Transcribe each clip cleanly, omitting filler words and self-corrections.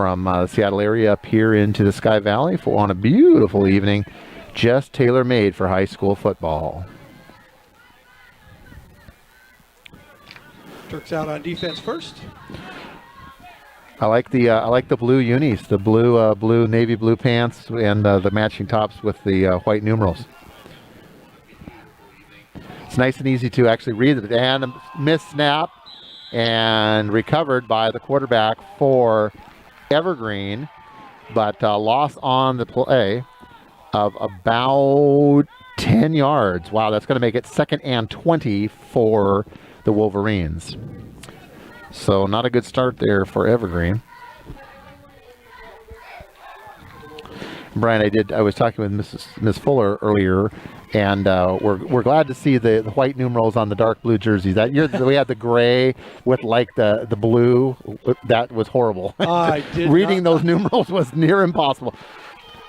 from the Seattle area up here into the Sky Valley on a beautiful evening, just tailor-made for high school football. Turks out on defense first. I like the blue unis, the blue navy blue pants, and the matching tops with the white numerals. It's nice and easy to actually read it. And a missed snap and recovered by the quarterback for Evergreen, but loss on the play of about 10 yards. Wow, that's going to make it 2nd and 20 for the Wolverines. So not a good start there for Evergreen. Brian, I was talking with Miss Fuller earlier, and we're glad to see the white numerals on the dark blue jerseys. That year we had the gray with like the blue. That was horrible. Reading those numerals was near impossible.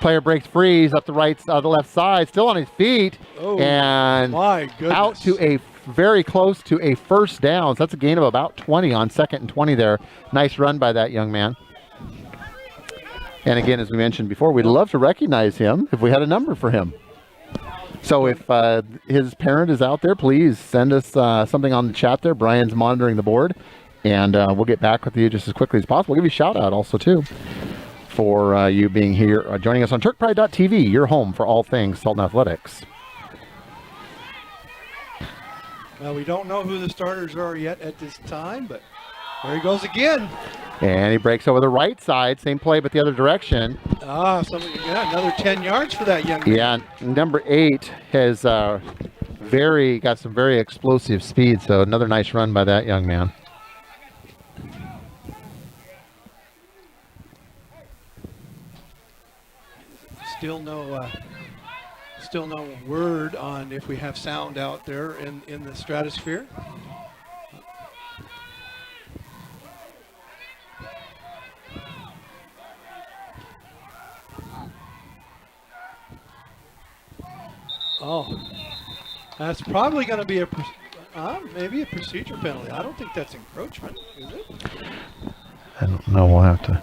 Player breaks free, he's up the left side, still on his feet, and my goodness, out to very close to a first down. So that's a gain of about 20 on 2nd and 20 there. Nice run by that young man. And again, as we mentioned before, we'd love to recognize him if we had a number for him. So if his parent is out there, please send us something on the chat there. Brian's monitoring the board, and we'll get back with you just as quickly as possible. We'll give you a shout out also too for you being here, joining us on TurkPride.tv, your home for all things Sultan Athletics. Well, we don't know who the starters are yet at this time, but there he goes again. And he breaks over the right side, same play but the other direction. Another 10 yards for that young man. Yeah, number 8 has got some very explosive speed, so another nice run by that young man. Still no word on if we have sound out there in the stratosphere. Oh, that's probably going to be maybe a procedure penalty. I don't think that's encroachment, is it? I don't know. We'll have to.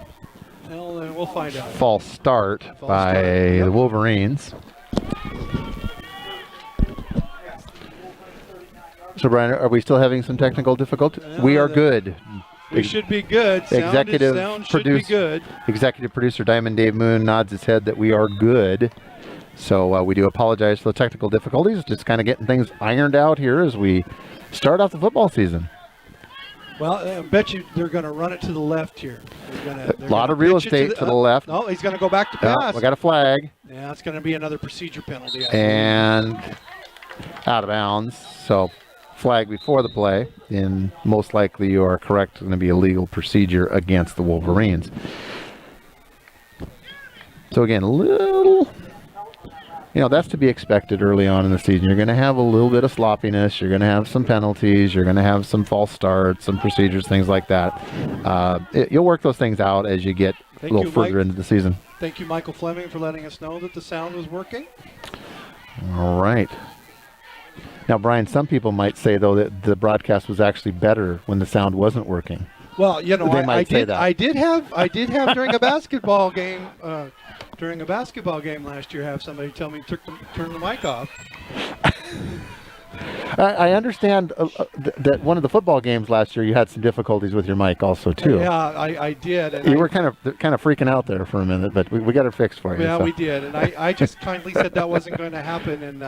Well, then we'll find out. False start by the Wolverines. So, Brian, are we still having some technical difficulty? We are good. We should be good. Sound should be good. Executive producer Diamond Dave Moon nods his head that we are good. So we do apologize for the technical difficulties. Just kind of getting things ironed out here as we start off the football season. Well, I bet you they're going to run it to the left here. A lot of real estate to the left. No, he's going to go back to pass. We got a flag. Yeah, it's going to be another procedure penalty. And out of bounds. So flag before the play. And most likely you are correct. It's going to be a legal procedure against the Wolverines. So again, a little... that's to be expected early on in the season. You're going to have a little bit of sloppiness. You're going to have some penalties. You're going to have some false starts, some procedures, things like that. You'll work those things out as you get a little further into the season. Thank you, Michael Fleming, for letting us know that the sound was working. All right. Now, Brian, some people might say, though, that the broadcast was actually better when the sound wasn't working. Well, they might say that. I did have during a basketball game. During a basketball game last year, have somebody tell me turn the mic off. I understand that one of the football games last year, you had some difficulties with your mic also too. Yeah, I did. And you were kind of freaking out there for a minute, but we got it fixed for you. Yeah, we did, and I just kindly said that wasn't going to happen, and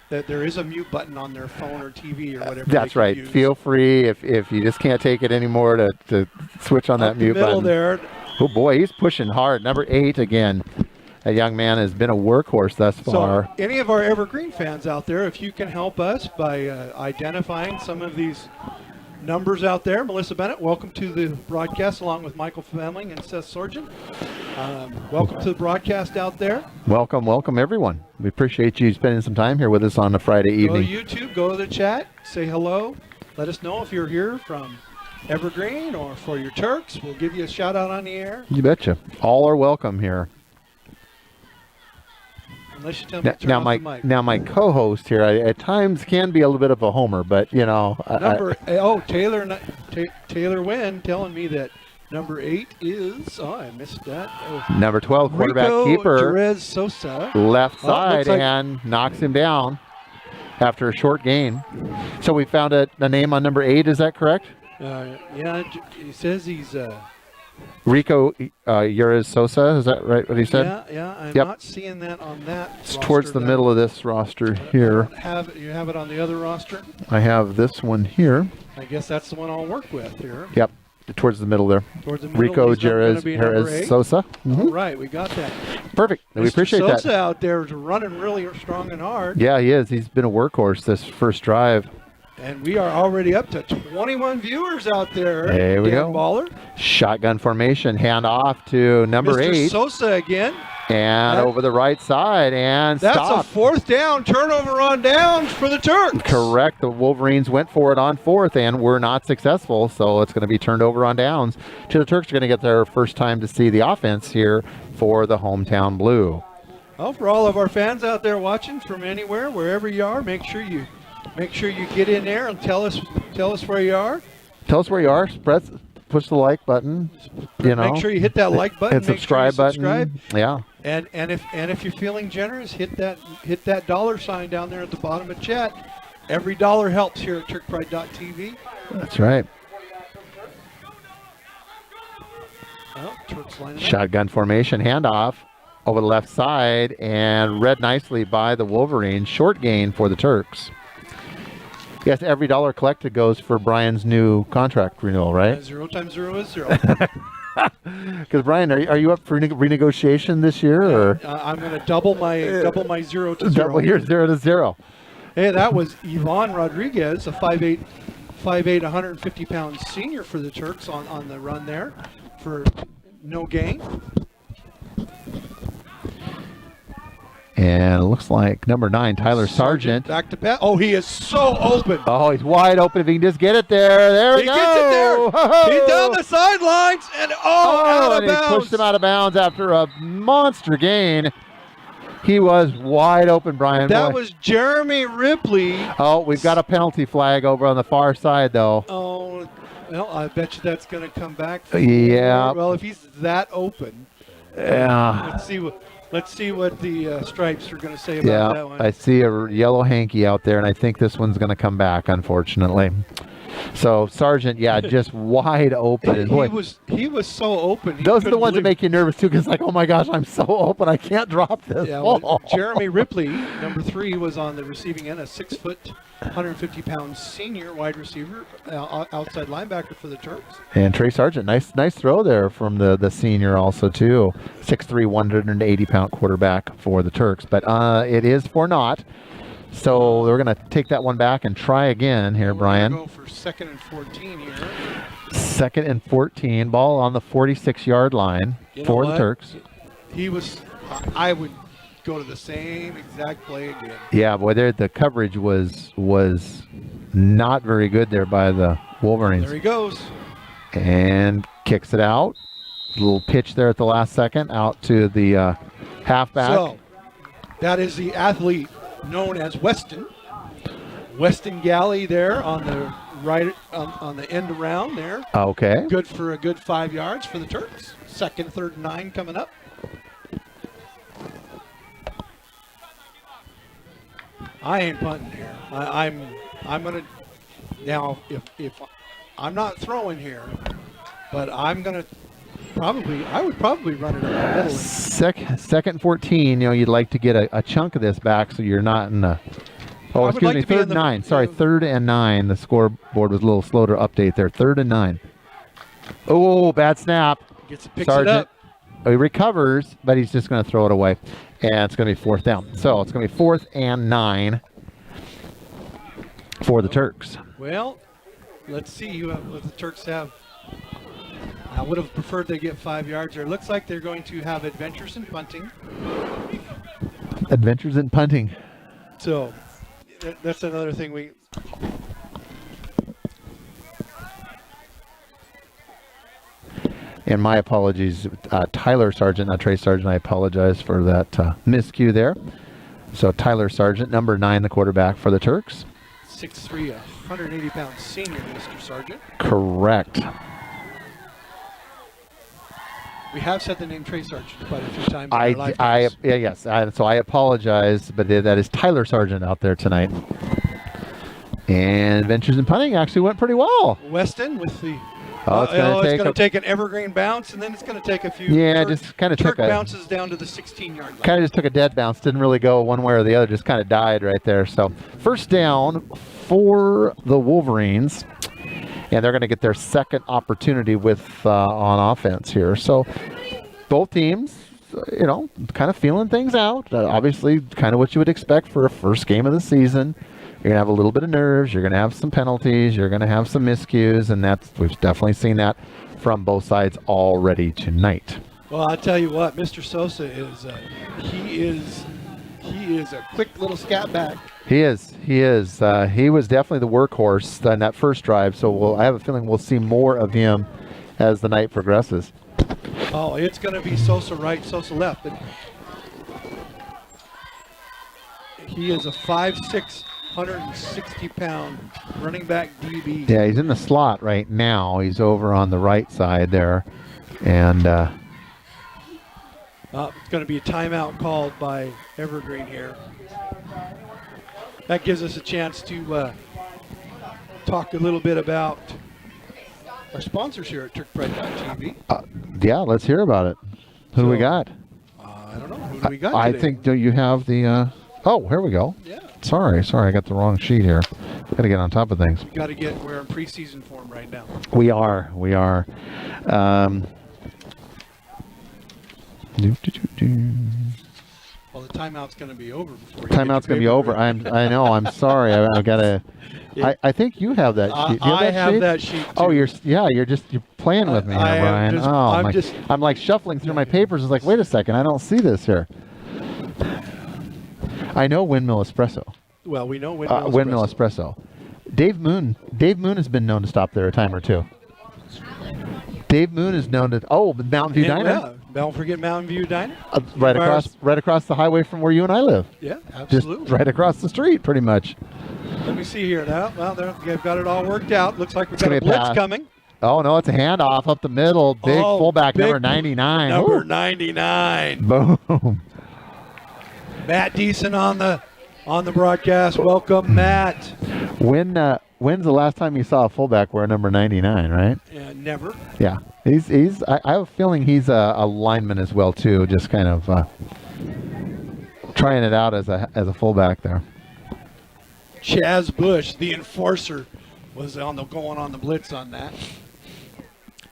that there is a mute button on their phone or TV or whatever. That's right. Use. Feel free if you just can't take it anymore to switch on that mute button. There. Oh boy, he's pushing hard. Number 8 again. That young man has been a workhorse thus far. So any of our Evergreen fans out there, if you can help us by identifying some of these numbers out there. Melissa Bennett, welcome to the broadcast along with Michael Fleming and Seth Sorgen. Welcome to the broadcast out there. Welcome everyone. We appreciate you spending some time here with us on a Friday evening. Go to YouTube, go to the chat, say hello. Let us know if you're here from Evergreen or for your Turks. We'll give you a shout out on the air. You betcha. All are welcome here. Unless you tell me to turn off the mic. Now my co-host here at times can be a little bit of a homer, but Taylor Wynn telling me that Number 8 is, I missed that. Oh. Number 12, quarterback Rico keeper. Jerez Sosa. Left side like and knocks him down after a short gain. So we found a name on number 8, is that correct? Yeah, he says he's... Rico Uriz Sosa, is that right what he said? Yeah, I'm Yep. not seeing that on that It's roster towards the there. middle of this roster here. You have it on the other roster? I have this one here. I guess that's the one I'll work with here. Yep, towards the middle there. Towards the middle, Rico he's gonna be number Jerez 8. Sosa. All right, we got that. Perfect. We Mr. appreciate Sosa that. out there is running really strong and hard. Yeah, he is. He's been a workhorse this first drive. And we are already up to 21 viewers out there. There we Dan go. Baller. Shotgun formation, hand off to number Mr. 8. Sosa again. And over the right side and That's stop. a 4th down, turnover on downs for the Turks. Correct. The Wolverines went for it on 4th and were not successful, so it's going to be turned over on downs. The Turks are going to get their first time to see the offense here for the hometown blue. Well, for all of our fans out there watching from anywhere, wherever you are, make sure you get in there and tell us where you are. Tell us where you are. Push the like button. Make sure you hit that like button. And subscribe button. Yeah. And if you're feeling generous, hit that dollar sign down there at the bottom of chat. Every dollar helps here at TurkPride.tv. That's right. Well, Turks lining up. Shotgun formation, handoff over the left side and read nicely by the Wolverines. Short gain for the Turks. Yes, every dollar collected goes for Brian's new contract renewal, right? 0 times 0 is 0. Because Brian, are you up for renegotiation this year, or I'm going to double my 0 to 0. double your 0 to 0? Hey, that was Ivan Rodriguez, a 5'8", 150-pound senior for the Turks on the run there for no gain. And it looks like number 9, Tyler Sargent. Back to pass. Oh, he is so open. Oh, he's wide open if he can just get it there. There we He go. gets it there. Ho-ho. He's down the sidelines and out of and bounds. he pushed him out of bounds after a monster gain. He was wide open, Brian. That Boy. was Jeremy Ripley. Oh, we've got a penalty flag over on the far side, though. Oh, well, I bet you that's going to come back. Yeah. Well, if he's that open, Yeah. let's see what the stripes are going to say about that one. I see a yellow hanky out there, and I think this one's going to come back, unfortunately. So Sargent, just wide open. And boy, he was so open. those are the ones that make you nervous too, because like, oh my gosh, I'm so open, I can't drop this. Yeah, well, Jeremy Ripley, number 3, was on the receiving end, a 6', 150-pound senior wide receiver, outside linebacker for the Turks. And Trey Sargent, nice throw there from the senior also too. 6'3", 180-pound quarterback for the Turks, but it is for naught. So we're going to take that one back and try again here, Brian. We're going to go for 2nd and 14 here. 2nd and 14, ball on the 46-yard line for the Turks. I would go to the same exact play again. Yeah, boy, the coverage was not very good there by the Wolverines. There he goes. And kicks it out. Little pitch there at the last second out to the halfback. So that is the athlete known as Weston Galley there on the right on the end around there. Okay. Good for a good 5 yards for the Turks. 2nd, 3rd, and 9 coming up. I ain't punting here. I'm gonna now if I'm not throwing here, but I'm gonna I would probably run it up the middle. 2nd 14, you'd like to get a chunk of this back so you're not in the... Oh, excuse me, 3rd and 9. Sorry, 3rd and 9. The scoreboard was a little slow to update there. 3rd and 9. Oh, bad snap. Picks it Sargent. up. He recovers, but he's just going to throw it away. And it's going to be 4th down. So it's going to be 4th and 9 for the Turks. Well, let's see what the Turks have. I would have preferred they get 5 yards there. Looks like they're going to have adventures in punting. Adventures in punting. So that's another thing we... And my apologies, Tyler Sargent, not Trey Sargent. I apologize for that miscue there. So Tyler Sargent, number 9, the quarterback for the Turks. 6'3", 180-pound senior, Mr. Sargent. Correct. We have said the name Trey Sargent quite a few times in our live games. Yes. So I apologize, but that is Tyler Sargent out there tonight. And Ventures in punting actually went pretty well. Weston with the. It's going to take an Evergreen bounce, and then it's going to take a few. Yeah, just kind of Turk bounces down to the 16-yard line. Kind of just took a dead bounce. Didn't really go one way or the other. Just kind of died right there. So first down for the Wolverines, and they're going to get their second opportunity with on offense here. So both teams, kind of feeling things out. Obviously, kind of what you would expect for a first game of the season. You're going to have a little bit of nerves. You're going to have some penalties. You're going to have some miscues, and we've definitely seen that from both sides already tonight. Well, I'll tell you what, Mr. Sosa is a quick little scat back. He is. He was definitely the workhorse in that first drive, so I have a feeling we'll see more of him as the night progresses. Oh, it's going to be Sosa right, Sosa left. But he is a 5'6", 160-pound running back DB. Yeah, he's in the slot right now. He's over on the right side there. And it's going to be a timeout called by Evergreen here. That gives us a chance to talk a little bit about our sponsors here at TurkPride.tv. Yeah, let's hear about it. Who do we got? I don't know. Who do we got I today? think, do you have the... oh, here we go. Yeah. Sorry, I got the wrong sheet here. Got to get on top of things. We're in preseason form right now. We are. Well, the timeout's going to be over before. Timeout's going to be over. I know. I'm sorry. I've got to. I think you have that sheet. Do you have that sheet? Too. Oh, you're playing with me here, Brian. I'm like shuffling through my papers. It's like, wait a second, I don't see this here. I know Windmill Espresso. Well, we know Windmill Espresso. Windmill Espresso. Dave Moon has been known to stop there a time or two. Dave Moon is known to. Oh, the Mountain View Diner. Yeah, don't forget Mountain View Diner. Right across the highway from where you and I live. Yeah, absolutely. Just right across the street, pretty much. Let me see here now. Well, they've got it all worked out. Looks like we've got a blitz coming. Oh no, it's a handoff up the middle. Big fullback, number 99. Number 99. Boom. Matt Deason on the broadcast. Welcome, Matt. When's the last time you saw a fullback wear number 99? Right? Never. Yeah, he's. I have a feeling he's a lineman as well too. Just kind of trying it out as a fullback there. Chaz Bush, the enforcer, was going on the blitz on that.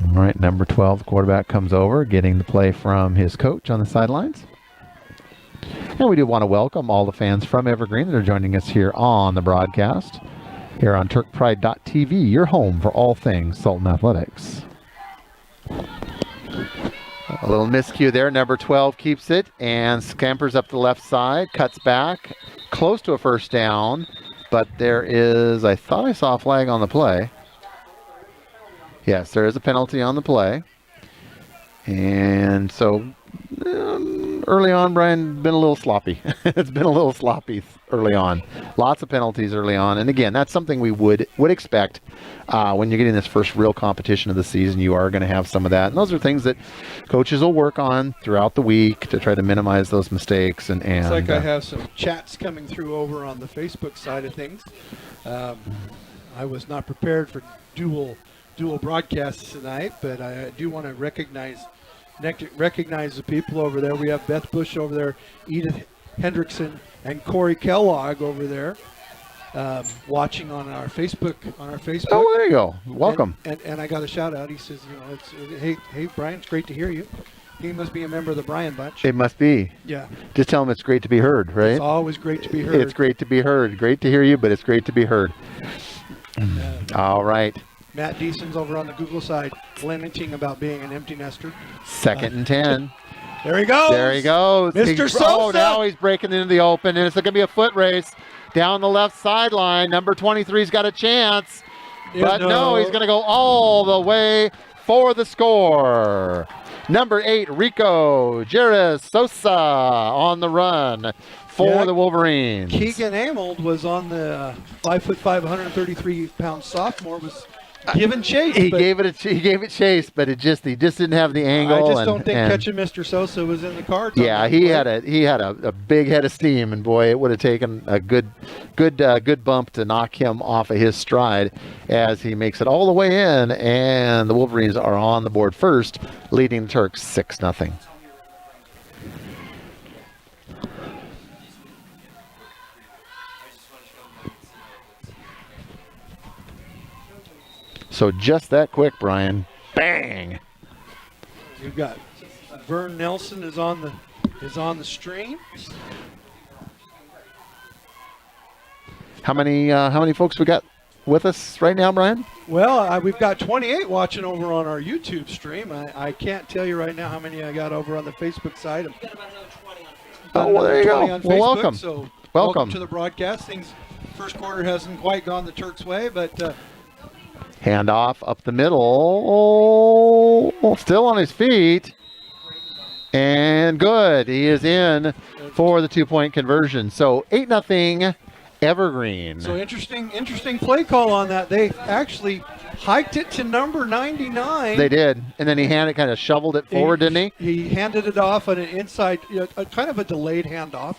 All right, number 12 quarterback comes over, getting the play from his coach on the sidelines. And we do want to welcome all the fans from Evergreen that are joining us here on the broadcast, here on TurkPride.tv, your home for all things Sultan Athletics. A little miscue there. Number 12 keeps it and scampers up the left side, cuts back, close to a first down, but there is, I thought I saw a flag on the play. Yes, there is a penalty on the play. And so early on, Brian, been a little sloppy. It's been a little sloppy early on. Lots of penalties early on. And again, that's something we would expect when you're getting this first real competition of the season. You are going to have some of that. And those are things that coaches will work on throughout the week to try to minimize those mistakes. And it's like I have some chats coming through over on the Facebook side of things. I was not prepared for dual broadcasts tonight, but I do want to recognize the people over there. We have Beth Bush over there, Edith Hendrickson, and Corey Kellogg over there watching on our Facebook. Oh, there you go. Welcome. And I got a shout out. He says, hey Brian, it's great to hear you. He must be a member of the Brian bunch. It must be. Yeah. Just tell him it's great to be heard, right? It's always great to be heard. It's great to be heard. Great to hear you, but it's great to be heard. All right. Matt Deason's over on the Google side, lamenting about being an empty nester. 2nd and 10. There he goes. Mr. Sosa. Oh, now he's breaking into the open, and it's going to be a foot race down the left sideline. Number 23's got a chance, but no, he's going to go all the way for the score. Number 8, Rico Jerez Sosa on the run for the Wolverines. Keegan Amold was on the 5'5", 133-pound sophomore, was given chase. He gave it chase, but he just didn't have the angle. I just don't think catching Mr. Sosa was in the cards. Yeah, he had a big head of steam, and boy, it would have taken a good bump to knock him off of his stride as he makes it all the way in, and the Wolverines are on the board first, leading the Turks 6-0. So just that quick, Brian. Bang! You've got Vern Nelson is on the stream. How many folks we got with us right now, Brian? Well, we've got 28 watching over on our YouTube stream. I can't tell you right now how many I got over on the Facebook side. We've got about another 20 on Facebook. Oh, well, there you go. On Well, Facebook, welcome. So Welcome to the broadcast. Things first quarter hasn't quite gone the Turks' way, but Handoff up the middle. Still on his feet. And good. He is in for the 2-point conversion. So 8-0 Evergreen. so interesting play call on that. They actually hiked it to number 99. They did. And then he kind of shoveled it forward, didn't he? He handed it off on an inside, kind of a delayed handoff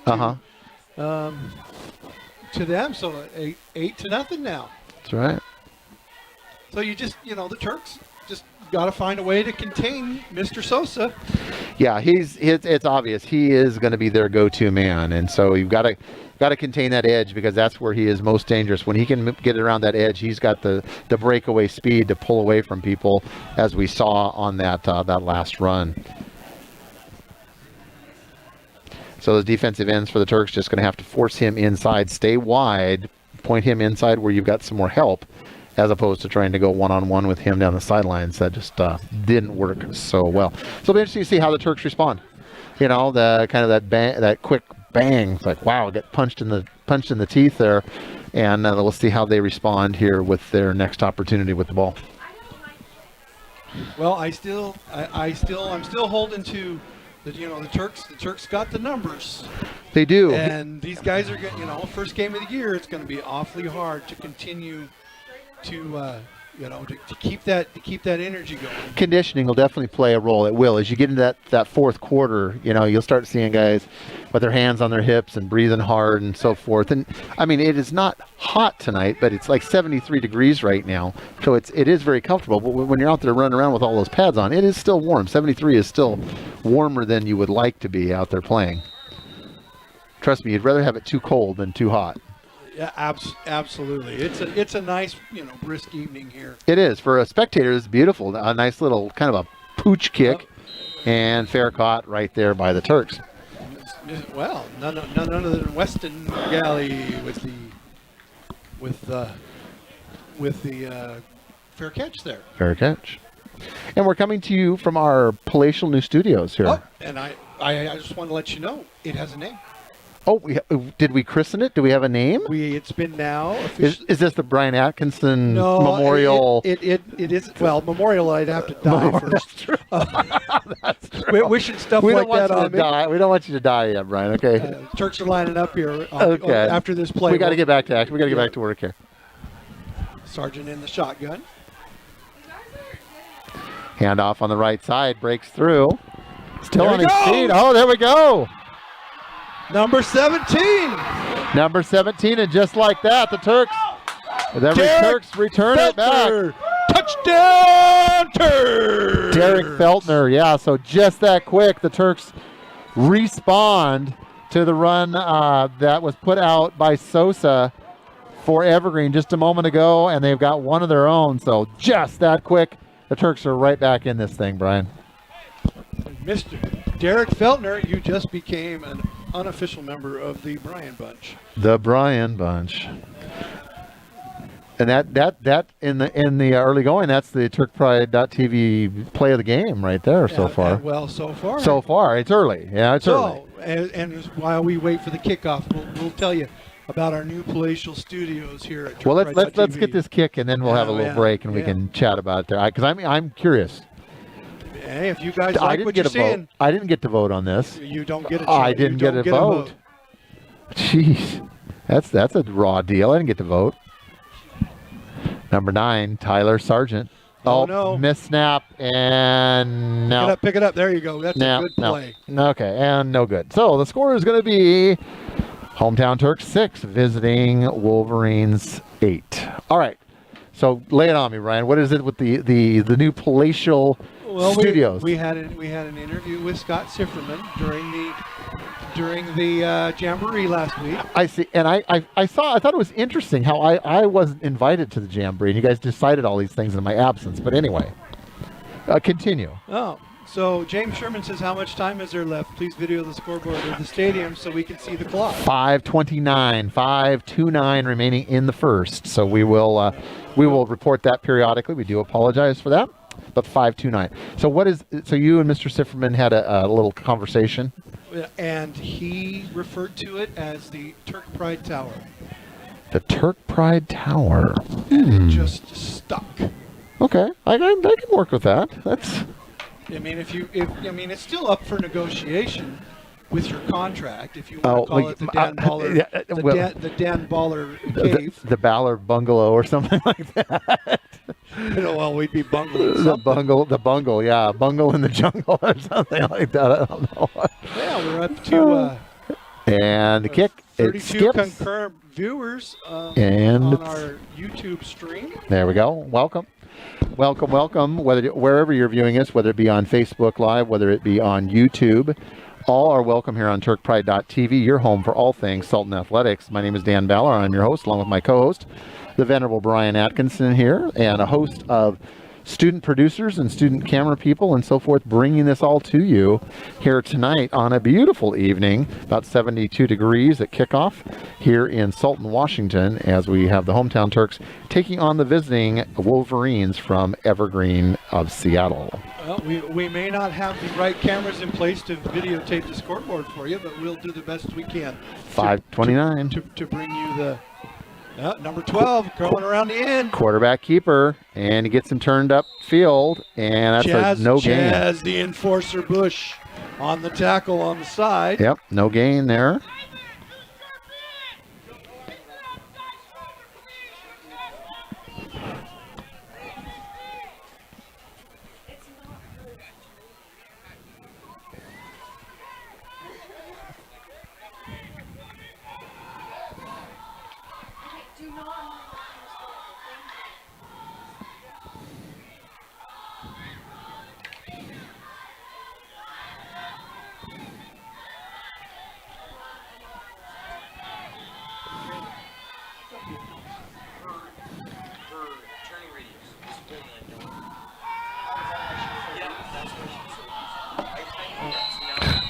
to them. So 8-0 now. That's right. So you just, the Turks just got to find a way to contain Mr. Sosa. Yeah, it's obvious. He is going to be their go-to man. And so you've got to contain that edge, because that's where he is most dangerous. When he can get around that edge, he's got the breakaway speed to pull away from people, as we saw on that last run. So those defensive ends for the Turks just going to have to force him inside, stay wide, point him inside where you've got some more help, as opposed to trying to go one-on-one with him down the sidelines. That just didn't work so well. So it'll be interesting to see how the Turks respond. The kind of that quick bang. It's like, wow, get punched in the teeth there, and we'll see how they respond here with their next opportunity with the ball. Well, I'm still holding to the Turks. The Turks got the numbers. They do. And these guys are going. First game of the year, it's going to be awfully hard to continue to keep that energy going. Conditioning will definitely play a role. It will. As you get into that fourth quarter, you'll start seeing guys with their hands on their hips and breathing hard and so forth. And I mean, it is not hot tonight, but it's like 73 degrees right now, so it is very comfortable. But when you're out there running around with all those pads on, it is still warm. 73 is still warmer than you would like to be out there playing. Trust me, you'd rather have it too cold than too hot. Yeah, absolutely. It's a nice, brisk evening here. It is. For a spectator, it's beautiful. A nice little kind of a pooch kick, and fair caught right there by the Turks. Well, none other than Weston Galley with the fair catch there. Fair catch. And we're coming to you from our palatial new studios here. Oh, and I just want to let you know, it has a name. Oh, did we christen it? Do we have a name? It's been now. Is this the Brian Atkinson Memorial? It is. Well, Memorial, I'd have to die first. That's true. Wishing stuff like that on me. We don't want you to die yet, Brian. Okay. Turks are lining up here okay. After this play. We got to get back to action. We got to get back to work here. Sergeant in the shotgun. Handoff on the right side, breaks through. Still on his goes. feet. Oh, there we go. Number 17. Number 17, and just like that, the Turks return it back. Touchdown, Turks! Derek Feltner, yeah, so just that quick, the Turks respond to the run that was put out by Sosa for Evergreen just a moment ago, and they've got one of their own, so just that quick, the Turks are right back in this thing, Brian. Mr. Derek Feltner, you just became an unofficial member of the Bryan Bunch. The Bryan Bunch. And that in the early going, that's the TurkPride.tv play of the game right there so far. Well, so far. So far, it's early. Yeah, it's early. And while we wait for the kickoff, we'll tell you about our new palatial studios here at Well, TurkPride.tv. let's get this kick, and then we'll have a little break, and we can chat about it there. Because I'm curious. Hey, if you guys like what you're seeing, I didn't get to vote on this. You don't get a chance. I didn't get a vote. Jeez, that's a raw deal. I didn't get to vote. Number 9, Tyler Sargent. Oh, no. Missed snap, and no. Pick it up. There you go. That's a good play. No. Okay, and no good. So the score is going to be Hometown Turks 6, visiting Wolverines 8. All right. So lay it on me, Ryan. What is it with the new palatial studios? We had an interview with Scott Sifferman during the Jamboree last week. I see, and I thought it was interesting how I wasn't invited to the Jamboree, and you guys decided all these things in my absence. But anyway, continue. Oh, so James Sherman says, how much time is there left? Please video the scoreboard of the stadium so we can see the clock. 5:29 remaining in the first. So we will report that periodically. We do apologize for that, but 5:29. So you and Mr. Sifferman had a little conversation, and he referred to it as the Turk Pride Tower. The Turk Pride Tower. And it just stuck. Okay, I can work with that. That's. I mean, it's still up for negotiation with your contract. If you want to call it the Dan Baller, the Dan Baller Cave, the Baller Bungalow, or something like that. We'd be bungling. The bungle, yeah, bungle in the jungle or something like that. I don't know. Yeah, we're up to and the kick. 32 concurrent viewers on our YouTube stream. There we go. Welcome. Wherever you're viewing us, whether it be on Facebook Live, whether it be on YouTube, all are welcome here on TurkPride.tv, your home for all things Sultan Athletics. My name is Dan Ballard. I'm your host, along with my co-host, the Venerable Brian Atkinson here, and a host of student producers and student camera people and so forth, bringing this all to you here tonight on a beautiful evening, about 72 degrees at kickoff here in Sultan, Washington, as we have the Hometown Turks taking on the visiting Wolverines from Evergreen of Seattle. Well, we may not have the right cameras in place to videotape the scoreboard for you, but we'll do the best we can. 5:29 to bring you the number 12 going around the end. Quarterback keeper, and he gets him turned up field, and that's a no gain. Chaz, the enforcer Bush, on the tackle on the side. Yep, no gain there.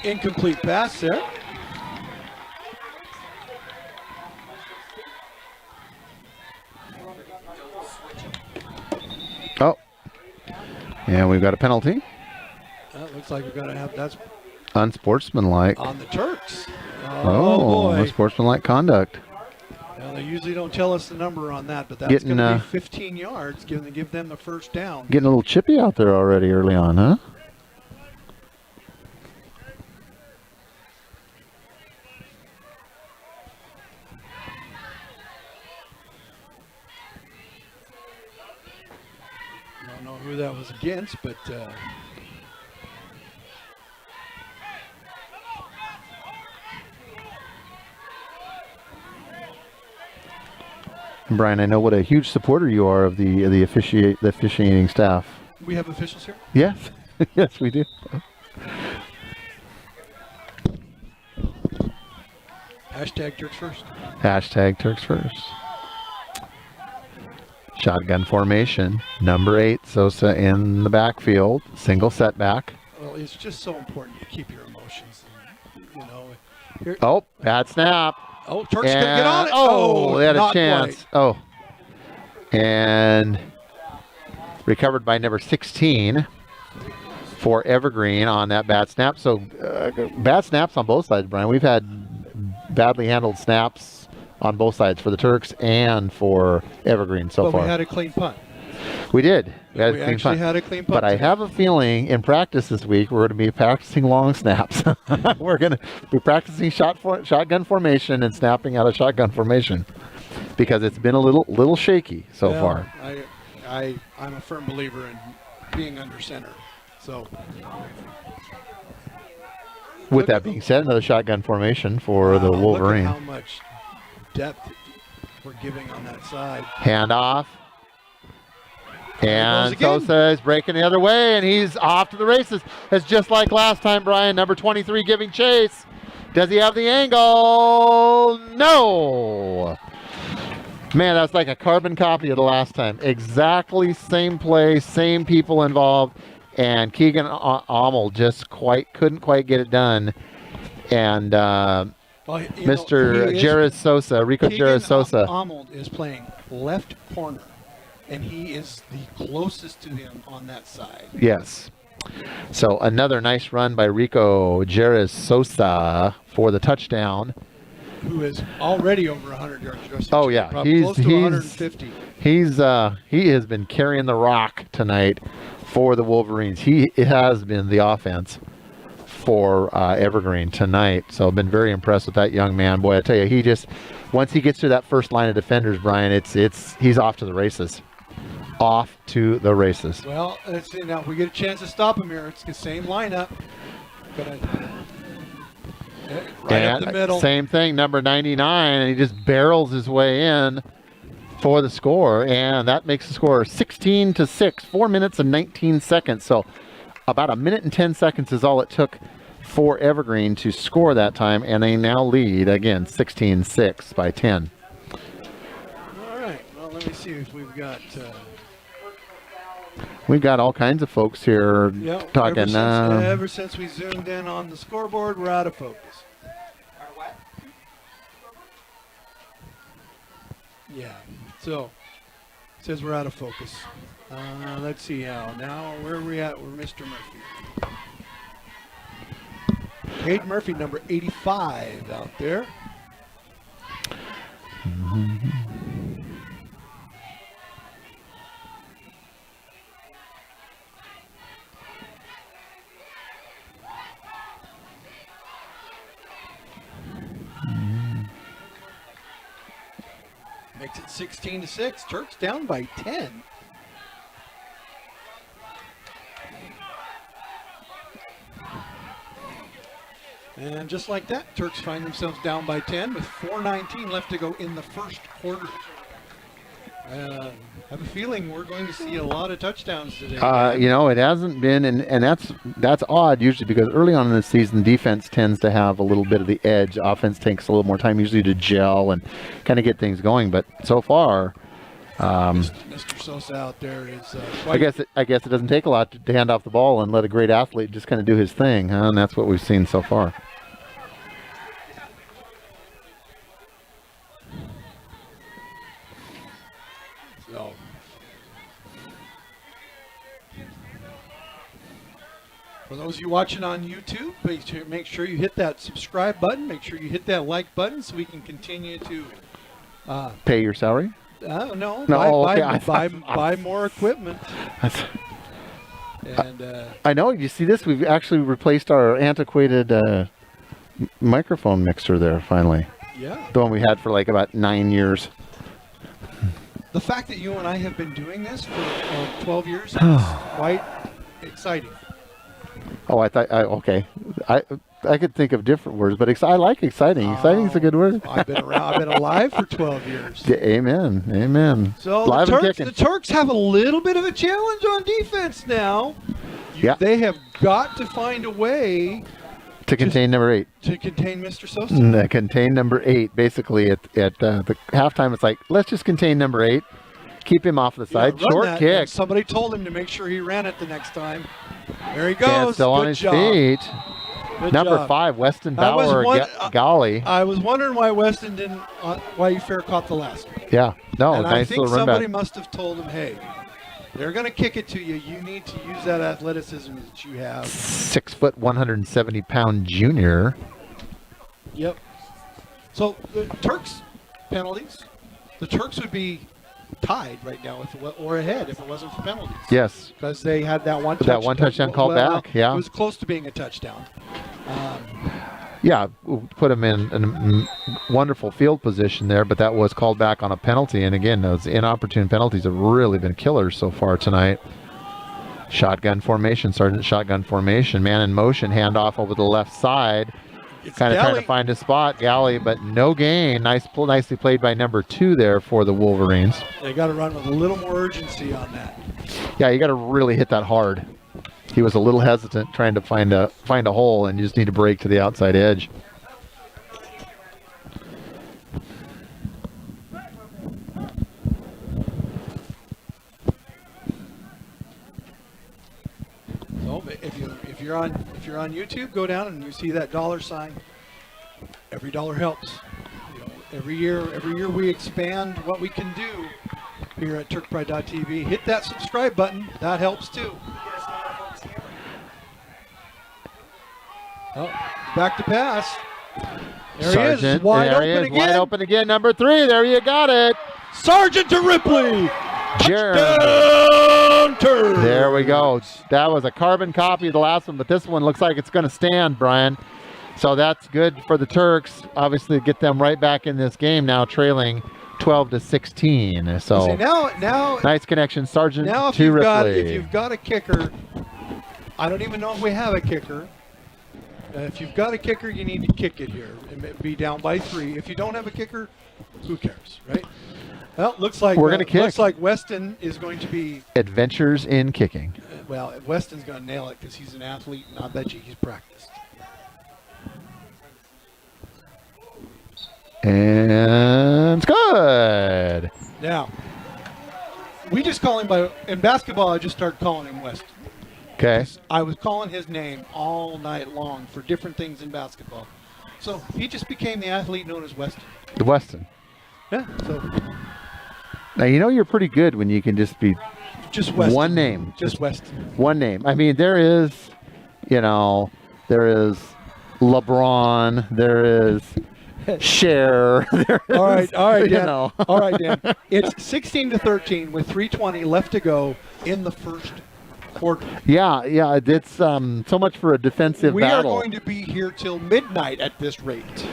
Incomplete pass there. Oh, and we've got a penalty. Looks like we're going to have that's unsportsmanlike on the Turks. Oh, boy. Unsportsmanlike conduct. Well, they usually don't tell us the number on that, but that's going to be 15 yards, give them the first down. Getting a little chippy out there already early on, huh? Who that was against, but Brian, I know what a huge supporter you are of the officiating staff. We have officials here? Yes. Yes, we do. Hashtag Turks first. Hashtag Turks first. Shotgun formation, number 8, Sosa in the backfield, single setback. Well, it's just so important to keep your emotions, Oh, bad snap. Oh, Turk's going to get on it. Oh, they had a chance. Quite. Oh. And recovered by number 16 for Evergreen on that bad snap. So bad snaps on both sides, Brian. We've had badly handled snaps on both sides for the Turks and for Evergreen so far. But we had a clean punt. We did. We had a clean punt. But I have a feeling in practice this week we're going to be practicing long snaps. We're going to be practicing shotgun formation and snapping out of shotgun formation. because it's been a little shaky so Well, far. I'm a firm believer in being under center. So With that being said, another shotgun formation for the Wolverine. Look at how much depth we're giving on that side. Handoff. And again. Sosa is breaking the other way, and he's off to the races. It's just like last time, Brian. Number 23 giving chase. Does he have the angle? No. Man, that's like a carbon copy of the last time. Exactly same play, same people involved, and Keegan Ommel just couldn't quite get it done. And Mr. Jerez Sosa, Rico Jerez Sosa. Ommel is playing left corner, and he is the closest to him on that side. Yes. So another nice run by Rico Jerez Sosa for the touchdown. Who is already over 100 yards. Oh yeah, probably close to 150. He has been carrying the rock tonight for the Wolverines. He has been the offense for Evergreen tonight. So I've been very impressed with that young man. Boy, I tell you, once he gets to that first line of defenders, Brian, he's off to the races. Off to the races. Well, let's see now. If we get a chance to stop him here, it's the same lineup. Right up the middle. Same thing, number 99, and he just barrels his way in for the score, and that makes the score 16-6, 4 minutes and 19 seconds. So about a minute and 10 seconds is all it took for Evergreen to score that time, and they now lead again 16-6 by 10. All right. Well, let me see if we've got. We've got all kinds of folks here talking. Ever since we zoomed in on the scoreboard, we're out of focus. Yeah. So it says we're out of focus. Let's see now where are we at? We're Mr. Murphy. Cade Murphy, number 85 out there. Makes it 16-6. Turk's down by 10. And just like that, Turks find themselves down by 10 with 4:19 left to go in the first quarter. I have a feeling we're going to see a lot of touchdowns today. It hasn't been, and that's odd usually, because early on in the season, defense tends to have a little bit of the edge. Offense takes a little more time usually to gel and kind of get things going. But so far, Mr. Sosa out there is. I guess it doesn't take a lot to hand off the ball and let a great athlete just kind of do his thing, huh? And that's what we've seen so far. So. For those of you watching on YouTube, make sure you hit that subscribe button. Make sure you hit that like button so we can continue to pay your salary. Buy more equipment. And I know. You see this? We've actually replaced our antiquated microphone mixer there finally. Yeah. The one we had for like about 9 years. The fact that you and I have been doing this for 12 years is quite exciting. Oh, okay. I could think of different words, but I like exciting. Exciting is a good word. I've been alive for 12 years. Yeah, amen. So Live the Turks have a little bit of a challenge on defense now. They have got to find a way to contain number 8. To contain Mr. Sosa. Contain number 8. Basically, at the halftime, it's like, let's just contain number 8. Keep him off the side. Short kick. Somebody told him to make sure he ran it the next time. There he goes. Still on his feet. Good number job. 5, Weston Bauer Golly. I was wondering why Weston didn't, why he fair caught the last one. Yeah. No, and nice little run back. Somebody must have told him, hey, they're going to kick it to you. You need to use that athleticism that you have. 6 foot, 170-pound junior. Yep. So the Turks penalties, the Turks would be tied right now or ahead if it wasn't for penalties. Yes. Because they had that one touchdown called back. Yeah. It was close to being a touchdown. Yeah, put him in a wonderful field position there, but that was called back on a penalty. And again, those inopportune penalties have really been killers so far tonight. Shotgun formation, Sergeant shotgun formation. Man in motion, handoff over the left side. Kind of trying to find a spot, Galley, but no gain. Nicely played by number 2 there for the Wolverines. They got to run with a little more urgency on that. Yeah, you got to really hit that hard. He was a little hesitant trying to find a hole, and you just need to break to the outside edge. So if you're on YouTube, go down and you see that $sign. Every dollar helps. You know, every year we expand what we can do here at TurkPride.tv. Hit that subscribe button. That helps too. Oh, back to pass. There Sergeant, he is. Wide there open he is. again. Wide open again. Number 3. There you got it. Sergeant to Ripley. Jared. Touchdown, Turk. There we go. That was a carbon copy of the last one, but this one looks like it's going to stand, Brian. So that's good for the Turks. Obviously, get them right back in this game now, trailing 12-16. So see, now nice connection, Sergeant now to Ripley. if you've got a kicker, I don't even know if we have a kicker. If you've got a kicker, you need to kick it here and be down by 3. If you don't have a kicker, who cares, right? Well, looks like we're going to kick. Looks like Weston is going to be adventures in kicking. Well, Weston's going to nail it because he's an athlete, and I bet you he's practiced. And it's good. Now, we just call him in basketball. I just started calling him Weston. Okay. I was calling his name all night long for different things in basketball. So he just became the athlete known as Weston. The Weston. Yeah. So now you know you're pretty good when you can just be just Weston. one name. Just Weston. One name. I mean, there is LeBron. There is Cher. All right, Dan. You know. All right, Dan. It's 16-13 with 3:20 left to go in the first quarter. Yeah. It's so much for a defensive battle. We are going to be here till midnight at this rate.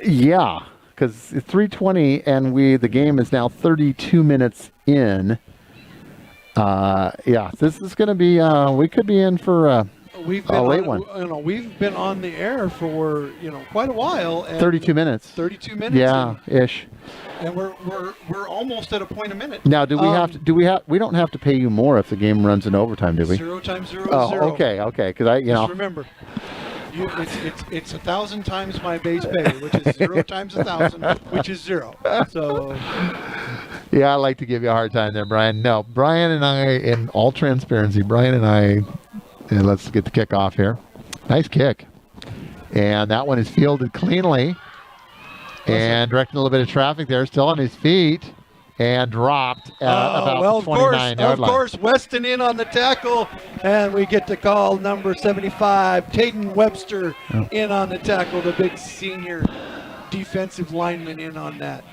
Yeah, because it's 3:20 and the game is now 32 minutes in. Yeah, this is going to be. We could be in for a late one. We've been on the air for quite a while. And 32 minutes. 32 minutes. Yeah, ish. And we're almost at a point a minute. Now, we don't have to pay you more if the game runs in overtime, do we? 0 times 0 Oh, is 0. okay. Because Just remember, it's 1,000 times my base pay, which is 0 times 1,000, which is 0. So. Yeah, I like to give you a hard time there, Brian. No, Brian and I, in all transparency, let's get the kick off here. Nice kick. And that one is fielded cleanly. And directing a little bit of traffic there, still on his feet. And dropped at about the 29-yard line. Of course, Weston in on the tackle. And we get to call number 75, Tayden Webster, in on the tackle, the big senior defensive lineman in on that.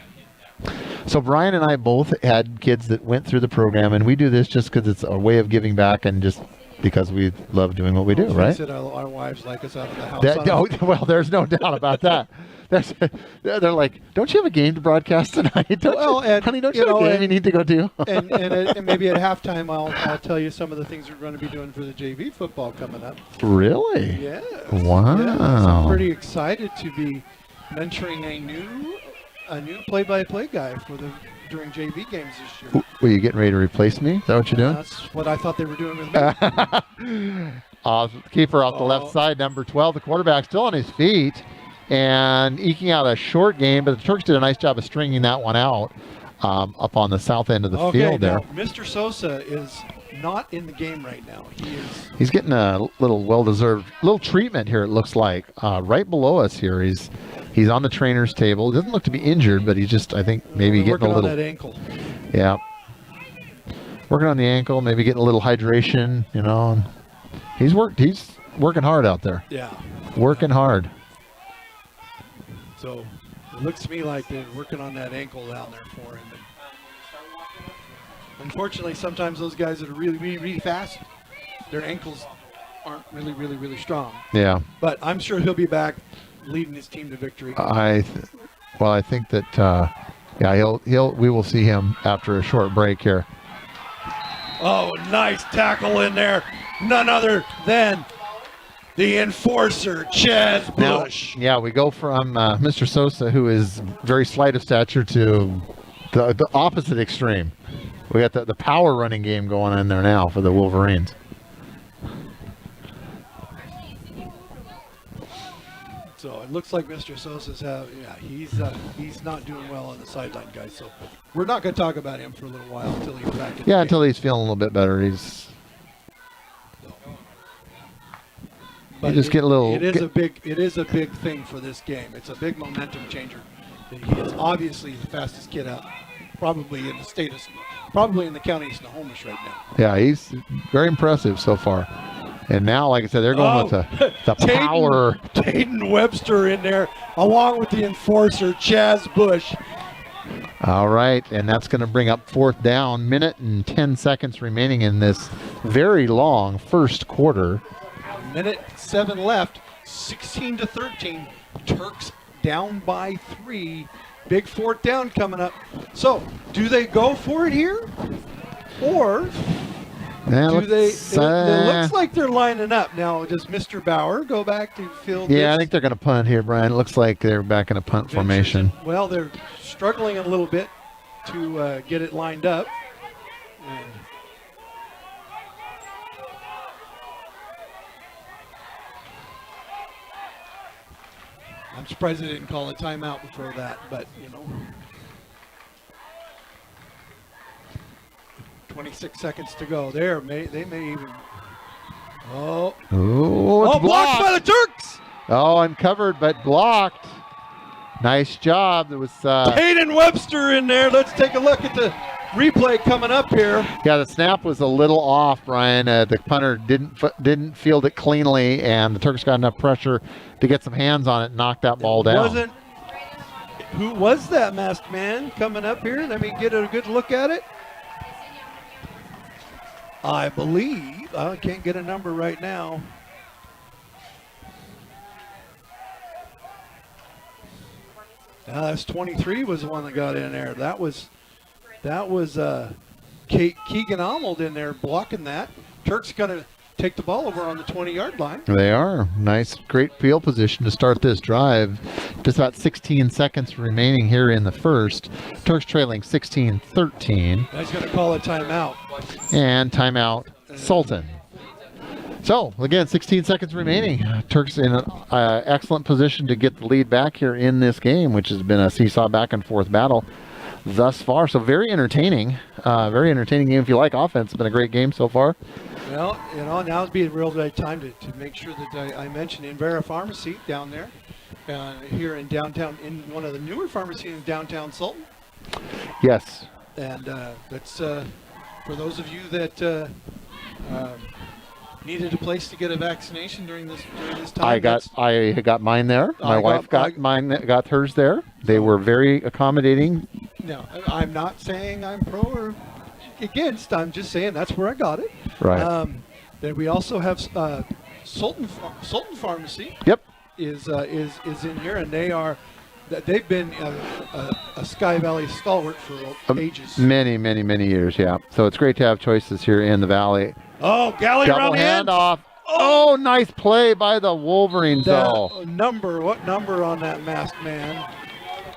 So Brian and I both had kids that went through the program, and we do this just because it's a way of giving back and just because we love doing what we do, right? Said our wives like us out of the house. Well, there's no doubt about that. They're like, don't you have a game to broadcast tonight? Honey, don't you have a game you need to go do? and maybe at halftime I'll tell you some of the things we're going to be doing for the JV football coming up. Really? Yeah. Wow. Yeah, so I'm pretty excited to be mentoring a new play-by-play guy during JV games this year. Were you getting ready to replace me? Is that what you're doing? That's what I thought they were doing with me. Keeper off the left side, number 12, the quarterback still on his feet and eking out a short game, but the Turks did a nice job of stringing that one out up on the south end of the field there. Now, Mr. Sosa is not in the game right now. He's getting a little well-deserved treatment here, it looks like. Right below us here, he's on the trainer's table. He doesn't look to be injured, but he's just, I think, maybe getting a little... working on that ankle. Yeah. Working on the ankle, maybe getting a little hydration, And he's working hard out there. Yeah. Working hard. So it looks to me like they're working on that ankle down there for him. Unfortunately, sometimes those guys that are really, really, really fast, their ankles aren't really strong. Yeah. But I'm sure he'll be back leading his team to victory. I think that we will see him after a short break here. Oh, nice tackle in there. None other than the enforcer, Chaz Bush. Now, we go from Mr. Sosa, who is very slight of stature, to the opposite extreme. We got the power running game going on there now for the Wolverines. So it looks like Mr. Sosa's he's not doing well on the sideline, guys. So we're not going to talk about him for a little while until he's back. Until he's feeling a little bit better. But just get a little. It is a big thing for this game. It's a big momentum changer. He is obviously the fastest kid out, probably in the county of Snohomish right now. Yeah, he's very impressive so far. And now, like I said, they're going with the power. Taden Webster in there, along with the enforcer, Chaz Bush. All right, and that's going to bring up fourth down. Minute and 10 seconds remaining in this very long first quarter. Minute 7 left, 16-13. Turks down by 3. Big fourth down coming up. So, do they go for it here? Or it looks like they're lining up. Now, does Mr. Bauer go back to field? Yeah, I think they're going to punt here, Brian. It looks like they're back in a punt formation. Well, they're struggling a little bit to get it lined up. And I'm surprised they didn't call a timeout before that, but, 26 seconds to go. They may even. Blocked By the Turks! Oh, uncovered, but blocked. Nice job. There was Hayden Webster in there. Let's take a look at the replay coming up here. Yeah, the snap was a little off, Brian. The punter didn't field it cleanly, and the Turks got enough pressure to get some hands on it and knock that ball down. Who was that masked man coming up here? Let me get a good look at it. I believe, I can't get a number right now. That's 23 was the one that got in there. That was Keegan Arnold in there blocking that. Turk's going to take the ball over on the 20-yard line. They are. Nice, great field position to start this drive. Just about 16 seconds remaining here in the first. Turks trailing 16-13. He's going to call a timeout. And timeout, Sultan. So, again, 16 seconds remaining. Turks in an excellent position to get the lead back here in this game, which has been a seesaw back-and-forth battle thus far. So, very entertaining. Very entertaining game if you like offense. It's been a great game so far. Well, now would be a real right time to make sure that I mentioned Invera Pharmacy down there, here in downtown, in one of the newer pharmacies in downtown Sultan. Yes. And that's for those of you that needed a place to get a vaccination during this time. I got mine there. My wife got hers there. They were very accommodating. No, I'm not saying I'm pro or against. I'm just saying that's where I got it. Right. Then we also have Sultan Pharmacy. Yep. Is in here, and they've been a Sky Valley stalwart for ages. Many years. Yeah. So it's great to have choices here in the Valley. Oh, Galley double handoff. Oh, nice play by the Wolverines. What number on that masked man?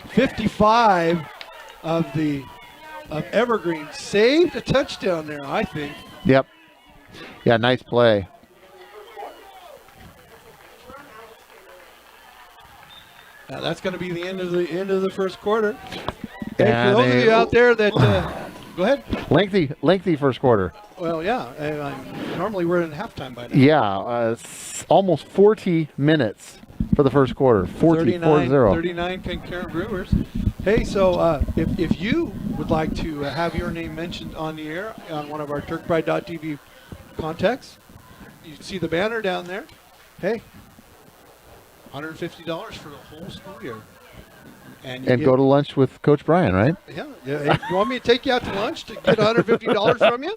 55 of Evergreen saved a touchdown there, I think. Yep. Yeah, nice play. Now that's going to be the end of the first quarter. And for those of you out there that go ahead. Lengthy first quarter. Well, yeah. Normally we're in halftime by now. Yeah, almost 40 minutes for the first quarter. 39 Pitcairn Brewers. Hey, so if you would like to have your name mentioned on the air on one of our TurkPride.tv contacts, you see the banner down there. Hey, $150 for the whole school year. And go to lunch with Coach Brian, right? Yeah. If you want me to take you out to lunch to get $150 from you?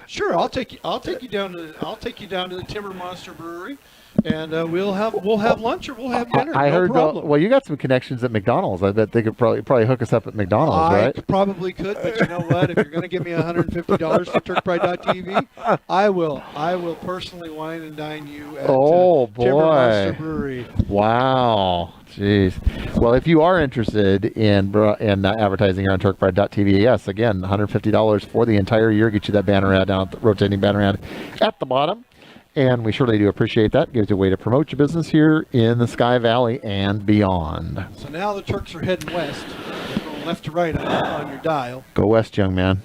Sure, I'll take you down to the Timber Monster Brewery, and we'll have lunch or we'll have dinner. I no heard. problem. Well, you got some connections at McDonald's. I bet they could probably hook us up at McDonald's, right? I probably could, but you know what? If you're going to give me $150 for TurkPride.tv, I will personally wine and dine you at Timber Monster Brewery. Wow. Jeez. Well, if you are interested in advertising here on TurkPride.tv, yes, again, $150 for the entire year. Get you that banner ad down, the rotating banner ad at the bottom. And we surely do appreciate that. Gives you a way to promote your business here in the Sky Valley and beyond. So now the Turks are heading west. They're going left to right on your dial. Go west, young man.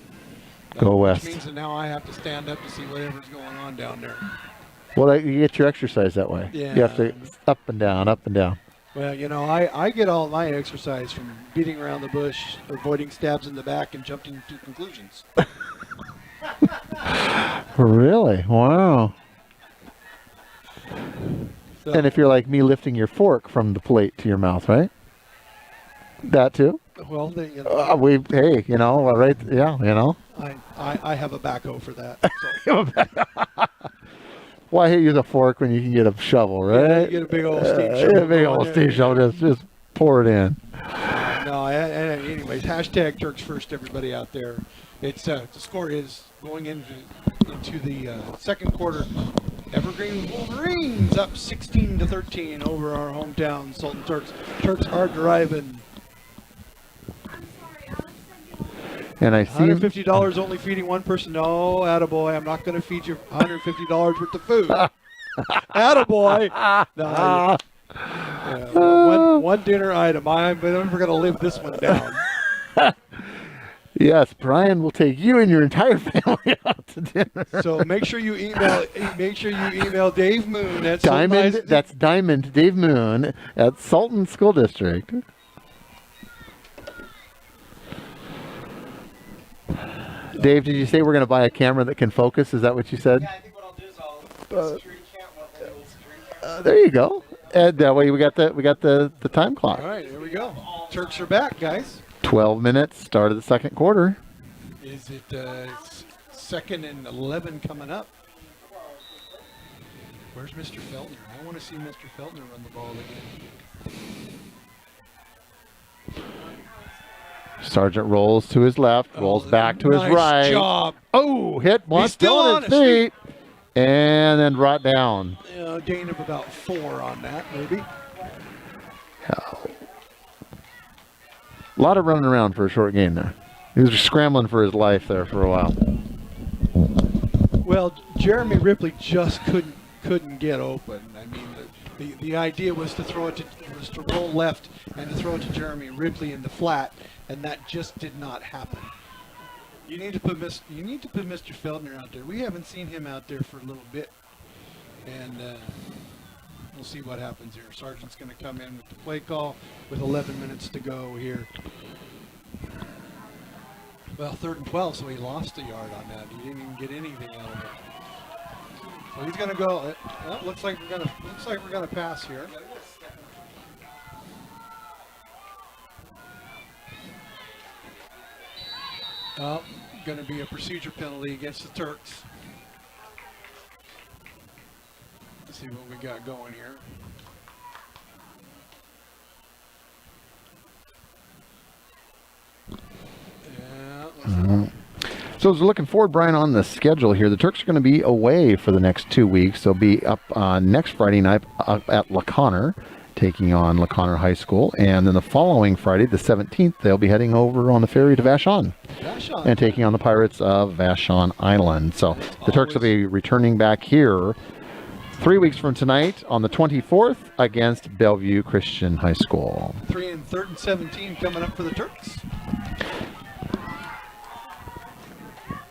Go west. Which means that now I have to stand up to see whatever's going on down there. Well, you get your exercise that way. Yeah. You have to up and down, up and down. Well, you know, I get all my exercise from beating around the bush, avoiding stabs in the back, and jumping to conclusions. Really? Wow. So, And if you're like me, lifting your fork from the plate to your mouth, right? That too? well, Hey, you know, right? Yeah, you know. I have a backhoe for that. So. Why hit you with a fork when you can get a shovel, right? Yeah, you get a big old steam shovel. A big old steam shovel, just pour it in. No, anyways, hashtag Turks First, everybody out there. It's the score is going into the second quarter. Evergreen Wolverines up 16-13 over our hometown Sultan Turks. Turks are driving. And I see $150 only feeding one person. No, attaboy, I'm not going to feed you $150 worth of food. Attaboy. No, one dinner item. I'm never going to live this one down. Yes, Brian will take you and your entire family out to dinner. So make sure you email Dave Moon at Diamond. That's Diamond Dave Moon at Sultan School District. Dave, did you say we're going to buy a camera that can focus? Is that what you said? Yeah, I think what I'll do is I'll security camera. There you go. And that way we got the time clock. All right, here we go. Turks are back, guys. 12 minutes, start of the second quarter. Is it second and 11 coming up? Where's Mr. Feltner? I want to see Mr. Feltner run the ball again. Sergeant rolls to his left, rolls back to his right. Nice job. Oh, hit one, He's still on on his his feet, and then brought down. Gain of about 4 on that, maybe. A lot of running around for a short game there. He was scrambling for his life there for a while. Well, Jeremy Ripley just couldn't get open. I mean, the idea was to roll left and to throw it to Jeremy Ripley in the flat, and that just did not happen. You need to put Mr. Feldner out there. We haven't seen him out there for a little bit, and we'll see what happens here. Sergeant's going to come in with the play call with 11 minutes to go here. Well, 3rd and 12, so he lost a yard on that. He didn't even get anything out of it. So he's going to go. Looks like we're gonna pass here. Going to be a procedure penalty against the Turks. Let's see what we got going here. So as we're looking forward, Brian, on the schedule here, the Turks are going to be away for the next 2 weeks. They'll be up next Friday night up at LaConner, taking on LaConner High School. And then the following Friday, the 17th, they'll be heading over on the ferry to Vashon and taking on the Pirates of Vashon Island. So the Turks will be returning back here 3 weeks from tonight on the 24th against Bellevue Christian High School. 3rd and 17 coming up for the Turks.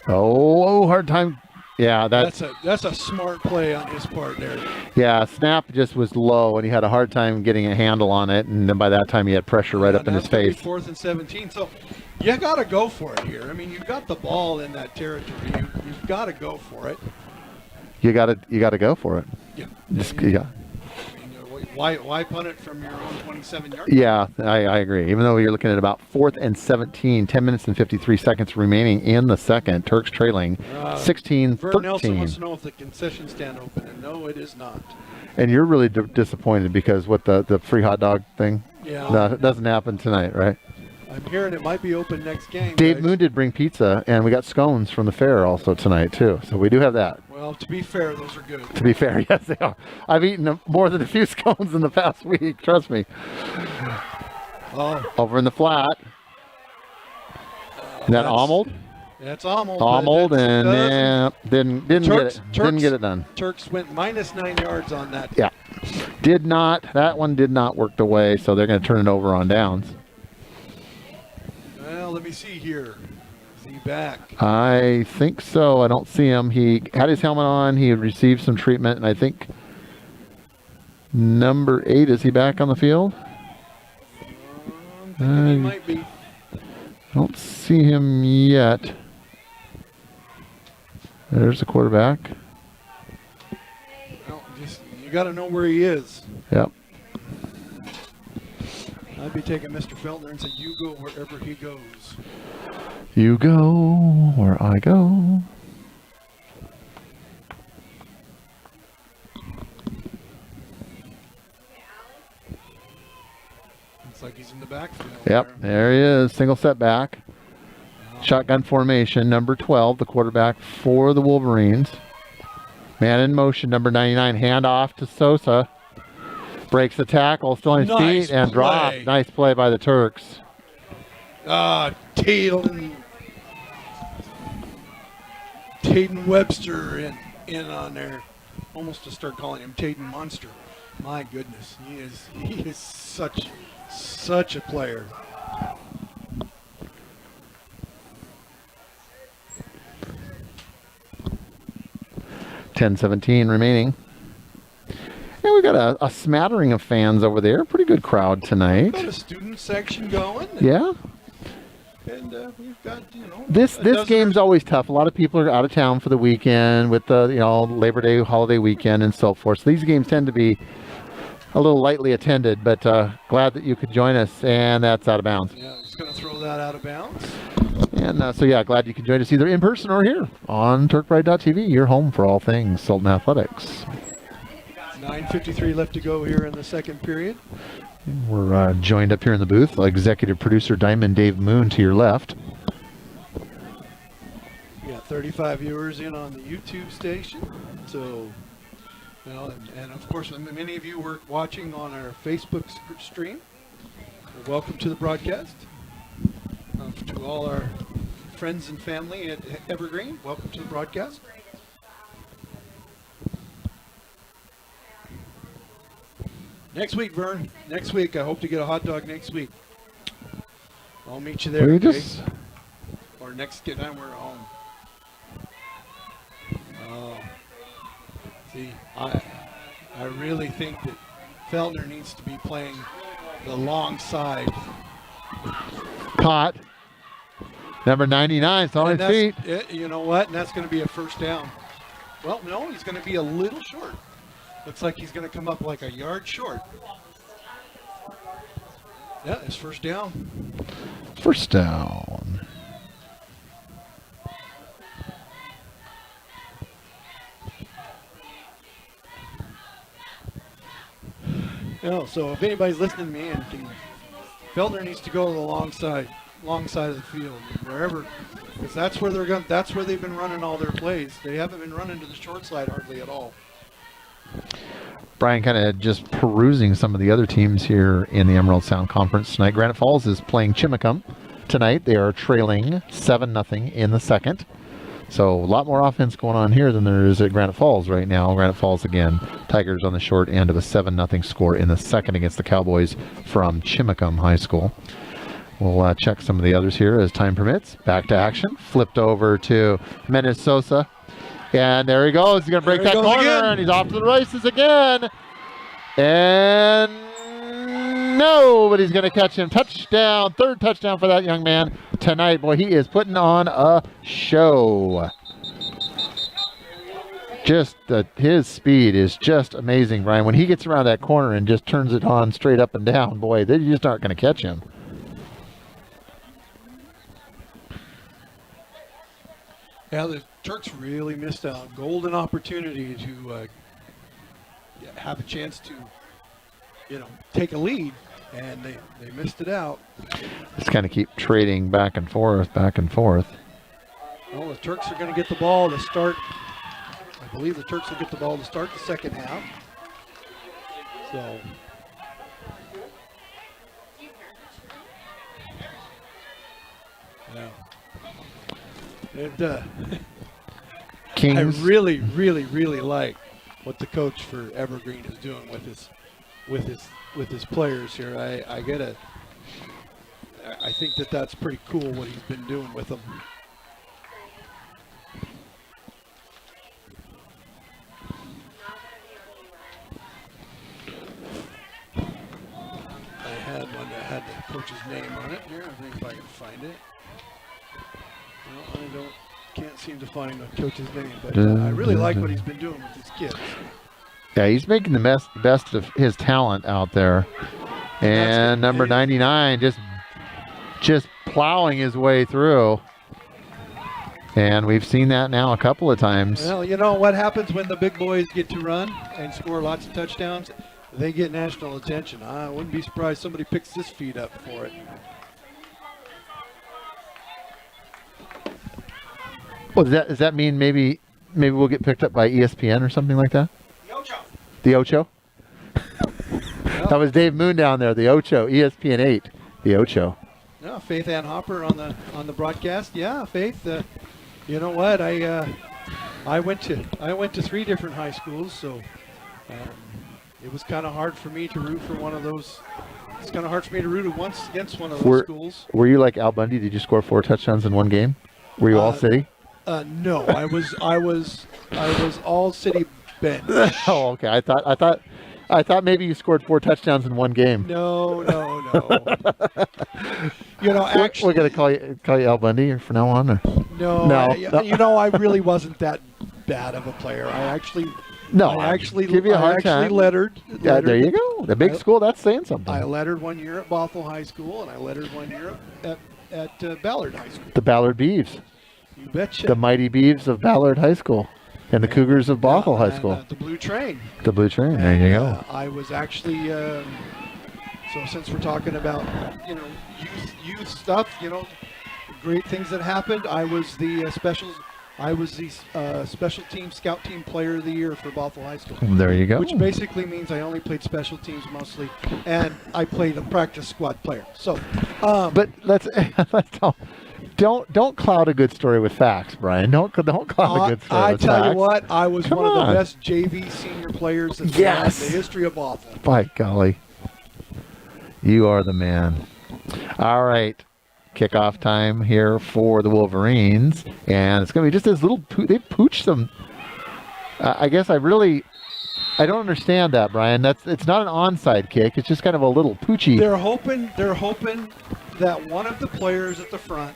Oh, hard time. Yeah, that's a smart play on his part there. Yeah, snap just was low, and he had a hard time getting a handle on it, and then by that time he had pressure right up in his face. 4th and 17. So you got to go for it here. I mean, you've got the ball in that territory. You've got to go for it. You got to go for it. Yeah. Yeah. I mean, Why punt it from your own 27-yard? Yeah, I agree. Even though you're looking at about 4th and 17, 10 minutes and 53 seconds remaining in the second. Turks trailing Vern Nelson 16-13. wants to know if the concession stand open, and no, it is not. And you're really disappointed because what the free hot dog thing? Yeah. No, it doesn't happen tonight, right? I'm hearing it might be open next game. Dave guys. Moon did bring pizza, and we got scones from the fair also tonight, too. So we do have that. Well, to be fair, those are good. To be fair, yes, they are. I've eaten more than a few scones in the past week, trust me. Oh, Over in the flat. Is that Arnold? That's Arnold. Arnold, and didn't get it. Didn't get it done. Turks went -9 yards on that. Yeah, did not. That one did not work the way, so they're going to turn it over on downs. Well, let me see here. Is he back? I think so. I don't see him. He had his helmet on. He had received some treatment, and I think number 8, is he back on the field? I'm thinking he might be. I don't see him yet. There's the quarterback. Well, you got to know where he is. Yep. I'd be taking Mr. Feltner and say, you go wherever he goes. You go where I go. Looks like he's in the backfield. Yep, there he is. Single setback. Shotgun formation, number 12, the quarterback for the Wolverines. Man in motion, number 99, handoff to Sosa. Breaks the tackle, still on his feet, and dropped. Nice play by the Turks. Taden Webster in on there. Almost to start calling him Taden Monster. My goodness, he is such a player. .17 remaining. And we got a smattering of fans over there. Pretty good crowd tonight. Got a student section going. Yeah. And we've got, This game's always tough. A lot of people are out of town for the weekend with the Labor Day holiday weekend and so forth. So these games tend to be a little lightly attended, but glad that you could join us. And that's out of bounds. Yeah, just going to throw that out of bounds. And so, yeah, glad you could join us either in person or here on TurkPride.tv, your home for all things Sultan Athletics. 9:53 left to go here in the second period. We're joined up here in the booth, executive producer Diamond Dave Moon to your left. We got 35 viewers in on the YouTube station. So, and of course, many of you were watching on our Facebook stream. Welcome to the broadcast. To all our friends and family at Evergreen, welcome to the broadcast. Next week, Vern. Next week. I hope to get a hot dog next week. I'll meet you there. Okay? Or next time we're home. See, I really think that Feltner needs to be playing the long side. Caught. Number 99, it's on his feet. You know what? And that's going to be a first down. Well, no, he's going to be a little short. Looks like he's going to come up like a yard short. Yeah, it's first down. First down. So if anybody's listening to me and Feltner needs to go to the long side of the field, wherever, because that's where they've been running all their plays. They haven't been running to the short side hardly at all. Brian kind of just perusing some of the other teams here in the Emerald Sound Conference tonight. Granite Falls is playing Chimacum tonight. They are trailing 7-0 in the second. So a lot more offense going on here than there is at Granite Falls right now. Granite Falls, again, Tigers on the short end of a 7-0 score in the second against the Cowboys from Chimacum High School. We'll check some of the others here as time permits. Back to action. Flipped over to Menes Sosa. And there he goes. He's going to break that corner, and he's off to the races again. And no, but he's going to catch him. Touchdown. Third touchdown for that young man tonight. Boy, he is putting on a show. Just his speed is just amazing, Brian. When he gets around that corner and just turns it on straight up and down, boy, they just aren't going to catch him. Yeah, the Turks really missed a golden opportunity to have a chance to, take a lead, and they missed it out. Just kind of keep trading back and forth, back and forth. Well, the Turks are going to get the ball to start. I believe the Turks will get the ball to start the second half. So. Yeah. And, Kings. I really, really, really like what the coach for Evergreen is doing with his players here. I think that's pretty cool what he's been doing with them. I had one that had the coach's name on it here. I think if I can find it. No, can't seem to find the coach's name, but I really like what he's been doing with his kids. Yeah, he's making the best of his talent out there. And number 99 just plowing his way through. And we've seen that now a couple of times. Well, you know what happens when the big boys get to run and score lots of touchdowns? They get national attention. I wouldn't be surprised somebody picks this feed up for it. Well, does that mean maybe we'll get picked up by ESPN or something like that? The Ocho? That was Dave Moon down there, the Ocho, ESPN 8, the Ocho. No, Faith Ann Hopper on the broadcast. Yeah, Faith. You know what? I went to 3 different high schools, so it was kind of hard for me to root for one of those. It's kind of hard for me to root once against one of those schools. Were you like Al Bundy? Did you score 4 touchdowns in one game? Were you all city? No, I was all city bench. Oh, okay. I thought maybe you scored 4 touchdowns in one game. No. Actually, we're gonna call you Al Bundy from now on. Or? No. I really wasn't that bad of a player. I actually give you a hard time. Lettered. Yeah, there you go. The big school, that's saying something. I lettered 1 year at Bothell High School, and I lettered 1 year at Ballard High School. The Ballard Beeves. You betcha. The mighty Beeves of Ballard High School. And the Cougars of Bothell High School. The Blue Train. The Blue Train. There you go. I was actually, so since we're talking about, youth stuff, great things that happened. I was the special team scout team player of the year for Bothell High School. There you go. Which basically means I only played special teams mostly, and I played a practice squad player. So, but let's don't cloud a good story with facts, Brian. Don't cloud a good story with facts. I tell you what, I was one of the best JV senior players in the history of Bothell. By golly, you are the man. All right. Kickoff time here for the Wolverines, and it's going to be just this little they pooched them. I guess I don't understand that, Brian. It's not an onside kick. It's just kind of a little poochy. They're hoping that one of the players at the front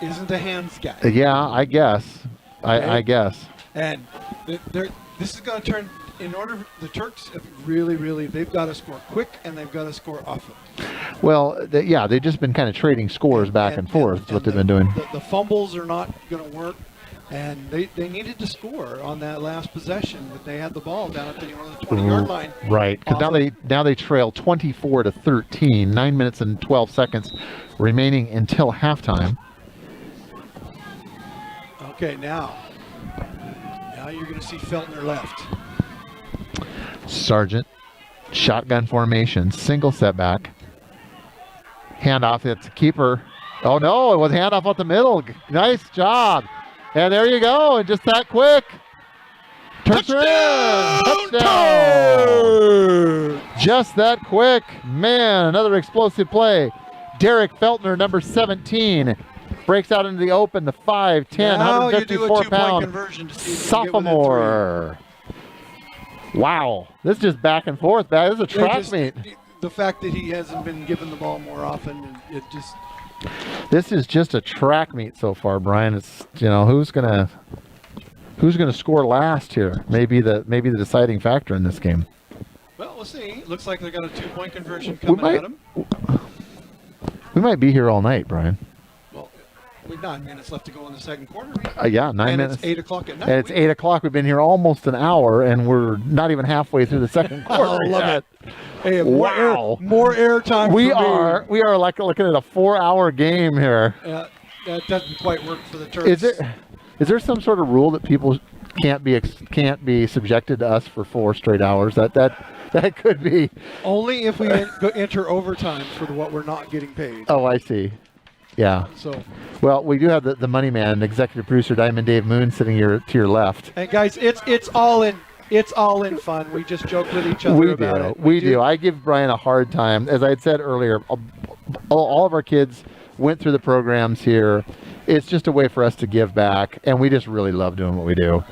isn't a hands guy. Yeah, I guess. Okay? I guess. And this is going to turn. In order, the Turks have really, they've got to score quick and they've got to score often. Well, they've just been kind of trading scores back and forth. That's what they've been doing. The fumbles are not going to work, and they needed to score on that last possession, but they had the ball down at the 20-yard line. Right, because now they trail 24-13, 9 minutes and 12 seconds remaining until halftime. Okay, now you're going to see Feltner left. Sargent, shotgun formation, single setback. Handoff, it's keeper. Oh no, it was handoff up the middle. Nice job. And there you go, and just that quick. Touchdown! Just that quick. Man, another explosive play. Derek Feltner, number 17, breaks out into the open, the 5'10", 154-pound sophomore. Wow, this is just back and forth. This is a track meet. The fact that he hasn't been given the ball more often, it just... This is just a track meet so far, Brian. It's, who's going to... Who's going to score last here? Maybe the deciding factor in this game. Well, we'll see. Looks like they got a 2-point conversion We coming at them. might be here all night, Brian. Well, we've 9 minutes left to go in the second quarter. Yeah, 9 and minutes. It's 8 o'clock at night. And it's 8 o'clock. We've been here almost an hour, and we're not even halfway through the second quarter. I love yet. it. Hey, Wow. more air time. We for me. are like looking at a 4-hour game here. That doesn't quite work for the Turks. Is there some sort of rule that people can't be subjected to us for 4 straight hours? That could be. Only if we enter overtime for what we're not getting paid. Oh, I see. Yeah. So, Well, we do have the money man, executive producer Diamond Dave Moon, sitting here to your left. and guys, it's all in fun. We just joke with each other about it. We do. I give Brian a hard time. As I had said earlier, all of our kids went through the programs here. It's just a way for us to give back, and we just really love doing what we do.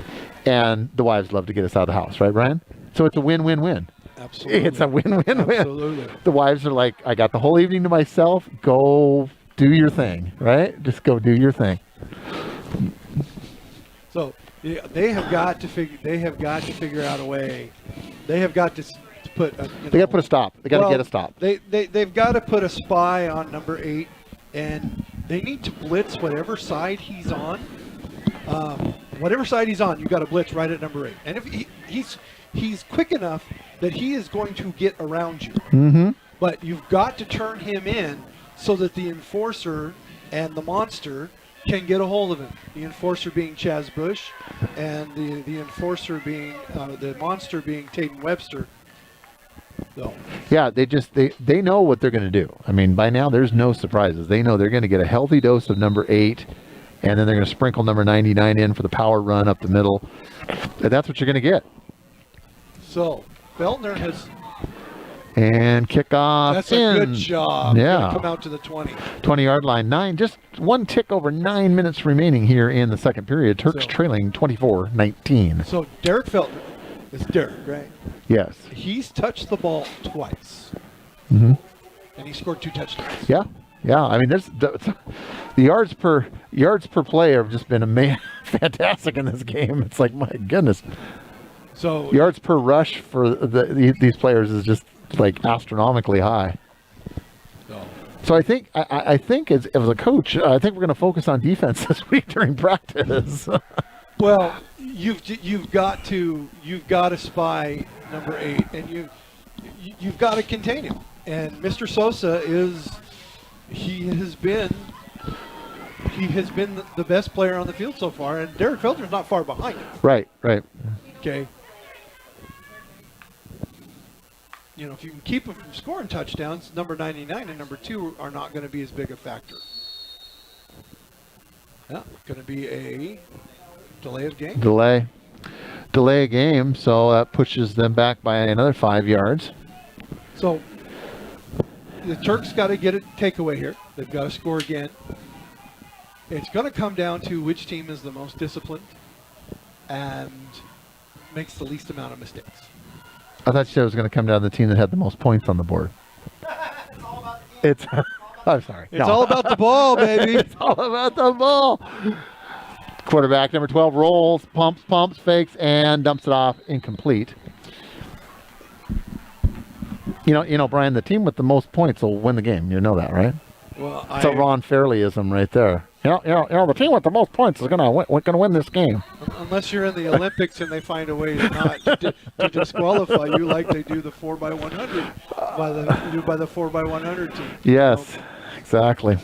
And the wives love to get us out of the house, right, Brian? So it's a win-win-win. Absolutely. It's a win-win-win. Absolutely. The wives are like, I got the whole evening to myself. Go do your thing, right? Just go do your thing. So yeah, they have got to figure out a way. They have got to put. They got to put a stop. They got to get a stop. They've got to put a spy on number 8, and they need to blitz whatever side he's on. Whatever side he's on, you got to blitz right at number 8. And if he's quick enough that he is going to get around you. Mm-hmm. But you've got to turn him in so that the enforcer and the monster can get a hold of him. The enforcer being Chaz Bush, and the enforcer being the monster being Taden Webster. So. Yeah, they know what they're going to do. I mean, by now there's no surprises. They know they're going to get a healthy dose of number 8, and then they're going to sprinkle number 99 in for the power run up the middle. And that's what you're going to get. So Feltner has. And kickoff. That's a good job. Yeah. Come out to the 20. 20-yard line. Just one tick over 9 minutes remaining here in the second period. Turks trailing 24-19. So Derek Feltner. It's Derek, right? Yes. He's touched the ball twice. Mm-hmm. And he scored 2 touchdowns. Yeah. I mean, the yards per play have just been fantastic in this game. It's like, my goodness. So yards per rush for these players is just like astronomically high. So I think as a coach, I think we're going to focus on defense this week during practice. Well, you've got to spy number 8, and you've got to contain him. And Mr. Sosa he has been the best player on the field so far, and Derek Feltner's not far behind him. Right. Okay. You know, if you can keep him from scoring touchdowns, number 99 and number 2 are not going to be as big a factor. Yeah, going to be a delay of game. Delay a game, so that pushes them back by another 5 yards. So the Turks got to get a takeaway here. They've got to score again. It's going to come down to which team is the most disciplined and makes the least amount of mistakes. I thought you said it was going to come down to the team that had the most points on the board. It's I'm sorry. It's all about the ball, baby. It's all about the ball. Quarterback number 12 rolls, pumps, fakes, and dumps it off incomplete. You know, Brian, the team with the most points will win the game. You know that, right? Well, it's a Ron Fairleyism right there. You know, the team with the most points is gonna win this game. Unless you're in the Olympics and they find a way to disqualify you, like they do the 4x100 by the 4x100 team. Yes, exactly.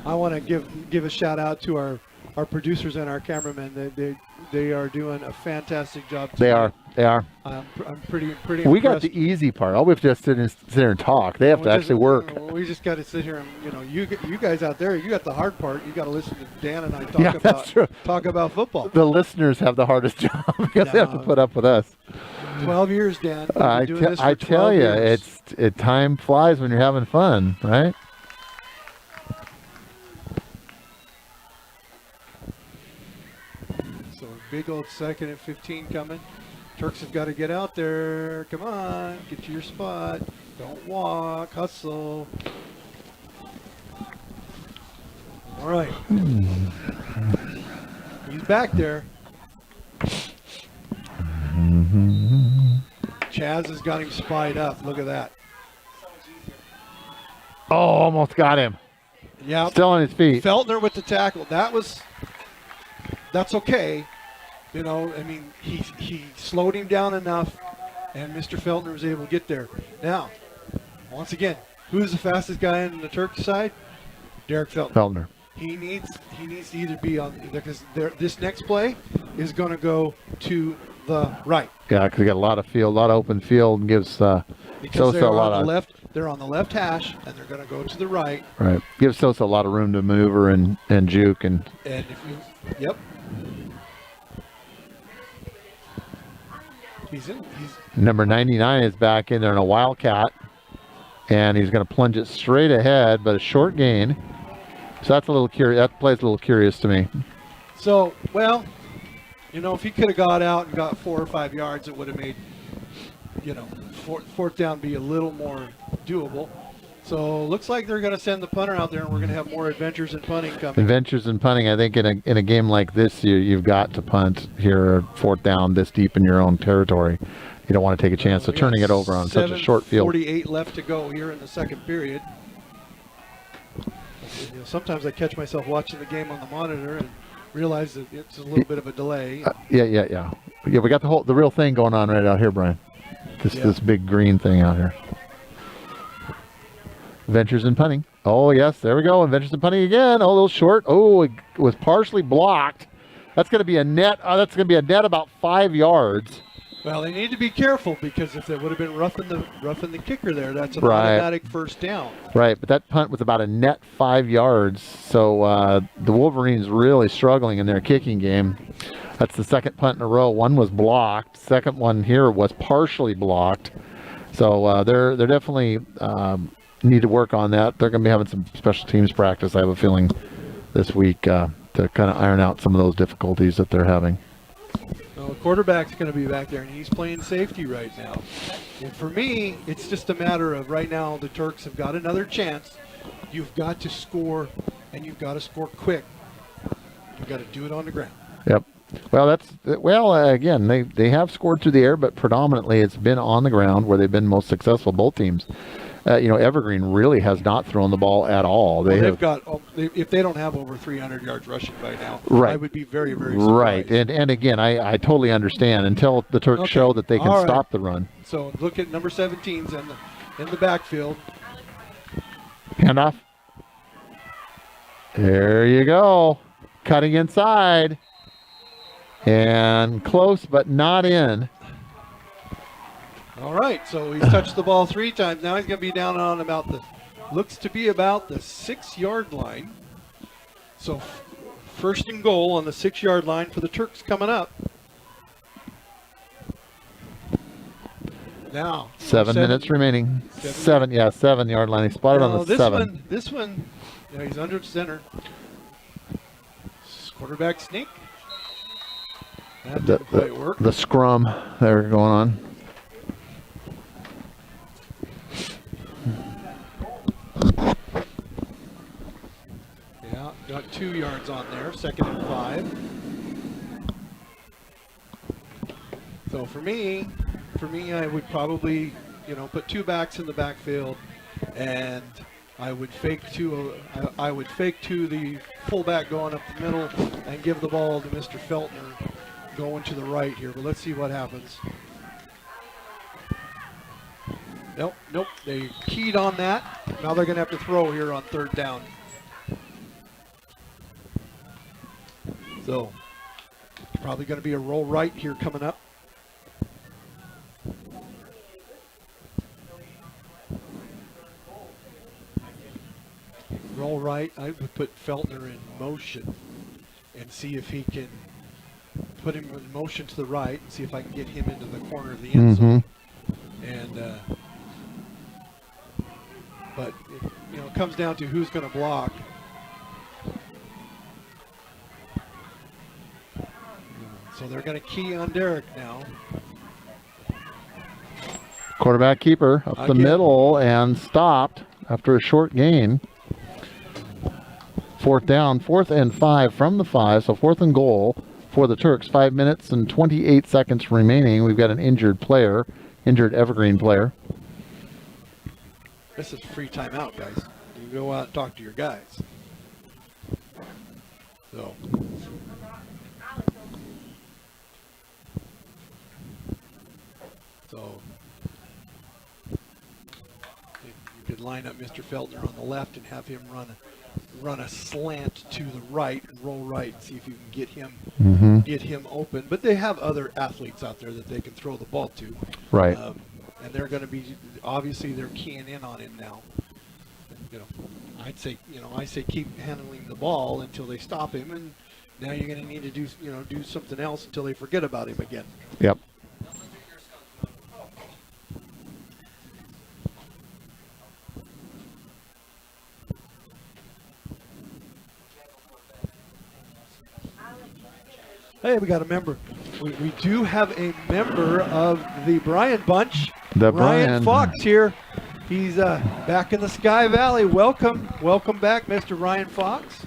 I want to give a shout out to our producers and our cameramen. They are doing a fantastic job tonight. They are. I'm pretty We impressed. got the easy part. All we have to just sit here and talk. They have to actually work. We just got to sit here and you guys out there, you got the hard part. You got to listen to Dan and I talk about football. The listeners have the hardest job because they have to put up with us. 12 years, Dan. I tell you, time flies when you're having fun, right? So big old 2nd and 15 coming. Turks have got to get out there. Come on, get to your spot. Don't walk, hustle. All right. He's back there. Chaz has got him spied up. Look at that. Oh, almost got him. Yeah. Still on his feet. Feltner with the tackle. That's okay. You know, I mean, he slowed him down enough, and Mr. Feltner was able to get there. Now, once again, who's the fastest guy on the Turk side? Derek Feltner. He needs to either be on, because this next play is going to go to the right. Yeah, because he got a lot of field, a lot of open field, and gives Sosa a lot of They're on the left hash, and they're going to go to the right. Right. Gives Sosa a lot of room to maneuver and juke and. And if you, yep. He's Number 99 is back in there in a Wildcat, and he's going to plunge it straight ahead, but a short gain. So that's a little curious. That play's a little curious to me. So, well, you know, if he could have got out and got 4 or 5 yards, it would have made, you know, fourth down be a little more doable. So looks like they're going to send the punter out there, and we're going to have more adventures in punting coming. Adventures in punting. I think in a game like this, you've got to punt here, fourth down, this deep in your own territory. You don't want to take a chance of turning it over on such a short field. 48 left to go here in the second period. You know, sometimes I catch myself watching the game on the monitor and realize that it's a little bit of a delay. Yeah. We got the real thing going on right out here, Brian. This big green thing out here. Adventures in punting. Oh yes, there we go. Adventures in punting again. Oh, a little short. Oh, it was partially blocked. That's going to be a net. That's going to be a net about 5 yards. Well, they need to be careful, because if they would have been roughing the kicker there, that's an automatic first down. Right, but that punt was about a net 5 yards. So the Wolverines really struggling in their kicking game. That's the second punt in a row. One was blocked. Second one here was partially blocked. So they're definitely need to work on that. They're going to be having some special teams practice, I have a feeling, this week to kind of iron out some of those difficulties that they're having. Well, the quarterback's going to be back there, and he's playing safety right now. And for me, it's just a matter of right now the Turks have got another chance. You've got to score, and you've got to score quick. You've got to do it on the ground. Yep. Well, again, they have scored through the air, but predominantly it's been on the ground where they've been most successful, both teams. Evergreen really has not thrown the ball at all. If they don't have over 300 yards rushing by now, right. I would be very, very surprised. Right, and again, I totally understand until the Turks show that they can stop the run. So look at number 17's in the backfield. Handoff. There you go. Cutting inside. And close, but not in. All right, so he's touched the ball 3 times. Now he's going to be down on looks to be about the 6-yard line. So first and goal on the 6-yard line for the Turks coming up. Now 7 minutes remaining. 7-yard line. He spotted on the 7. This one, he's under center. Quarterback sneak. That didn't quite work. The scrum they're going on. Yeah, got 2 yards on there, 2nd and 5. So for me, I would probably, put 2 backs in the backfield, and I would fake to the fullback going up the middle and give the ball to Mr. Feltner going to the right here. But let's see what happens. Nope. They keyed on that. Now they're going to have to throw here on 3rd down. So probably going to be a roll right here coming up. Roll right. I would put Feltner in motion and see if he can put him in motion to the right and see if I can get him into the corner of the end zone. And but it comes down to who's going to block. So they're going to key on Derek now. Quarterback keeper up the middle and stopped after a short gain. Fourth down, 4th and 5 from the 5, so 4th and goal for the Turks. 5 minutes and 28 seconds remaining. We've got an injured player, injured Evergreen player. This is free timeout, guys. You can go out and talk to your guys. So. You could line up Mr. Feltner on the left and have him run a slant to the right and roll right and see if you can get him open. But they have other athletes out there that they can throw the ball to. Right. And they're going to be, obviously they're keying in on him now. I say keep handling the ball until they stop him, and now you're going to need to do something else until they forget about him again. Yep. Hey, we got a member. We do have a member of the Brian Bunch. The Brian Brian Fox here. He's back in the Sky Valley. Welcome back, Mr. Ryan Fox.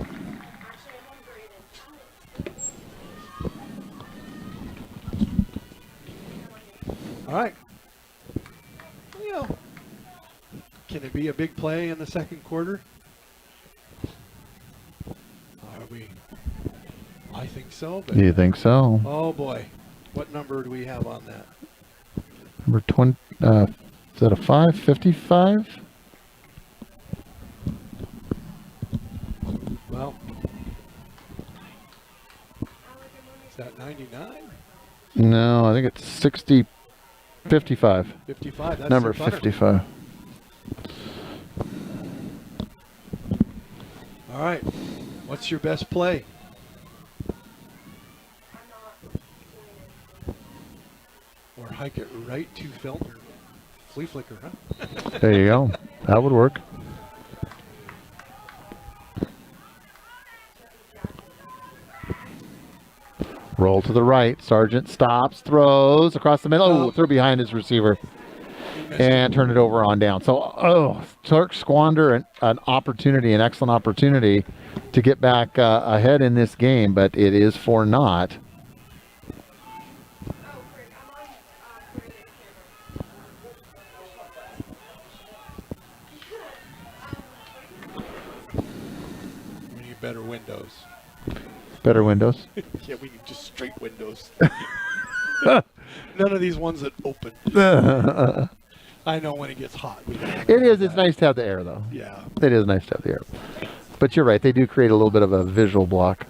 All right. Can it be a big play in the second quarter? I think so. But you think so? Oh boy, what number do we have on that? Number 20. Is that a 555? Well, is that 99? No, I think it's 60. 55. 55. That's Number their punter. 55. All right. What's your best play? Or hike it right to Feltner. Flea flicker, huh? There you go. That would work. Roll to the right. Sargent stops, throws across the middle. Oh, through behind his receiver. And turn it over on down. So, Turk squander an opportunity, an excellent opportunity to get back ahead in this game, but it is for naught. We need better windows. Better windows. Yeah, we need just straight windows. None of these ones that open. I know when it gets hot. It is. It's nice to have the air, though. Yeah. It is nice to have the air. But you're right. They do create a little bit of a visual block.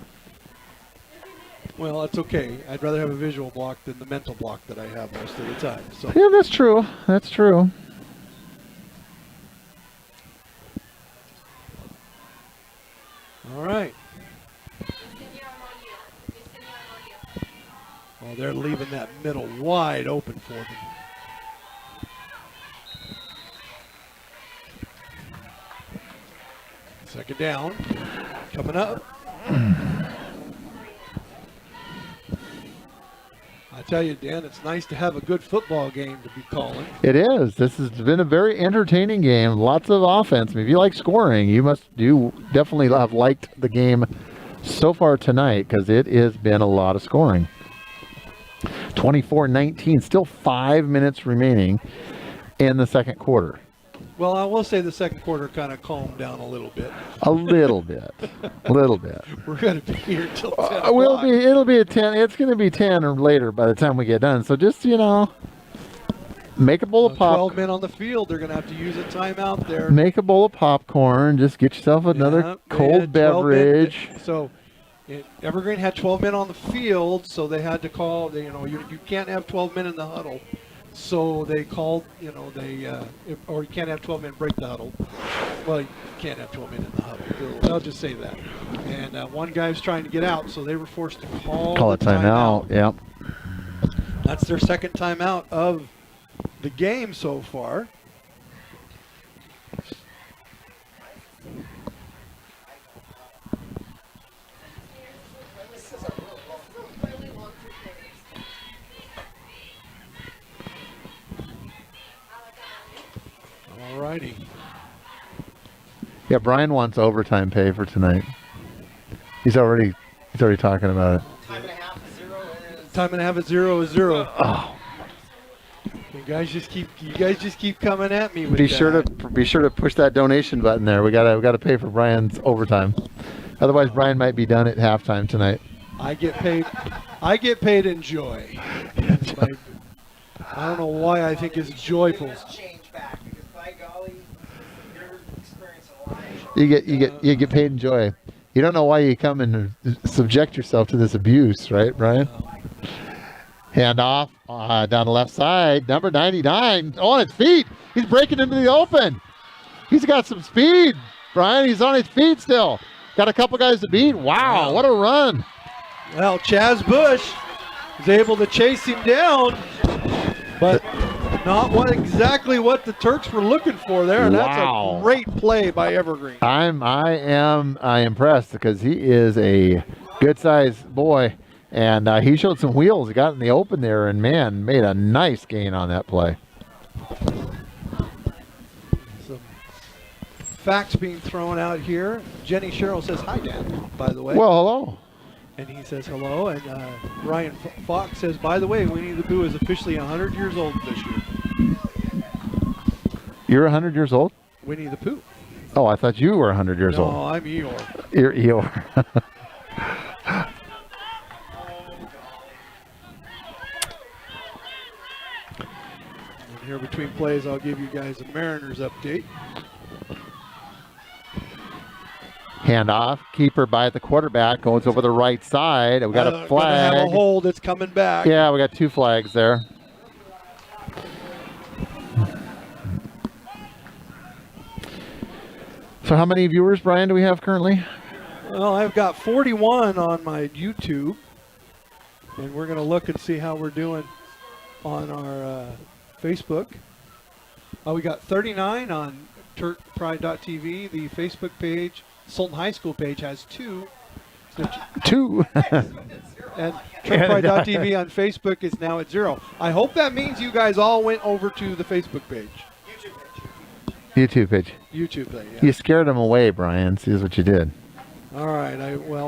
Well, that's okay. I'd rather have a visual block than the mental block that I have most of the time. So. Yeah, that's true. That's true. All right. Well, they're leaving that middle wide open for them. Second down, coming up. I tell you, Dan, it's nice to have a good football game to be calling. It is. This has been a very entertaining game. Lots of offense. I mean, if you like scoring, you definitely have liked the game so far tonight because it has been a lot of scoring. 24-19, still 5 minutes remaining in the second quarter. Well, I will say the second quarter kind of calmed down a little bit. A little bit. A little bit. We're going to be here till 10 It'll be a 10. It's going to be 10 or later by the time we get done. So just, make a bowl of pop. 12 men on the field. They're going to have to use a timeout there. Make a bowl of popcorn. Just get yourself another cold beverage. So Evergreen had 12 men on the field, so they had to call. You can't have 12 men in the huddle. So they called, or you can't have 12 men break the huddle. Well, you can't have 12 men in the huddle. I'll just say that. And one guy was trying to get out, so they were forced to call a timeout. Yep. That's their second timeout of the game so far. All righty. Yeah, Brian wants overtime pay for tonight. He's already talking about it. Time and a half is 0 is. Time and a half at 0 is 0. Oh, You guys just keep coming at me with be that. sure to push that donation button there. We gotta pay for Brian's overtime. Otherwise, Brian might be done at halftime tonight. I get paid in joy. I don't know why I think it's joyful. Change back because by golly, you're experiencing a lot. You get paid in joy. You don't know why you come and subject yourself to this abuse, right, Brian? Hand off down the left side, number 99 on his feet. He's breaking into the open. He's got some speed, Brian. He's on his feet still. Got a couple guys to beat. Wow, what a run. Well, Chaz Bush is able to chase him down, but not exactly what the Turks were looking for there. And that's Wow. a great play by Evergreen. I am impressed because he is a good-sized boy, and he showed some wheels. He got in the open there, and man, made a nice gain on that play. Some facts being thrown out here. Jenny Sherrill says hi, Dan, by the way. Well, hello. And he says hello. And Ryan Fox says, by the way, Winnie the Pooh is officially 100 years old this year. You're 100 years old? Winnie the Pooh. Oh, I thought you were 100 years No, old. I'm Eeyore. You're Eeyore. And here between plays, I'll give you guys a Mariners update. Hand off, keeper by the quarterback, goes over the right side. We got a Gonna flag. have a hold. It's coming back. Yeah, we got 2 flags there. So how many viewers, Brian, do we have currently? Well, I've got 41 on my YouTube, and we're going to look and see how we're doing on our Facebook. We got 39 on TurkPride.tv. The Facebook page, Sultan High School page, has 2. 2. And TurkPride.tv on Facebook is now at 0. I hope that means you guys all went over to the Facebook page. YouTube page. YouTube thing, yeah. You scared them away, Brian. See, is what you did. All right.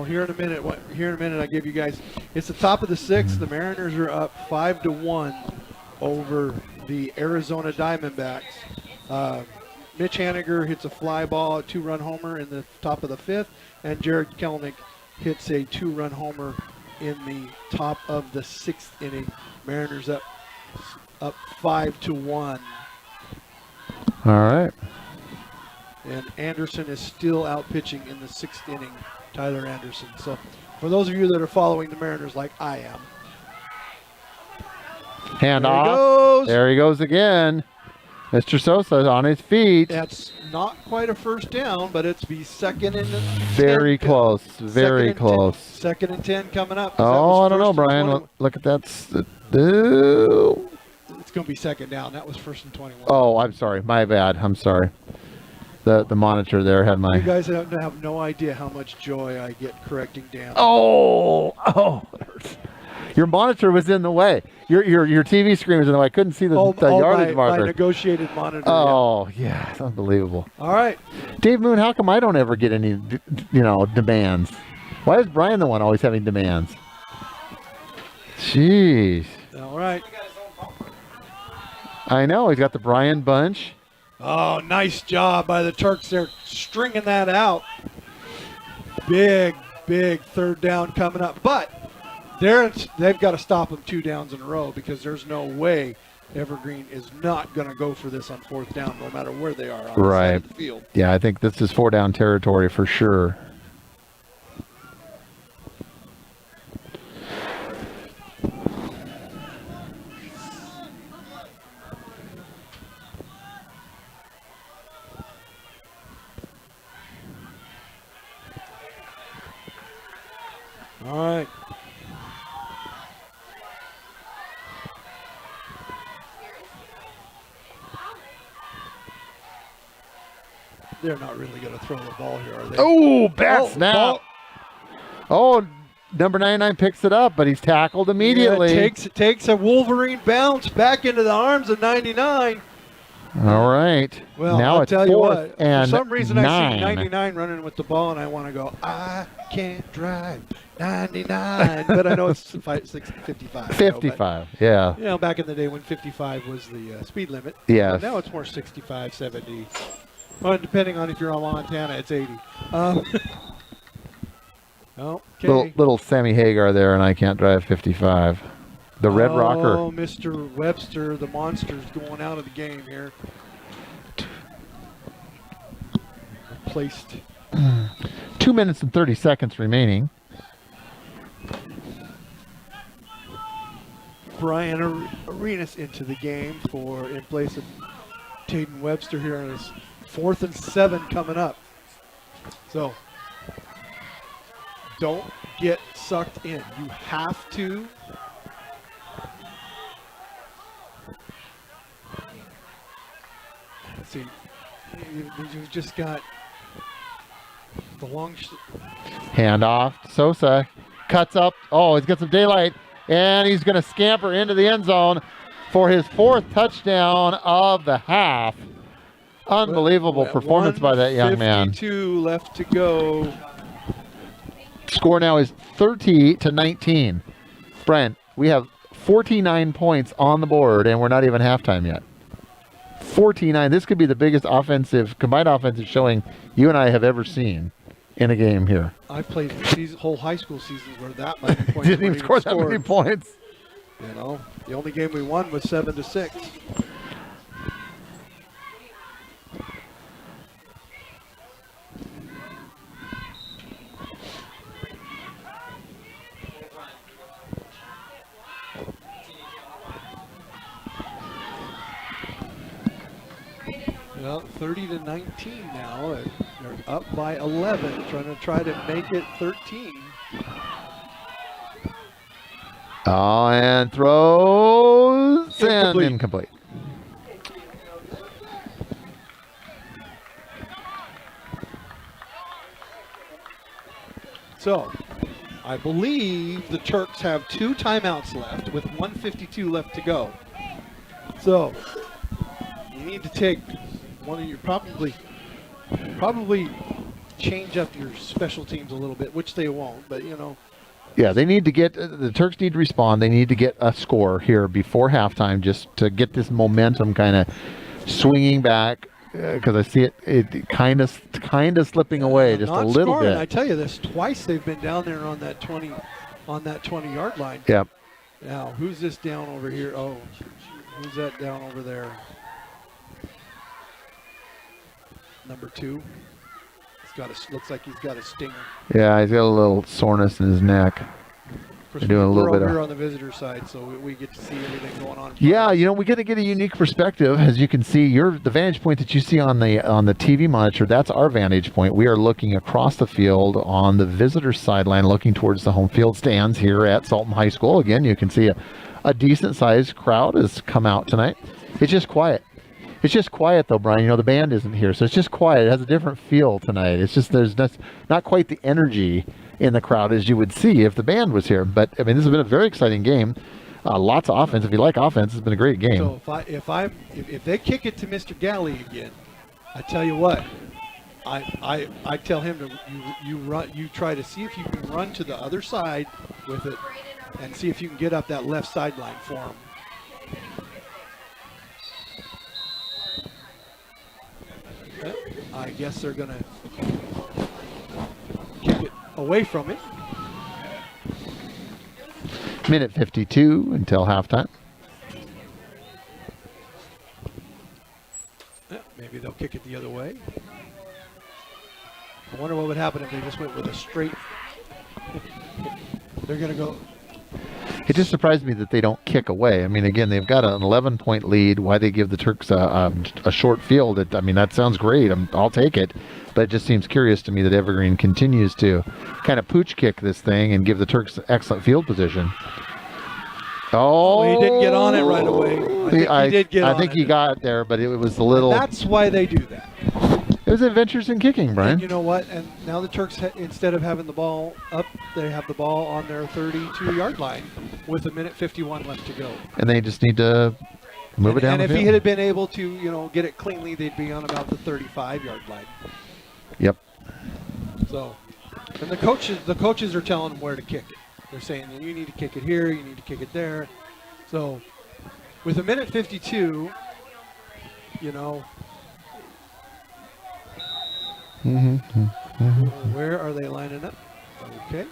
Here in a minute, I give you guys. It's the top of the 6th. The Mariners are up 5-1 over the Arizona Diamondbacks. Mitch Haniger hits a fly ball, a 2-run homer in the top of the 5th, and Jared Kelnick hits a 2-run homer in the top of the 6th inning. Mariners up 5-1. All right. And Anderson is still out pitching in the 6th inning, Tyler Anderson. So for those of you that are following the Mariners like I am. Hand There he off. goes. There he goes again. Mr. Sosa on his feet. That's not quite a first down, but it's the second and 10. Very close. Very close. 2nd and 10 coming up. Oh, I don't know, Brian. Look at that. It's going to be 2nd down. That was 1st and 21. Oh, I'm sorry. My bad. I'm sorry. The monitor there had my. You guys have no idea how much joy I get correcting down. Oh. Your monitor was in the way. Your TV screen was in the way. I couldn't see the yardage marker. My negotiated monitor. Oh, yeah. It's unbelievable. All right. Dave Moon, how come I don't ever get any, demands? Why is Brian the one always having demands? Jeez. All right. I know. He's got the Brian bunch. Oh, nice job by the Turks there, stringing that out. Big 3rd down coming up. But they've got to stop them 2 downs in a row because there's no way Evergreen is not going to go for this on 4th down no matter where they are on the side of the field. Yeah, I think this is 4-down territory for sure. All right. They're not really going to throw the ball here, are they? Oh, bad snap. Ball. Oh, number 99 picks it up, but he's tackled immediately. Yeah, it takes a Wolverine bounce back into the arms of 99. All right. Well, now I'll it's tell you fourth what. and For some reason, I see 9. 99 running with the ball, and I want to go, I can't drive 99. But I know it's 55. 55. Yeah. You know, back in the day when 55 was the speed limit. Yes. But now it's more 65, 70. Well, depending on if you're on Montana, it's 80. Okay. Little Sammy Hagar there, and I can't drive 55. The Red Rocker. Oh, Mr. Webster, the monster's going out of the game here. Placed. 2 minutes and 30 seconds remaining. Brian Arenas into the game in place of Taden Webster here on his 4th and 7 coming up. So don't get sucked in. You have to see. You've just got the long Handoff. Sosa cuts up. Oh, he's got some daylight. And he's going to scamper into the end zone for his 4th touchdown of the half. Unbelievable performance by that young man. 52 left to go. Score now is 30-19. Brent, we have 49 points on the board, and we're not even halftime yet. 49. This could be the biggest combined offensive showing you and I have ever seen in a game here. I've played whole high school seasons where that many points Didn't even score that many points. You know, the only game we won was 7-6. Well, 30-19 now. And they're up by 11, trying to make it 13. Oh, and throws and incomplete. So, I believe the Turks have 2 timeouts left with 1:52 left to go. So, you need to take one of your probably change up your special teams a little bit, which they won't, but you know. Yeah, they need to the Turks need to respond. They need to get a score here before halftime just to get this momentum kind of swinging back because I see it kind of slipping away just a little scoring. bit. I tell you this, twice they've been down there on that 20-yard line. Yep. Now, who's this down over here? Oh, who's that down over there? Number 2. Looks like he's got a stinger. Yeah, he's got a little soreness in his neck. Of course, They're doing a little bit here on the visitor side, so we get to see everything going on. Yeah, you know, we get to get a unique perspective. As you can see, the vantage point that you see on the TV monitor, that's our vantage point. We are looking across the field on the visitor sideline, looking towards the home field stands here at Sultan High School. Again, you can see a decent-sized crowd has come out tonight. It's just quiet. It's just quiet, though, Brian. You know, the band isn't here, so it's just quiet. It has a different feel tonight. It's just there's not quite the energy in the crowd as you would see if the band was here. But, I mean, this has been a very exciting game. Lots of offense. If you like offense, it's been a great game. So if they kick it to Mr. Galley again, I tell you what, I tell him to you try to see if you can run to the other side with it and see if you can get up that left sideline for him. I guess they're going to kick it away from it. Minute 52 until halftime. Yeah, maybe they'll kick it the other way. I wonder what would happen if they just went with a straight. They're going to go. It just surprised me that they don't kick away. I mean, again, they've got an 11-point lead. Why they give the Turks a short field? I mean, that sounds great. I'll take it. But it just seems curious to me that Evergreen continues to kind of pooch kick this thing and give the Turks excellent field position. Oh, he didn't get on it right away. I think he got there, but it was a little. And that's why they do that. It was adventures in kicking, Brian. And you know what? And now the Turks, instead of having the ball up, they have the ball on their 32-yard line with 1:51 left to go. And they just need to Move it down And the if he field. had been able to, you know, get it cleanly, they'd be on about the 35-yard line. Yep. So, and the coaches are telling them where to kick it. They're saying you need to kick it here, you need to kick it there. So, with a minute 52, you know, where are they lining up? Okay.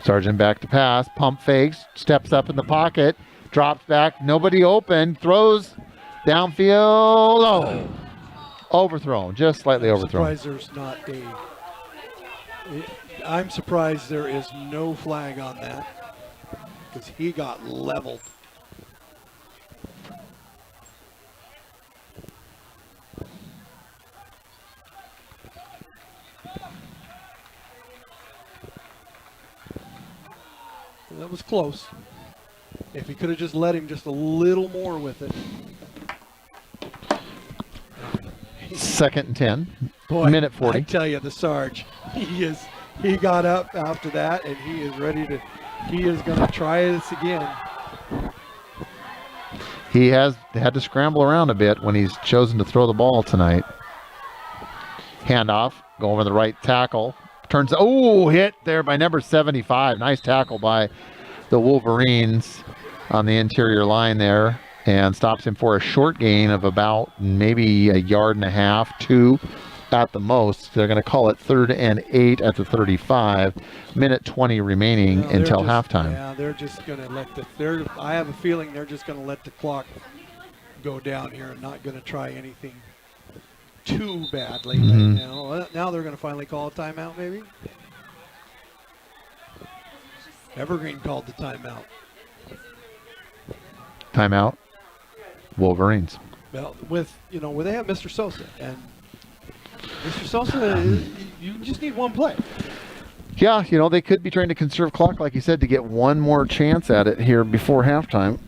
Sargent back to pass, pump fakes, steps up in the pocket, drops back, nobody open, throws downfield. Oh, overthrown, just slightly overthrown. I'm surprised there is no flag on that because he got leveled. That was close. If he could have just let him just a little more with it. Second and 10. Boy, minute 40. I tell you, the Sarge, he got up after that and he is ready to, he is going to try this again. He has had to scramble around a bit when he's chosen to throw the ball tonight. Handoff, go over the right tackle. Turns, hit there by number 75. Nice tackle by the Wolverines on the interior line there, and stops him for a short gain of about maybe a yard and a half, 2 at the most. They're going to call it 3rd and 8 at the 35. Minute 20 remaining until halftime. Yeah, they're just going to let I have a feeling they're just going to let the clock go down here and not going to try anything too badly right now. Now they're going to finally call a timeout, maybe. Evergreen called the timeout. Timeout. Wolverines. Well, where they have Mr. Sosa, and Mr. Sosa, you just need one play. Yeah, they could be trying to conserve clock, like you said, to get one more chance at it here before halftime.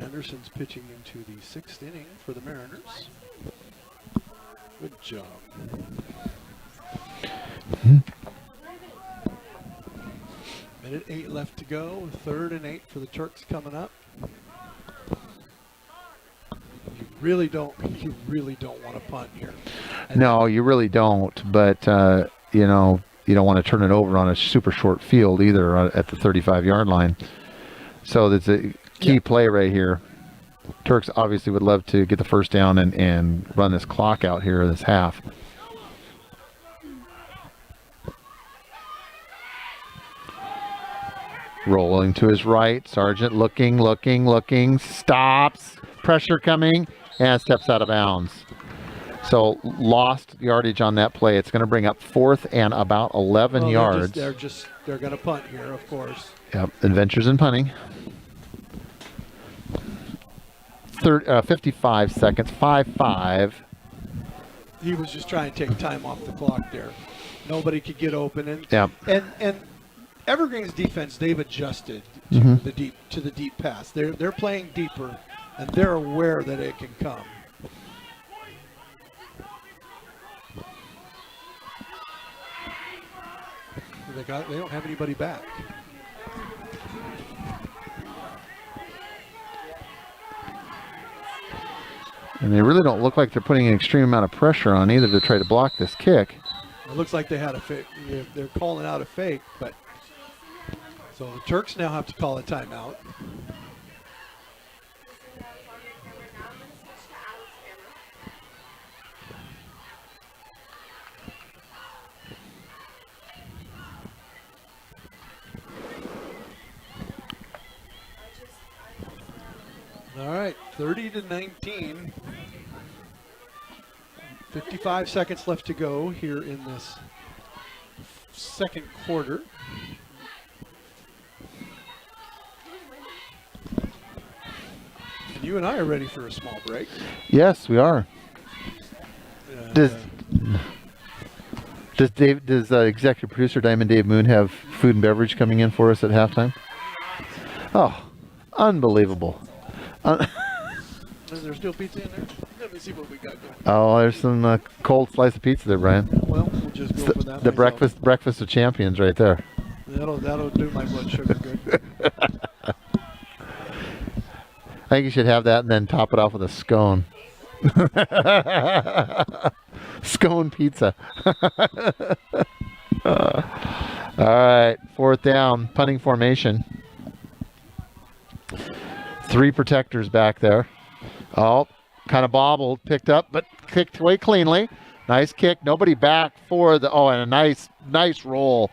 Anderson's pitching into the 6th inning for the Mariners. Good job. Minute 8 left to go. 3rd and 8 for the Turks coming up. You really don't want to punt here. No, you really don't. But you don't want to turn it over on a super short field either at the 35-yard line. So that's a key play right here. Turks obviously would love to get the first down and run this clock out here this half. Rolling to his right, Sargent looking, stops, pressure coming, and steps out of bounds. So lost yardage on that play. It's going to bring up 4th and about 11 yards. They're going to punt here, of course. Yep, adventures in punting. 55 seconds, 5-5. He was just trying to take time off the clock there. Nobody could get open, and Evergreen's defense, they've adjusted to the deep pass. They're playing deeper, and they're aware that it can come. They don't have anybody back. And they really don't look like they're putting an extreme amount of pressure on either to try to block this kick. It looks like they had a fake. They're calling out a fake, but so the Turks now have to call a timeout. All right, 30-19. 55 seconds left to go here in this second quarter. And you and I are ready for a small break. Yes, we are. Does executive producer Diamond Dave Moon have food and beverage coming in for us at halftime? Oh, unbelievable. Is there still pizza in there? Let me see what we got going. Oh, there's some cold slice of pizza there, Brian. Well, we'll just go for that. The myself. breakfast of champions right there. That'll do my blood sugar good. I think you should have that and then top it off with a scone. Scone pizza. All right, 4th down, punting formation. 3 protectors back there. Oh, kind of bobbled, picked up, but kicked away cleanly. Nice kick. Nobody back for the. Oh, and a nice roll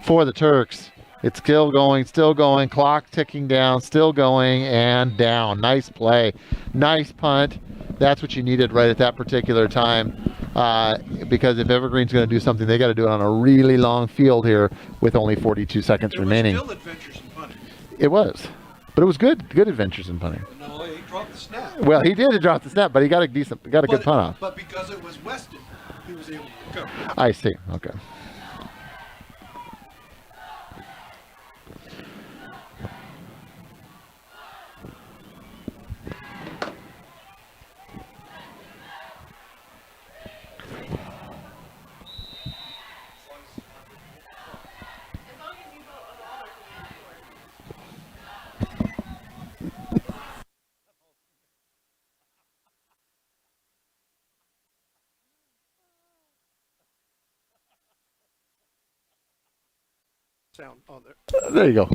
for the Turks. It's still going. Clock ticking down, still going, and down. Nice play. Nice punt. That's what you needed right at that particular time. Because if Evergreen's going to do something, they got to do it on a really long field here with only 42 seconds remaining. Still adventures in punting. It was. But it was good. Good adventures in punting. No, he dropped the snap. Well, he did drop the snap, but he got a good punt off. But because it was Weston, he was able to recover. I see. Okay. Sound on there. There you go.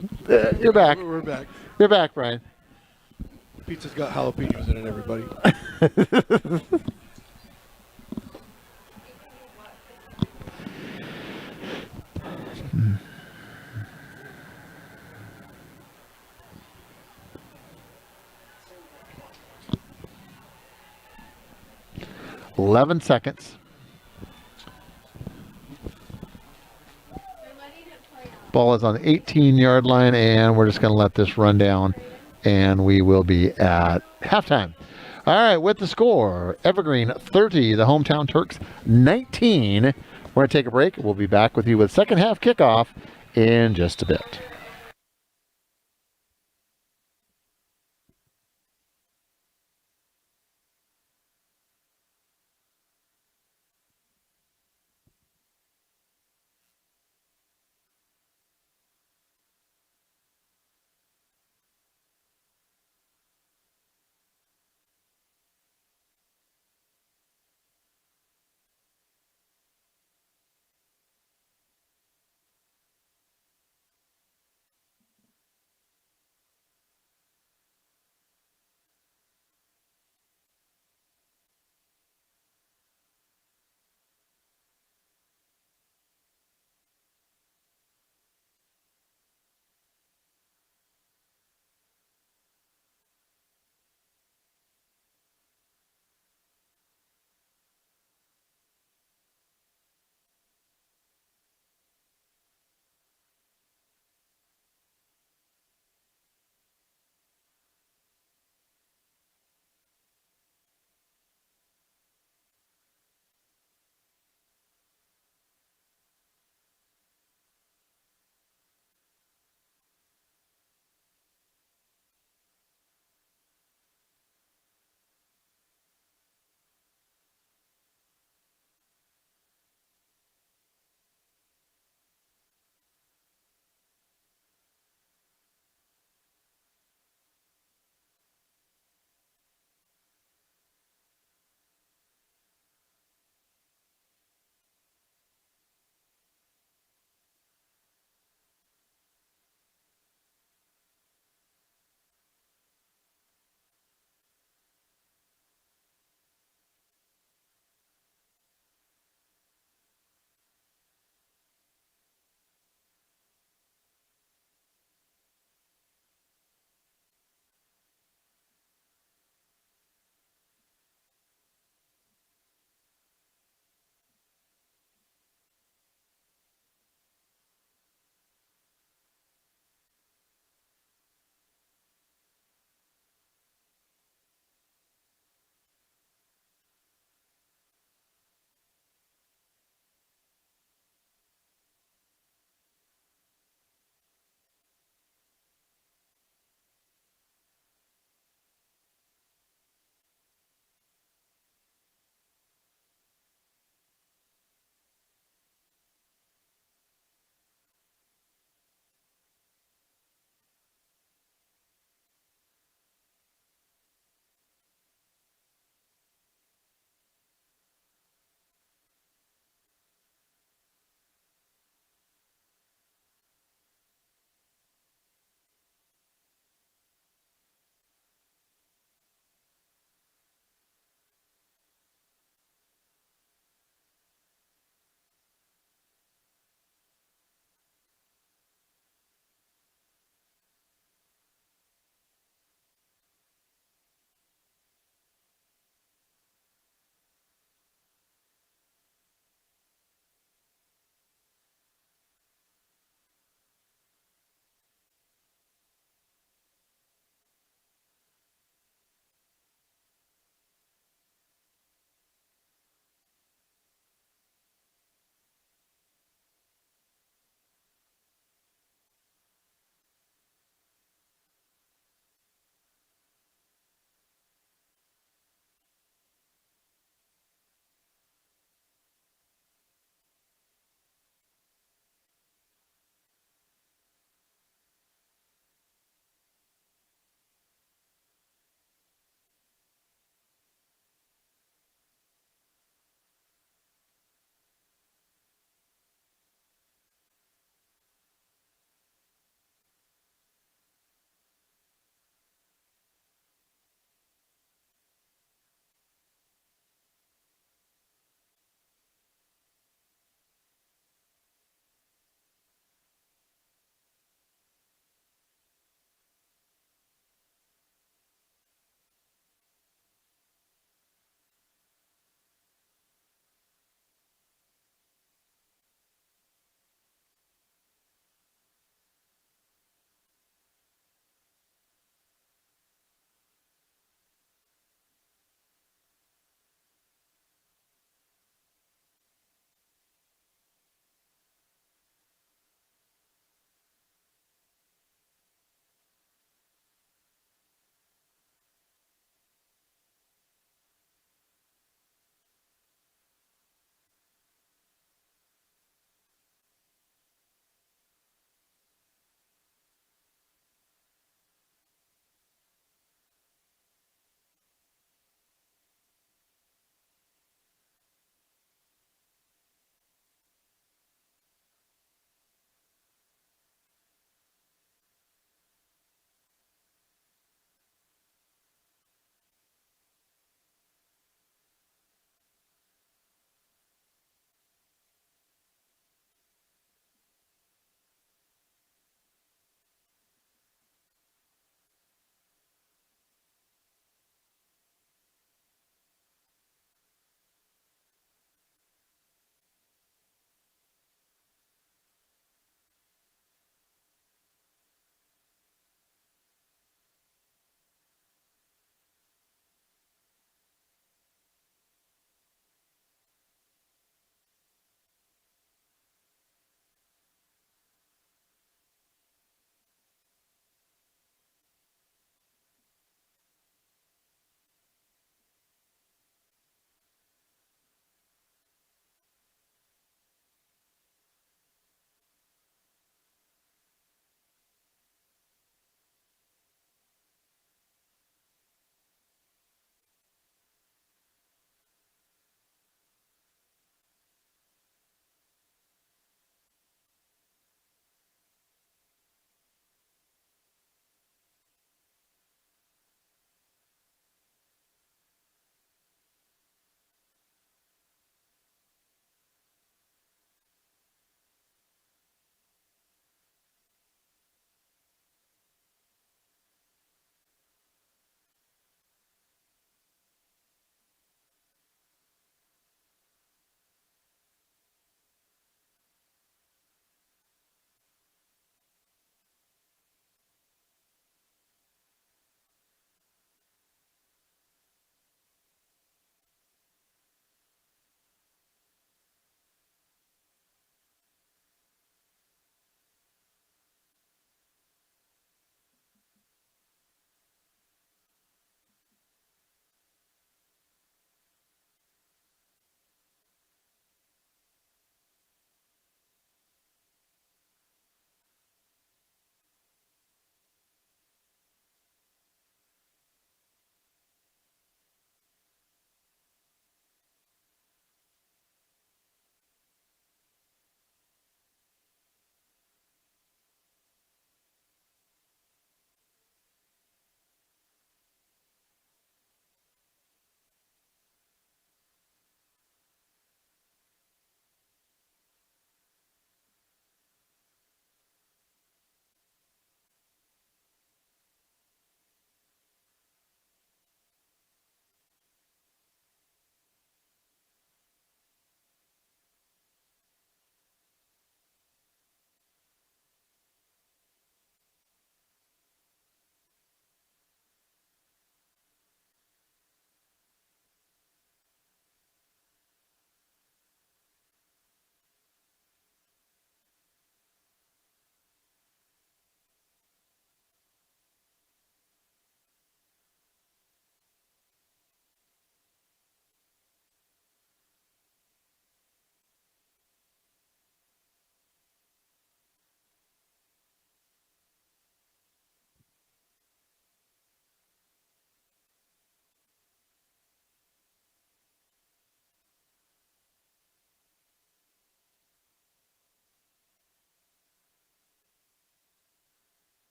You're back. We're back. You're back, Brian. Pizza's got jalapenos in it, everybody. 11 seconds. Ball is on the 18-yard line, and we're just going to let this run down, and we will be at halftime. All right, with the score, Evergreen 30, the hometown Turks 19. We're going to take a break. We'll be back with you with second half kickoff in just a bit.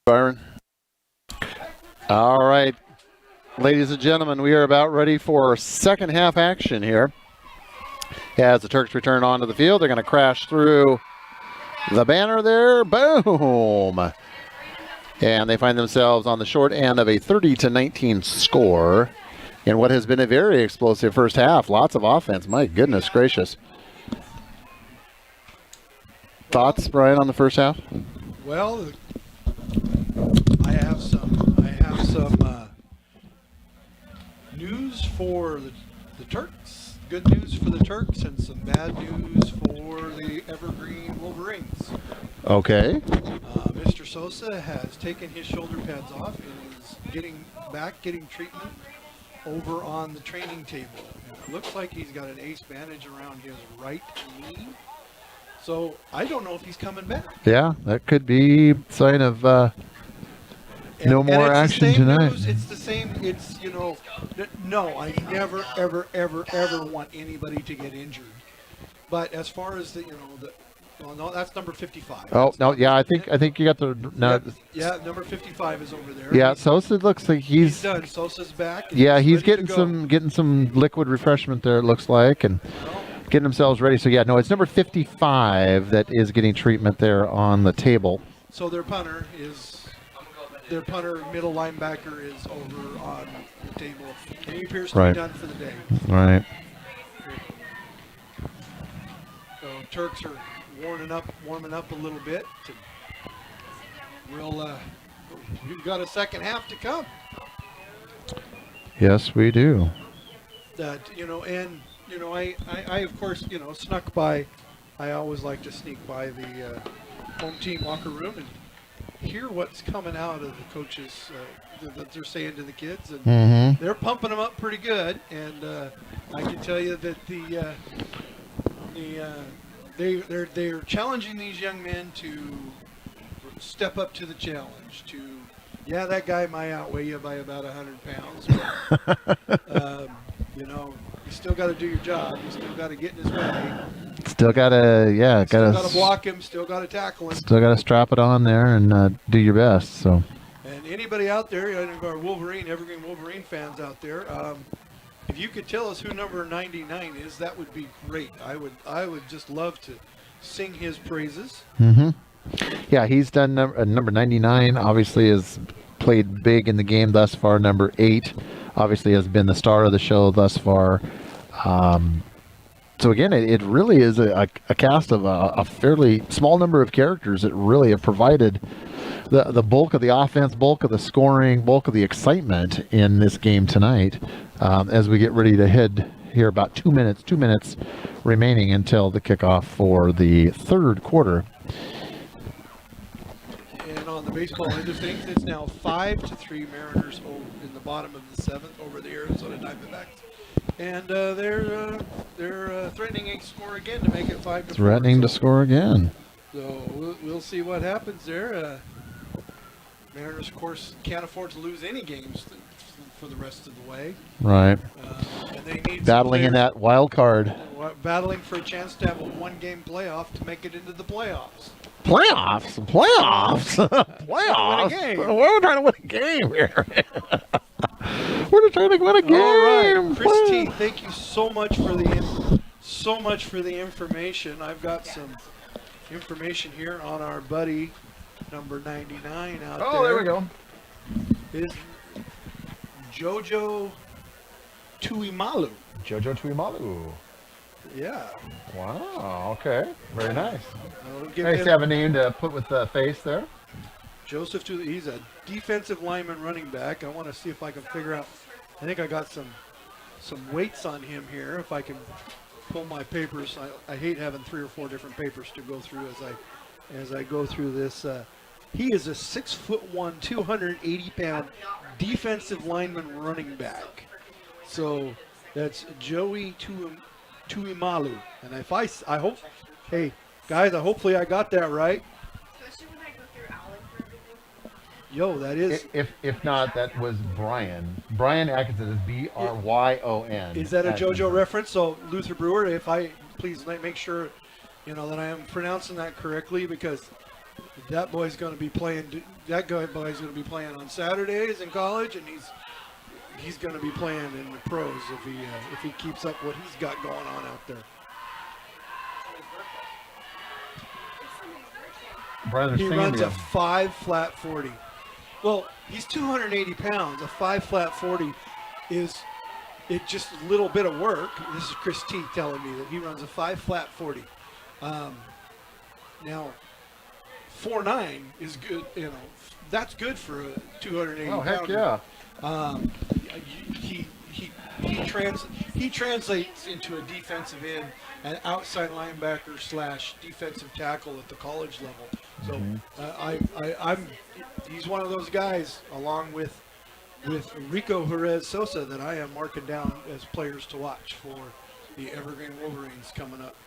Byron. All right, ladies and gentlemen, we are about ready for second half action here. As the Turks return onto the field, they're going to crash through the banner there. Boom! And they find themselves on the short end of a 30-19 score in what has been a very explosive first half. Lots of offense. My goodness gracious. Thoughts, Brian, on the first half? Well, I have some news for the Turks. Good news for the Turks and some bad news for the Evergreen Wolverines. Okay. Mr. Sosa has taken his shoulder pads off and is getting treatment over on the training table. And it looks like he's got an ace bandage around his right knee. So I don't know if he's coming back. Yeah, that could be a sign of no more action tonight. It's the same. It's, no, I never, ever, ever, ever want anybody to get injured. But as far as no, that's number 55. Oh, no, yeah, I think you got the no. Yeah, number 55 is over there. Yeah, Sosa looks like he's done. Sosa's back. Yeah, he's getting some liquid refreshment there, it looks like, and getting themselves ready. So yeah, no, it's number 55 that is getting treatment there on the table. So their punter middle linebacker is over on the table, and he appears to be done for the day. Right. So Turks are warming up a little bit. We've got a second half to come. Yes, we do. That I of course snuck by. I always like to sneak by the home team locker room and hear what's coming out of the coaches that they're saying to the kids, and they're pumping them up pretty good. And I can tell you that they're challenging these young men to step up to the challenge. That guy might outweigh you by about 100 pounds, but you still got to do your job. You still got to get in his way. Still got to block him. Still got to tackle him. Still got to strap it on there and do your best. So. And anybody out there, any of our Evergreen Wolverine fans out there, if you could tell us who number 99 is, that would be great. I would just love to sing his praises. Yeah, he's done number 99. Obviously, has played big in the game thus far. Number 8, obviously, has been the star of the show thus far. So again, it really is a cast of a fairly small number of characters that really have provided the bulk of the offense, bulk of the scoring, bulk of the excitement in this game tonight. As we get ready to head here, about 2 minutes remaining until the kickoff for the third quarter. And on the baseball end of things, it's now 5-3 Mariners in the bottom of the 7th over the Arizona Diamondbacks. And they're threatening a score again to make it 5-4. Threatening to score again. So we'll see what happens there. Mariners, of course, can't afford to lose any games for the rest of the way. Right. And they need battling in that wild card. Battling for a chance to have a one-game playoff to make it into the playoffs. Playoffs? We're trying to win a game here. We're trying to win a game. All right, Christine, thank you so much for the information. I've got some information here on our buddy number 99 out there. Oh, there we go. Is Jojo Tuimalu. Jojo Tuimalu. Yeah. Wow. Okay. Very nice. Nice to have a name to put with the face there. Joseph Tuimalu. He's a defensive lineman running back. I want to see if I can figure out. I think I got some weights on him here. If I can pull my papers. I hate having 3 or 4 different papers to go through as I go through this. He is a 6'1", 280-pound defensive lineman running back. So that's Joey Tuimalu. And if I hope, hey guys, hopefully I got that right. Especially when I go through Alec for everything. Yo, that is. If not, that was Brian. Brian Atkinson is Bryon. Is that a JoJo reference? So Luther Brewer, if I please make sure, that I am pronouncing that correctly, because That boy's going to be playing. That boy's going to be playing on Saturdays in college, and he's going to be playing in the pros if he keeps up what he's got going on out there. Brother He Sandy. runs a 5 flat 40. Well, he's 280 pounds. A 5 flat 40 is just a little bit of work. This is Chris T telling me that he runs a 5 flat 40. Now, 4.9 is good. That's good for a 280 Oh, heck pounder. yeah. He translates into a defensive end, an outside linebacker / defensive tackle at the college level. So he's one of those guys, along with Rico Jerez Sosa, that I am marking down as players to watch for the Evergreen Wolverines coming up.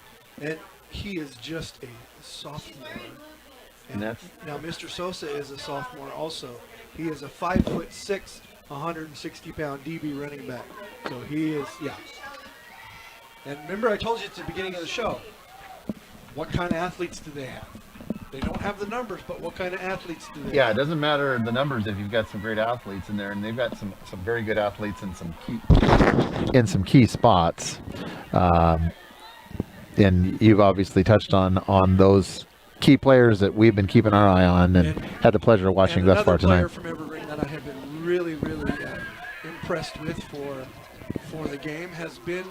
And he is just a sophomore. And now Mr. Sosa is a sophomore also. He is a 5'6", 160-pound DB running back. So he is, yeah. And remember, I told you at the beginning of the show, what kind of athletes do they have? They don't have the numbers, but what kind of athletes do they have? Yeah, it doesn't matter the numbers if you've got some great athletes in there, and they've got some very good athletes in some key spots. And you've obviously touched on those key players that we've been keeping our eye on and had the pleasure of watching thus far tonight. Another player from Evergreen that I have been really impressed with for the game has been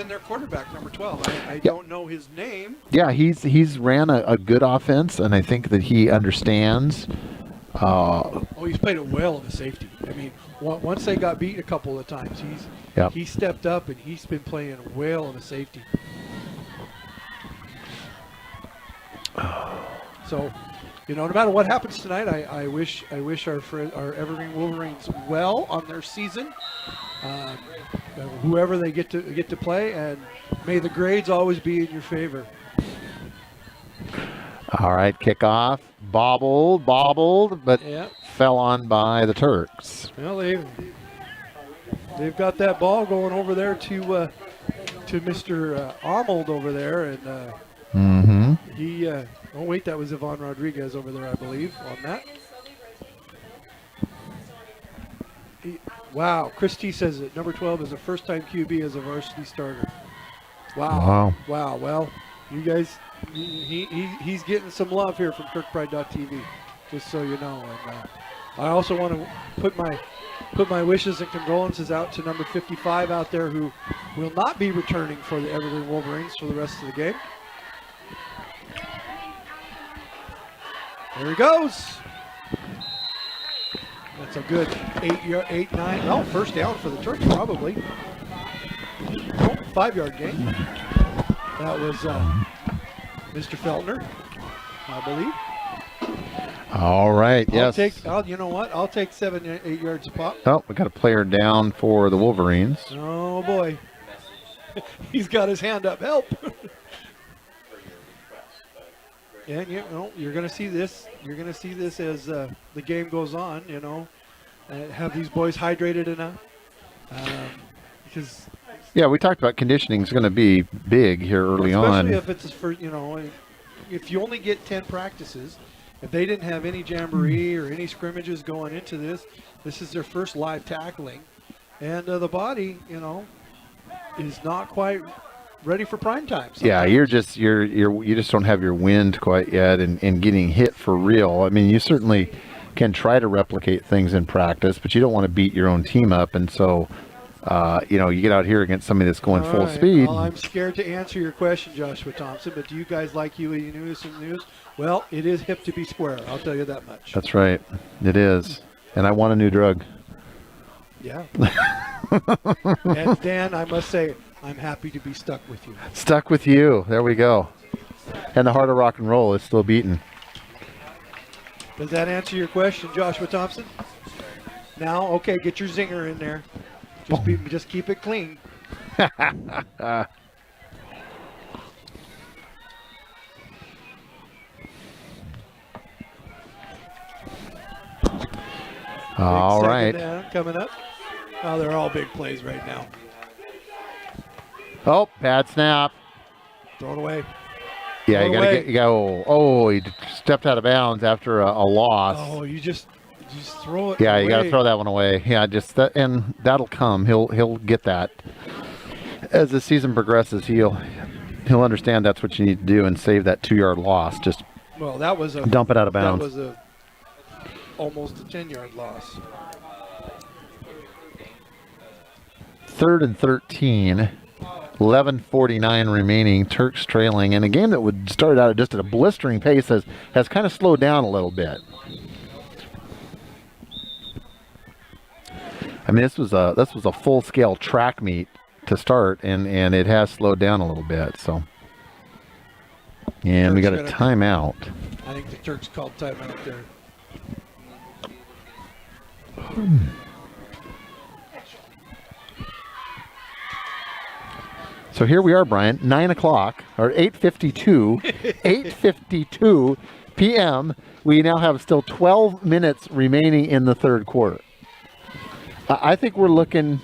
their quarterback, number 12. I don't know his name. Yeah, he's ran a good offense, and I think that he understands. He's played it well in the safety. I mean, once they got beat a couple of times, he stepped up and he's been playing well in the safety. So, no matter what happens tonight, I wish our Evergreen Wolverines well on their season. Whoever they get to play, and may the grades always be in your favor. All right, kickoff, bobbled, but fell on by the Turks. Well, they've got that ball going over there to Mr. Arnold over there, and he. Oh wait, that was Yvonne Rodriguez over there, I believe, on that. Wow, Chris T says that number 12 is a first-time QB as a varsity starter. Wow. Well, you guys, he's getting some love here from KirkPride.tv, just so you know. And I also want to put my wishes and condolences out to number 55 out there, who will not be returning for the Evergreen Wolverines for the rest of the game. There he goes. That's a good 8-9. No, first down for the Turks, probably. 5-yard gain. That was Mr. Feltner, I believe. All right, yes. You know what? I'll take 7, 8 yards a pop. Oh, we got a player down for the Wolverines. Oh, boy. He's got his hand up. Help. And you're going to see this. You're going to see this as the game goes on. Have these boys hydrated enough? Because we talked about conditioning is going to be big here early on. Especially if it's for if you only get 10 practices. If they didn't have any jamboree or any scrimmages going into this, this is their first live tackling, and the body, is not quite ready for prime time. Sometimes. Yeah, you just don't have your wind quite yet, and getting hit for real. I mean, you certainly can try to replicate things in practice, but you don't want to beat your own team up, and so you get out here against somebody that's going full speed. Well, I'm scared to answer your question, Joshua Thompson, but do you guys like UAE News? Well, it is hip to be square. I'll tell you that much. That's right, it is, and I want a new drug. Yeah. And Dan, I must say, I'm happy to be stuck with you. Stuck with you. There we go. And the heart of rock and roll is still beating. Does that answer your question, Joshua Thompson? Now, okay, get your zinger in there. Just keep it clean. All right. Down, coming up. Oh, they're all big plays right now. Oh, bad snap. Throw it away. Yeah, Throw away. you go. Oh, he stepped out of bounds after a loss. Oh, you just throw it. Yeah, you got to away. throw that one away. Yeah, and that'll come. He'll get that as the season progresses. He'll understand that's what you need to do and save that 2-yard loss. Just Well, that was a dump it out of bounds. That was almost a 10-yard loss. 3rd and 13. 11:49 remaining. Turks trailing, and a game that would start out just at a blistering pace has kind of slowed down a little bit. I mean, this was a full-scale track meet to start, and it has slowed down a little bit. So, and we got a timeout. I think the Turks called timeout there. So here we are, Brian, 9 o'clock, or 8:52, 8:52 p.m. We now have still 12 minutes remaining in the third quarter. I think we're looking,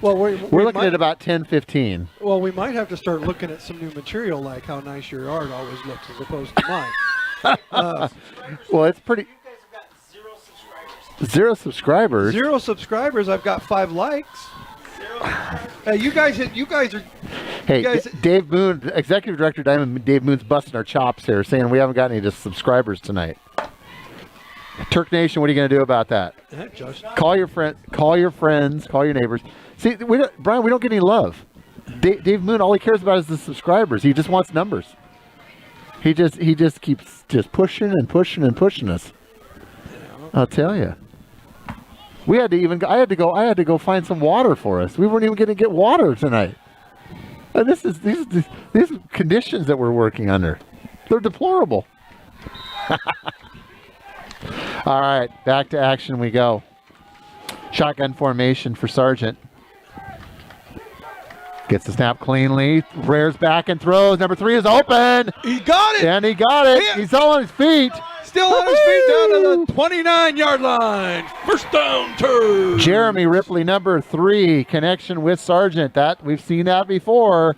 Well, we're looking at about 10:15. Well, we might have to start looking at some new material, like how nice your yard always looks as opposed to mine. Well, it's pretty. You guys have got 0 subscribers. 0 subscribers. 0 subscribers. I've got 5 likes. 0 subscribers. Hey, you guys are. Hey, you guys, Dave Moon, Executive Director Diamond, Dave Moon's busting our chops here, saying we haven't got any subscribers tonight. Turk Nation, what are you going to do about that? Josh. Call your friends, call your neighbors. See, Brian, we don't get any love. Dave Moon, all he cares about is the subscribers. He just wants numbers. He just keeps pushing and pushing and pushing us. I'll tell you. I had to go find some water for us. We weren't even going to get water tonight. And these conditions that we're working under, they're deplorable. All right, back to action we go. Shotgun formation for Sargent. Gets the snap cleanly, rears back and throws. Number 3 is open. He got it. And he got it. Yeah. He's all on his feet. Still on his feet down to the 29-yard line. First down, Turk. Jeremy Ripley, number 3, connection with Sargent. That we've seen that before.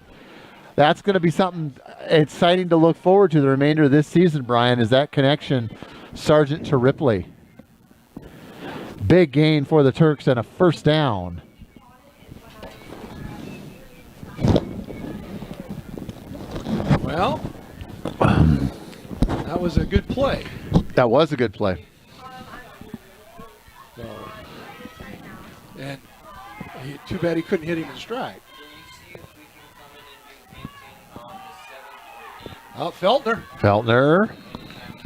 That's going to be something exciting to look forward to the remainder of this season, Brian, is that connection, Sargent to Ripley. Big gain for the Turks and a first down. Well, that was a good play. That was a good play. And too bad he couldn't hit him in stride. Oh, Feltner.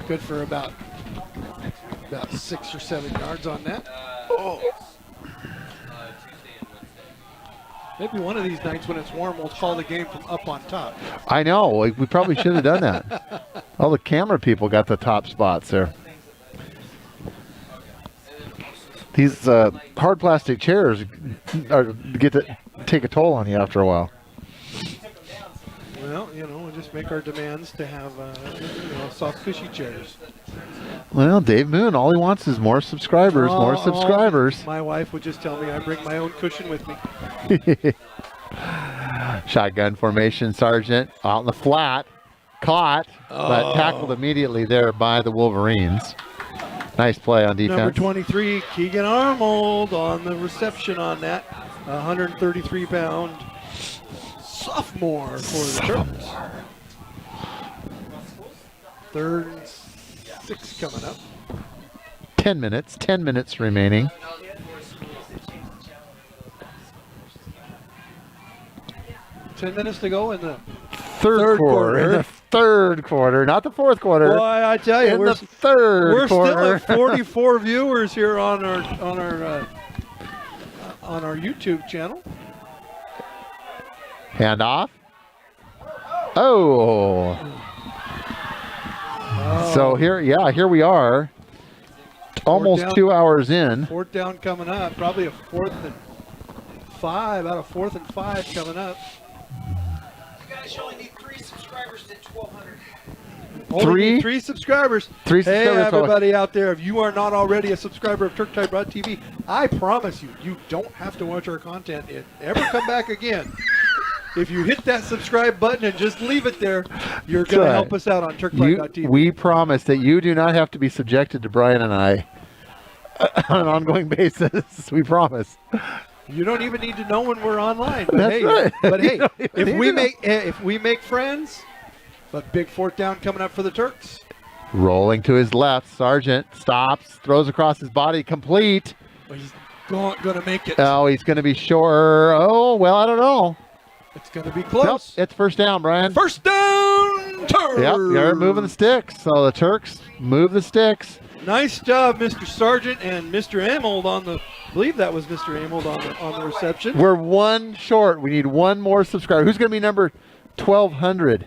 Good for about 6 or 7 yards on that. Maybe one of these nights when it's warm, we'll call the game from up on top. I know. We probably should have done that. All the camera people got the top spots there. These hard plastic chairs get to take a toll on you after a while. Well, we'll just make our demands to have soft, cushy chairs. Well, Dave Moon, all he wants is more subscribers, more subscribers. My wife would just tell me I bring my own cushion with me. Shotgun formation, Sargent out in the flat, caught, but tackled immediately there by the Wolverines. Nice play on defense. Number 23, Keegan Arnold on the reception on that. 133-pound sophomore for the Turks. 3rd and 6 coming up. 10 minutes remaining. Ten minutes to go in the Third quarter. In the third quarter, not the fourth quarter. Boy, I tell you, in the third quarter. We're still at 44 viewers here on our YouTube channel. Hand off. Oh. So here we are. Almost down. 2 hours in. 4th down coming up. Probably a 4th and 5. Out of 4th and 5 coming up. You guys only need 3 subscribers to 1,200. Only need 3 subscribers. Three Hey, subscribers. everybody out there, if you are not already a subscriber of TV, I promise you, you don't have to watch our content and ever come back again. if you hit that subscribe button and just leave it there, you're going to help us out on turkpride.tv. We promise that you do not have to be subjected to Brian and I on an ongoing basis. We promise. You don't even need to know when we're online. But That's hey, right. but hey, You don't if we make friends, but big fourth down coming up for the Turks. Rolling to his left, Sargent stops, throws across his body, complete. Well, he's going to make it. Oh, he's going to be sure. Oh, well, I don't know. It's going to be close. Nope, it's first down, Brian. First down, Turks. Yep, you're moving the sticks. So the Turks move the sticks. Nice job, Mr. Sargent and Mr. Amold I believe that was Mr. Amold on the reception. We're one short. We need one more subscriber. Who's going to be number 1,200?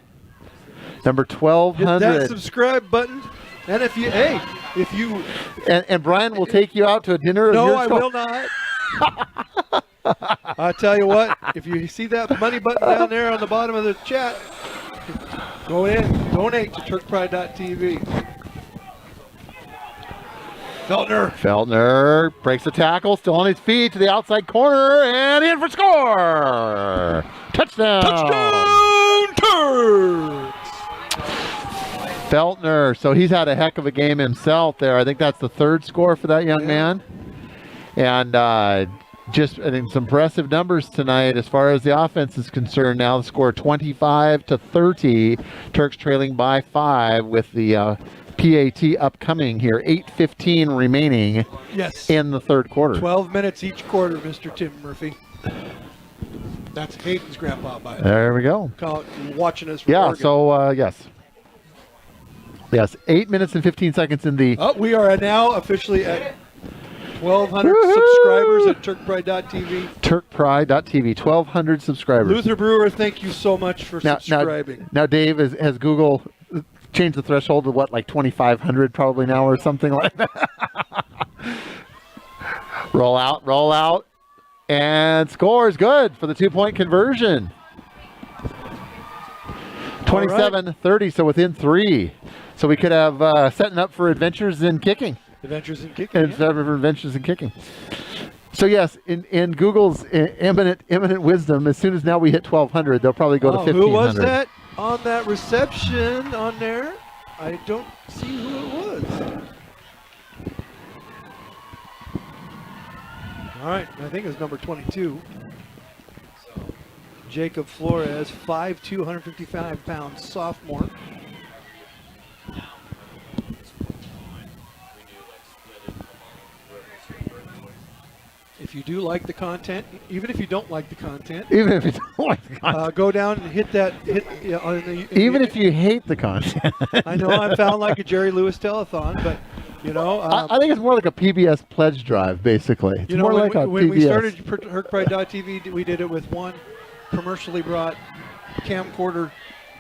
Number 1,200. Hit that subscribe button. And if you And Brian will take you out to a dinner. No, I will not. I'll tell you what, if you see that money button down there on the bottom of the chat, go in, donate to turkpride.tv. Feltner breaks the tackle, still on his feet to the outside corner, and in for score! Touchdown! Touchdown, Turks! Feltner, so he's had a heck of a game himself there. I think that's the third score for that young man. And just I think some impressive numbers tonight as far as the offense is concerned. Now the score 25-30. Turks trailing by 5 with the PAT upcoming here. 8:15 remaining in the third quarter. 12 minutes each quarter, Mr. Tim Murphy. That's Hayden's grandpa, by the way. There we go. Watching us from Yeah, Oregon. so yes. Yes, 8 minutes and 15 seconds in the... Oh, we are now officially at 1,200 subscribers at turkpride.tv. Turkpride.tv, 1,200 subscribers. Luther Brewer, thank you so much for subscribing. Now, Dave, has Google changed the threshold to what, like 2,500 probably now or something like that? Roll out, and scores good for the 2-point conversion. 27-30, so within 3. So we could have setting up for adventures in kicking. Adventures in kicking. Adventures in kicking. So yes, in Google's imminent wisdom, as soon as now we hit 1,200, they'll probably go to 1,500. Who was that on that reception on there? I don't see who it was. All right, I think it was number 22. Jacob Flores, 5'2", 155 pounds, sophomore. If you do like the content, even if you don't like the content, go down and hit that. Even if you hate the content. I know I found like a Jerry Lewis telethon, but you know, I think it's more like a PBS pledge drive, basically. It's more like a when PBS. we started Turkpride.tv, we did it with one commercially brought camcorder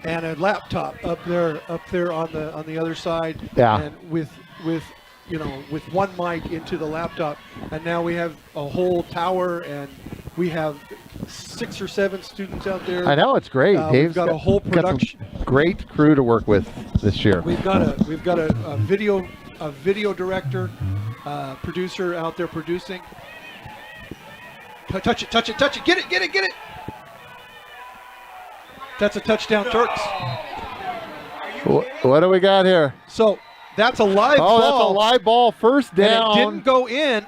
and a laptop up there on the other side, and with one mic into the laptop, and now we have a whole tower, and we have 6 or 7 students out there. I know, it's great. Dave's got a whole production. Great crew to work with this year. We've got a video director, producer out there producing. Touch it, get it. That's a touchdown, Turks. What do we got here? So that's a live ball. Oh, that's a live ball, first down. And it didn't go in.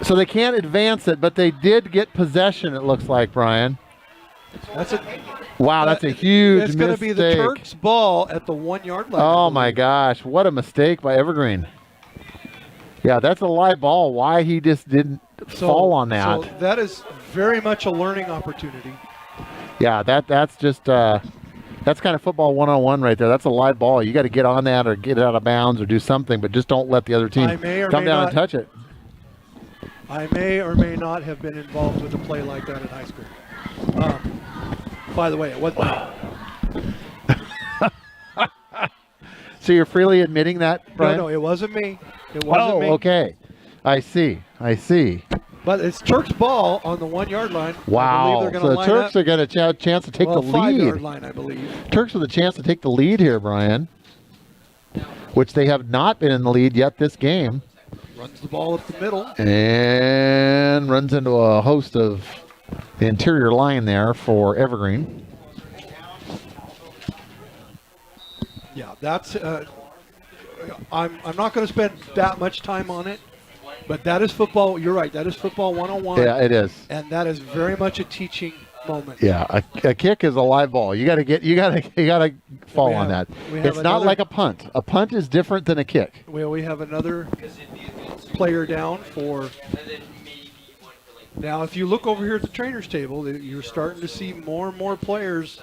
So they can't advance it, but they did get possession, it looks like, Brian. That's a huge mistake. It's going to be the Turks' ball at the 1-yard line. Oh, my gosh. What a mistake by Evergreen. Yeah, that's a live ball. Why he just didn't fall on that. So that is very much a learning opportunity. Yeah, that's just that's kind of football 101 right there. That's a live ball. You got to get on that or get it out of bounds or do something, but just don't let the other team come down and touch it. I may or may not have been involved with a play like that in high school. By the way, it wasn't. So you're freely admitting that, Brian? No, it wasn't me. It wasn't me. Oh, okay. I see. But it's Turks' ball on the 1-yard line. Wow. So the Turks are going to have a chance to take the lead. 5-yard line, I believe. Turks with a chance to take the lead here, Brian, which they have not been in the lead yet this game. Runs the ball up the middle. And runs into a host of the interior line there for Evergreen. Yeah, that's. I'm not going to spend that much time on it, but that is football. You're right. That is football 101. Yeah, it is. And that is very much a teaching moment. Yeah, a kick is a live ball. You got to fall on that. It's not like a punt. A punt is different than a kick. Well, we have another player down for. Now, if you look over here at the trainers table, you're starting to see more and more players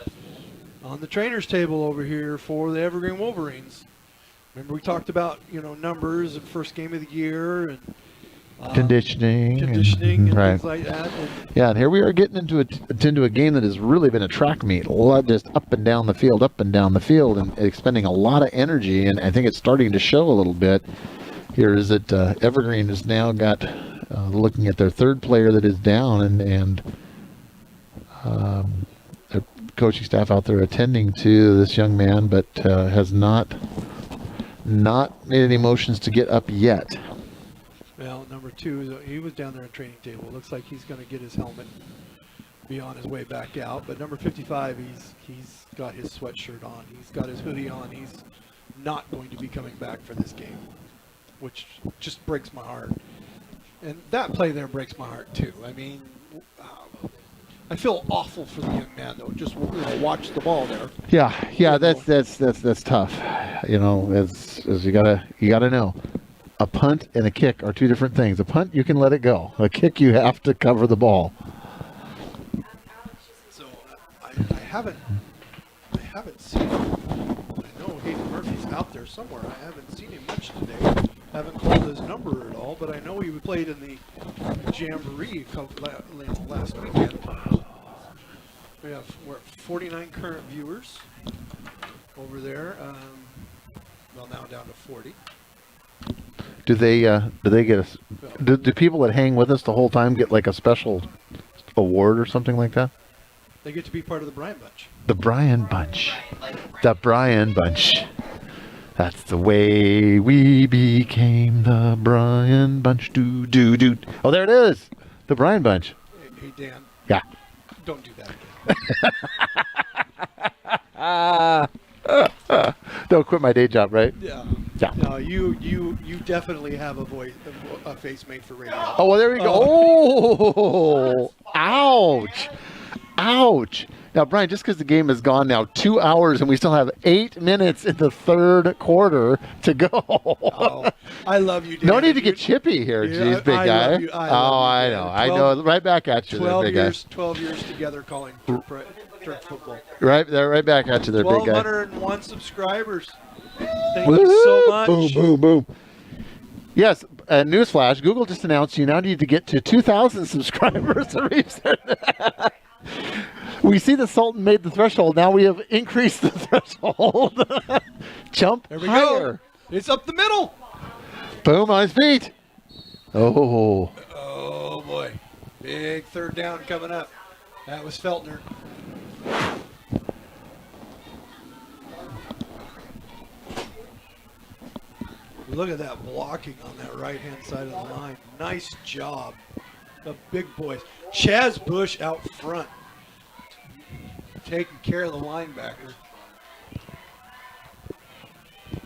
on the trainers table over here for the Evergreen Wolverines. Remember, we talked about numbers and first game of the year and conditioning and right. Things like that. Yeah, and here we are getting into a game that has really been a track meet. A lot just up and down the field, and expending a lot of energy. And I think it's starting to show a little bit. Here is that Evergreen has now got looking at their third player that is down, and their coaching staff out there attending to this young man, but has not made any motions to get up yet. Well, number 2, he was down there at training table. Looks like he's going to get his helmet, be on his way back out. But number 55, he's got his sweatshirt on. He's got his hoodie on. He's not going to be coming back for this game, which just breaks my heart. And that play there breaks my heart too. I mean, I feel awful for the young man though. Just watch the ball there. Yeah, that's tough. As you gotta know. A punt and a kick are two different things. A punt, you can let it go. A kick, you have to cover the ball. So I haven't seen him. I know Hayden Murphy's out there somewhere. I haven't seen him much today. Haven't called his number at all, but I know he played in the Jamboree last weekend. We have 49 current viewers over there. Well, now down to 40. Do they get do people that hang with us the whole time get like a special award or something like that? They get to be part of the Bryan Bunch. The Bryan Bunch. The Bryan Bunch. That's the way we became the Bryan Bunch. Do. Oh, there it is. The Bryan Bunch. Hey Dan. Yeah. Don't do that again. Don't quit my day job, right? Yeah. Yeah. No, you definitely have a face made for radio. Oh, well, there we go. Oh, ouch. Ouch. Now, Brian, just because the game has gone now 2 hours and we still have 8 minutes in the third quarter to go. Oh, I love you, Dan. No need to get chippy here, geez, big guy. Love you. I know. I know. Right back at you there, big guy. 12 years together calling Turk football. Right back at you there, big guy. 1,201 subscribers. Thank you so much. Boom, boom, boom. Yes, newsflash, Google just announced you now need to get to 2,000 subscribers to reach that. We see the Sultan made the threshold. Now we have increased the threshold. Jump there we higher. Go. It's up the middle. Boom on his feet. Oh. Oh, boy. Big third down coming up. That was Feltner. Look at that blocking on that right-hand side of the line. Nice job. The big boys. Chaz Bush out front. Taking care of the linebacker.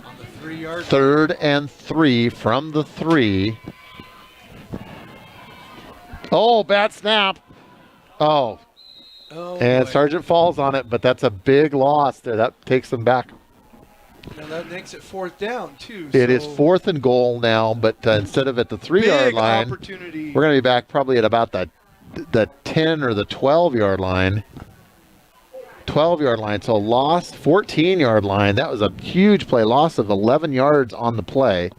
On the 3-yard. 3rd and 3 from the 3. Oh, bad snap. Oh. And boy. Sargent falls on it, but that's a big loss there. That takes them back. Now that makes it 4th down, too. It is 4th and goal now, but instead of at the 3-yard line, opportunity. we're going to be back probably at about the 10 or the 12-yard line. 12-yard line, so lost 14-yard line. That was a huge play, loss of 11 yards on the play.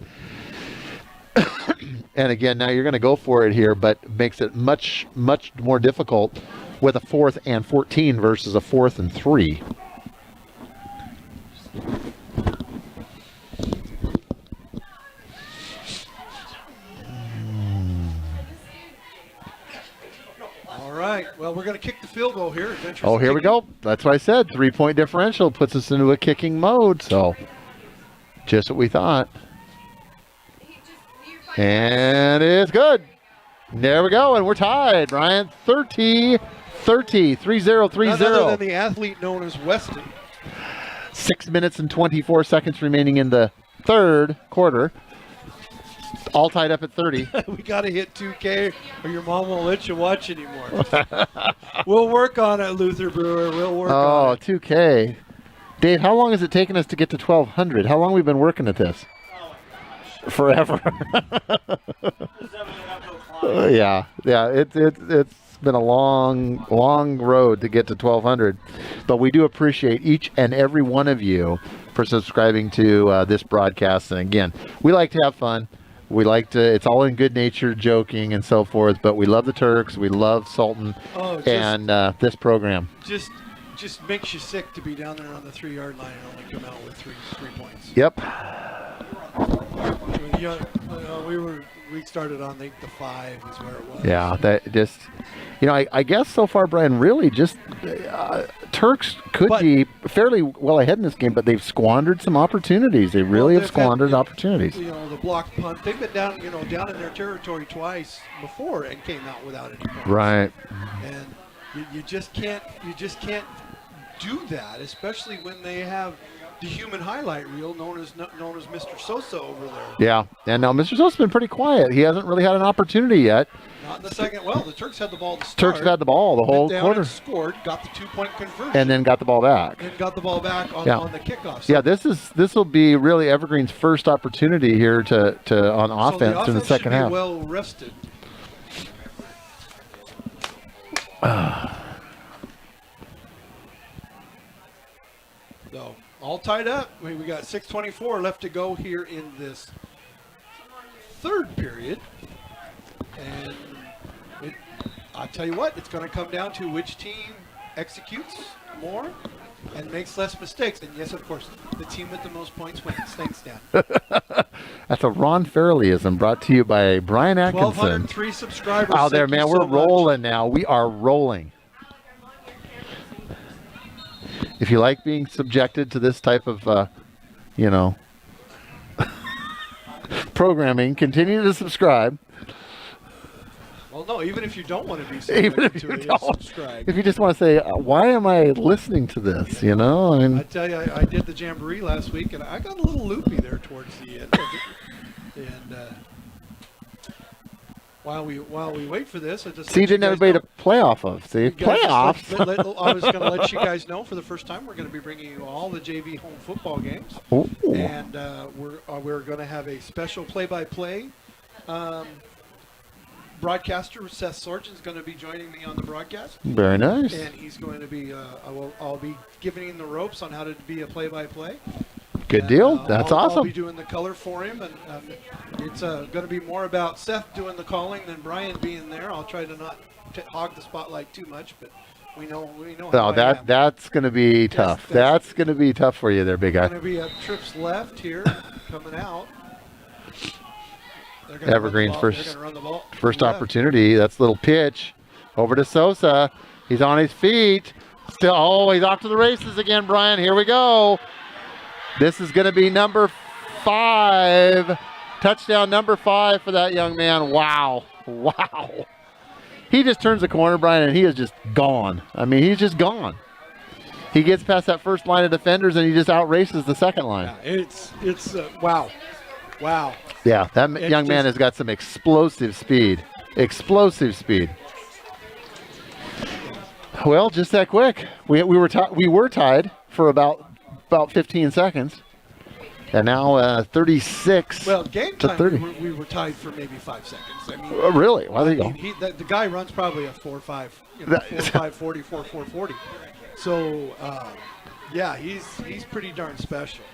And again, now you're going to go for it here, but makes it much, much more difficult with a 4th and 14 versus a 4th and 3. All right. Well, we're going to kick the field goal here. Oh, here we go. That's what I said. 3-point differential puts us into a kicking mode. So just what we thought. And it's good. There we go, and we're tied, Brian. 30-30, 3-0, None other 3-0. than the athlete known as Weston. 6 minutes and 24 seconds remaining in the third quarter. All tied up at 30. We got to hit 2K or your mom won't let you watch anymore. We'll work on it, Luther Brewer. We'll work on it. 2K. Dave, how long has it taken us to get to 1,200? How long have we been working at this? Forever. Yeah. It's been a long road to get to 1,200. But we do appreciate each and every one of you for subscribing to this broadcast. And again, we like to have fun. We like to, it's all in good nature, joking and so forth, but we love the Turks, we love Sultan, and this program. Just makes you sick to be down there on the 3-yard line and only come out with three points. Yep. We started on, I think, the 5 is where it was. Yeah, that just, I guess so far, Brian, really just Turks could be fairly well ahead in this game, but they've squandered some opportunities. They really have squandered opportunities. The block punt, they've been down, down in their territory twice before and came out without any points. Right. And you just can't do that, especially when they have the human highlight reel known as Mr. Sosa over there. Yeah, and now Mr. Sosa's been pretty quiet. He hasn't really had an opportunity yet. Not in the second. Well, the Turks had the ball to start. Turks have had the ball the whole quarter. And scored, got the 2-point conversion, and then got the ball back. And got the ball back on the kickoff. So this will be really Evergreen's first opportunity here to on offense in the second half. Well rested. So all tied up. We got 6:24 left to go here in this third period, and I'll tell you what, it's going to come down to which team executes more and makes less mistakes. And yes, of course, the team with the most points wins. Thanks, Dan. That's a Ron Farrellyism brought to you by Brian Atkinson. 1,203 subscribers. Oh, there, man, we're rolling now. We are rolling. If you like being subjected to this type of, programming, continue to subscribe. Well, no, even if you don't want to be subscribe. If you just want to say, why am I listening to this, I tell you, I did the Jamboree last week, and I got a little loopy there towards the end of it. And while we wait for this, I just see, you didn't have anybody to play off of. See, playoffs. I was going to let you guys know for the first time we're going to be bringing you all the JV home football games. Ooh. And we're going to have a special play-by-play broadcaster. Seth Sorgen is going to be joining me on the broadcast. Very nice. And he's going to be I'll be giving him the ropes on how to be a play-by-play. Good deal. That's awesome. I'll be doing the color for him, and it's going to be more about Seth doing the calling than Brian being there. I'll try to not hog the spotlight too much, but we know. No, that's going to be tough. That's going to be tough for you there, big guy. Going to be a trips left here coming out. Evergreen's first opportunity. That's a little pitch over to Sosa. He's on his feet. Still, he's off to the races again, Brian. Here we go. This is going to be number 5. Touchdown number 5 for that young man. Wow. He just turns the corner, Brian, and he is just gone. I mean, he's just gone. He gets past that first line of defenders, and he just outraces the second line. Yeah, it's wow. Yeah, that young man has got some explosive speed. Well, just that quick. We were tied for about 15 seconds, and now 36 game to time 30. We were tied for maybe 5 seconds. I mean, really? Why did he go? The guy runs probably a 4.5, 4.540, 4.40. So yeah, he's pretty darn special.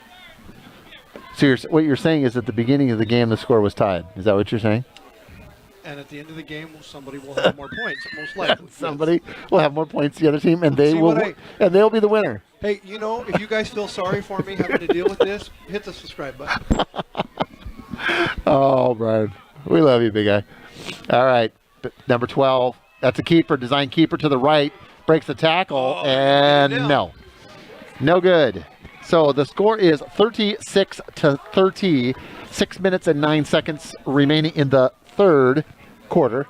So what you're saying is at the beginning of the game the score was tied. Is that what you're saying? And at the end of the game, somebody will have more points, most likely. Somebody will have more points, the other team, and they'll be the winner. Hey, if you guys feel sorry for me having to deal with this, hit the subscribe button. Oh, Brian, we love you, big guy. All right, number 12. That's a keeper, design keeper to the right, breaks the tackle, and no good. So the score is 36-30. 6 minutes and 9 seconds remaining in the third quarter.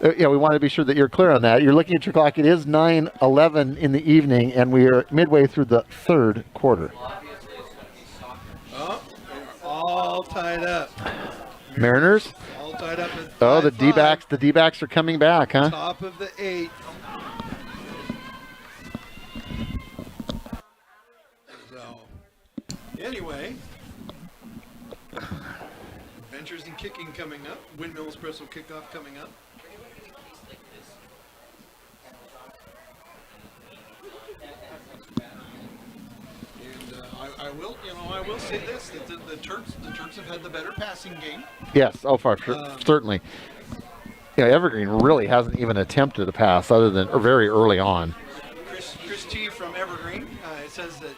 Yeah, we want to be sure that you're clear on that. You're looking at your clock. It is 9:11 in the evening, and we are midway through the third quarter. Oh, they're all tied up. Mariners. All tied up at 5-5. Oh, the D-backs. The D-backs are coming back, huh? Top of the 8th. So, anyway, adventures in kicking coming up. Windmill Espresso kickoff coming up. And I will say this: that the Turks have had the better passing game. Yes, certainly. Yeah, Evergreen really hasn't even attempted a pass other than very early on. Chris T from Evergreen, it says that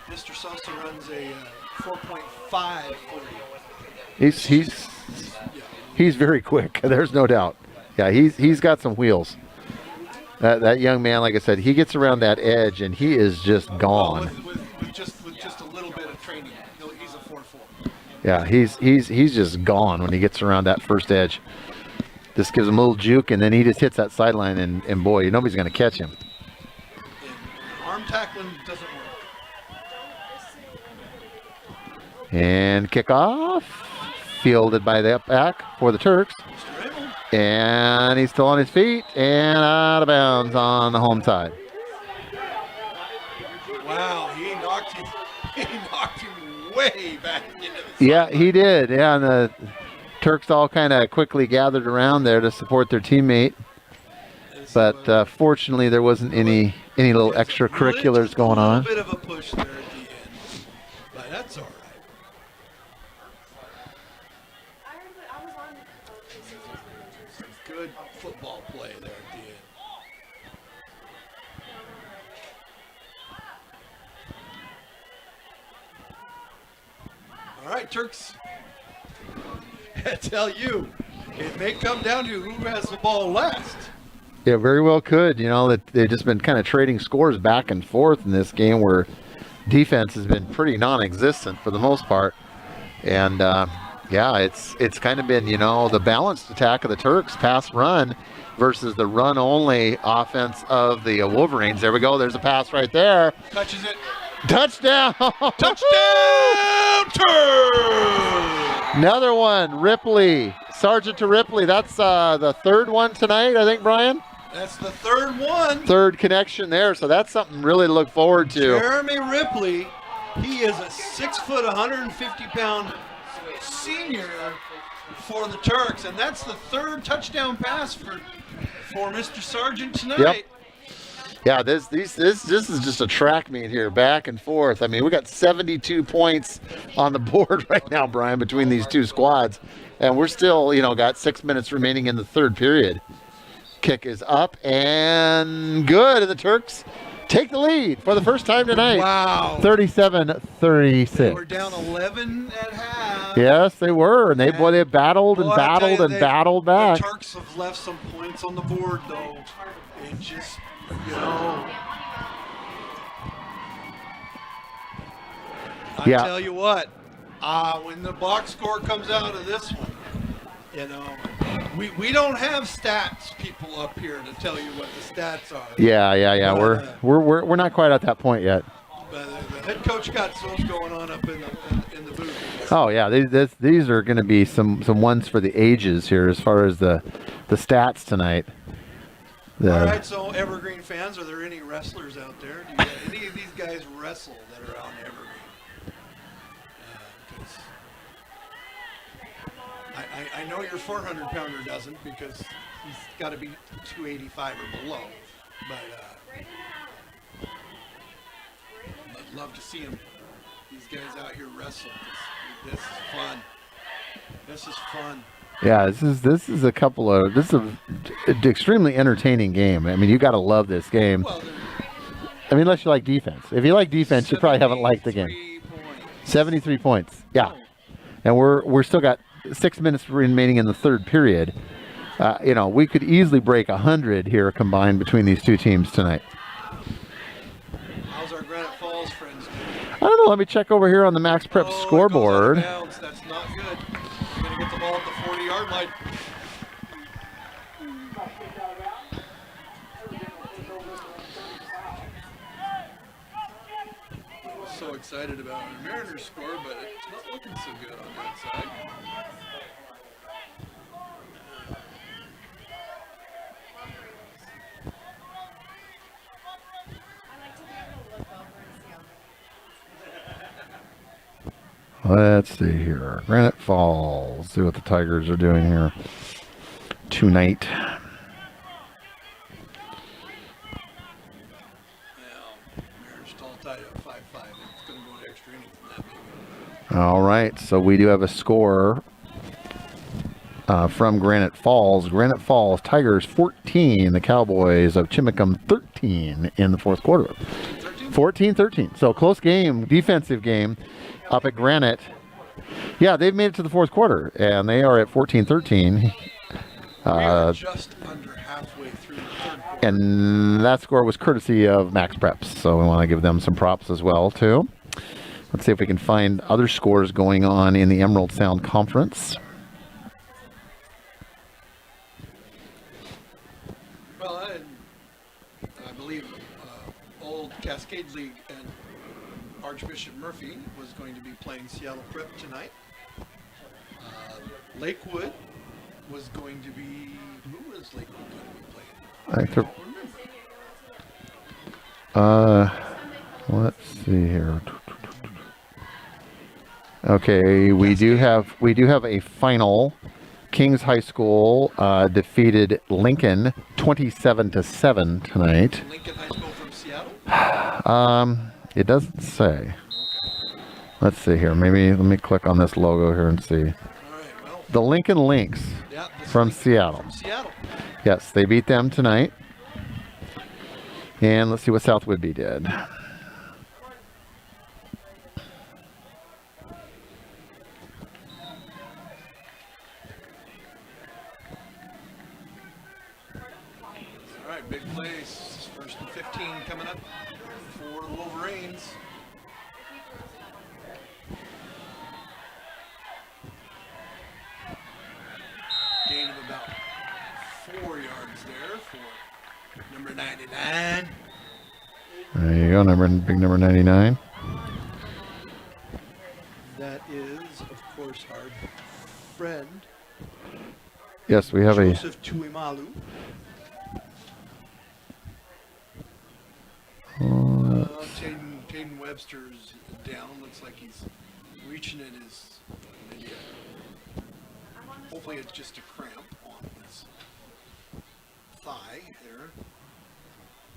Mr. Sosa runs a 4.5 40. He's very quick. There's no doubt. Yeah, he's got some wheels. That young man, like I said, he gets around that edge and he is just gone. Well, with just a little bit of training, he's a 4.4. Yeah, he's just gone when he gets around that first edge. Just gives him a little juke, and then he just hits that sideline, and boy, nobody's going to catch him. Arm tackling doesn't work. And kickoff, fielded by the back for the Turks. And he's still on his feet and out of bounds on the home side. Wow, he knocked him way back into the Yeah, he did. Yeah, and the Turks all kind of quickly gathered around there to support their teammate. But fortunately, there wasn't any little extracurriculars going on. A bit of a push there at the end, but that's all right. Good football play there at the end. All right, Turks. I tell you, it may come down to who has the ball last. Yeah, very well could. That they've just been kind of trading scores back and forth in this game where defense has been pretty non-existent for the most part. And yeah, it's kind of been, the balanced attack of the Turks, pass run, versus the run only offense of the Wolverines. There we go. There's a pass right there. Touches it. Touchdown! Touchdown, Turk! Another one, Ripley. Sergeant to Ripley. That's the third one tonight, I think, Brian? That's the third one. Third connection there, so that's something really to look forward to. Jeremy Ripley, he is a 6 foot, 150-pound senior for the Turks, and that's the third touchdown pass for Mr. Sargent tonight. Yep. Yeah, this is just a track meet here, back and forth. I mean, we got 72 points on the board right now, Brian, between these two squads, and we're still, got 6 minutes remaining in the third period. Kick is up and good, and the Turks take the lead for the first time tonight. Wow. 37-36. They were down 11 at half. Yes, they were, and they battled and battled and battled back. The Turks have left some points on the board, though. It just, I tell you what, when the box score comes out of this one, we don't have stats people up here to tell you what the stats are. Yeah. But, we're not quite at that point yet. But the head coach got those going on up in the booth. Oh yeah, these are going to be some ones for the ages here as far as the stats tonight. All right, so Evergreen fans, are there any wrestlers out there? Do any of these guys wrestle that are on Evergreen? I know your 400-pounder doesn't, because he's got to be 285 or below. But I'd love to see these guys out here wrestle. This is fun. This is fun. Yeah, this is an extremely entertaining game. I mean, you got to love this game. Well, I mean, unless you like defense. If you like defense, you probably haven't liked the game. 73 points. Yeah, and we're still got 6 minutes remaining in the third period. We could easily break 100 here combined between these two teams tonight. How's our Granite Falls friends doing? I don't know. Let me check over here on the Max Prep scoreboard. It goes out of bounds. That's not good. You're going to get the ball at the 40-yard line. So excited about our Mariners score, but it's not looking so good on that side. Let's see here. Granite Falls. See what the Tigers are doing here tonight. Mariners still tied up 5-5. It's going to go to extra innings in that maybe. All right, so we do have a score from Granite Falls. Granite Falls Tigers 14, the Cowboys of Chimicum 13 in the fourth quarter. 14-13. So close game, defensive game up at Granite. Yeah, they've made it to the fourth quarter, and they are at 14-13. We are just under halfway through the third quarter. And that score was courtesy of Max Preps, so we want to give them some props as well, too. Let's see if we can find other scores going on in the Emerald Sound Conference. Well, I believe old Cascade League and Archbishop Murphy was going to be playing Seattle Prep tonight. Lakewood was going to be... Who was Lakewood going to be playing? I think let's see here. Okay, we do have a final. Kings High School defeated Lincoln 27-7 tonight. Lincoln High School from Seattle? It doesn't say. Let's see here. Maybe let me click on this logo here and see. All right, well, The Lincoln Lynx from Seattle. from Seattle. Yes, they beat them tonight. And let's see what South Whidbey did. All right, big plays. First and 15 coming up for the Wolverines. Gain of about 4 yards there for number 99. There you go, big number 99. That is, of course, our friend Yes, we have Joseph Tuimalu. Caden Webster's down. Looks like he's reaching at his. Hopefully, it's just a cramp on his thigh there,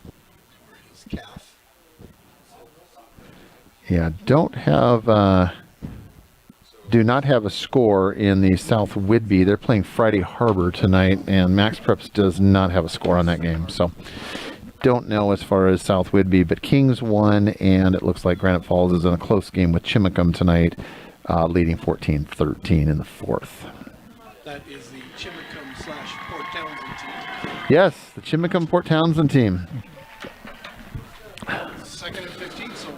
or his calf. Yeah, do not have a score in the South Whidbey. They're playing Friday Harbor tonight, and Max Preps does not have a score on that game. So don't know as far as South Whidbey, but Kings won, and it looks like Granite Falls is in a close game with Chimicum tonight, leading 14-13 in the fourth. That is the Chimicum/Port Townsend team. Yes, the Chimicum Port Townsend team. Second and 15, so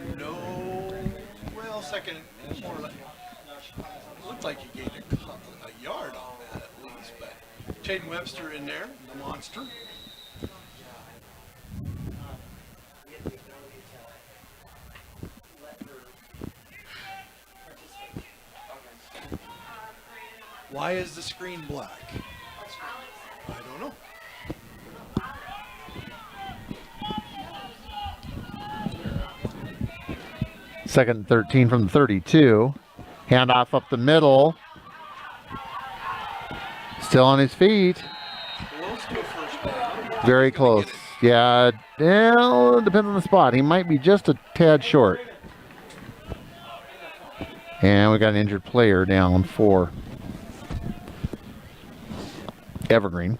second, more like, looked like he gained a yard on that at least, but Caden Webster in there, the monster. Why is the screen black? I don't know. Second and 13 from the 32. Handoff up the middle. Still on his feet. Close to a first down. Very close. Yeah, well, depends on the spot. He might be just a tad short. And we got an injured player down for Evergreen.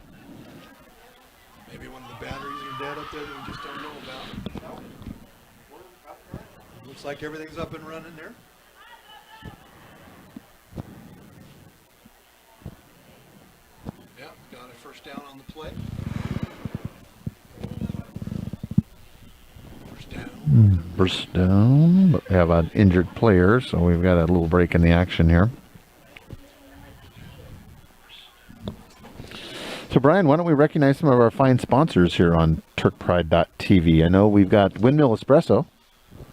Maybe one of the batteries are dead up there that we just don't know about. Looks like everything's up and running there. Yep, got a first down on the play. First down. First down, but we have an injured player, so we've got a little break in the action here. So Brian, why don't we recognize some of our fine sponsors here on TurkPride.tv? I know we've got Windmill Espresso.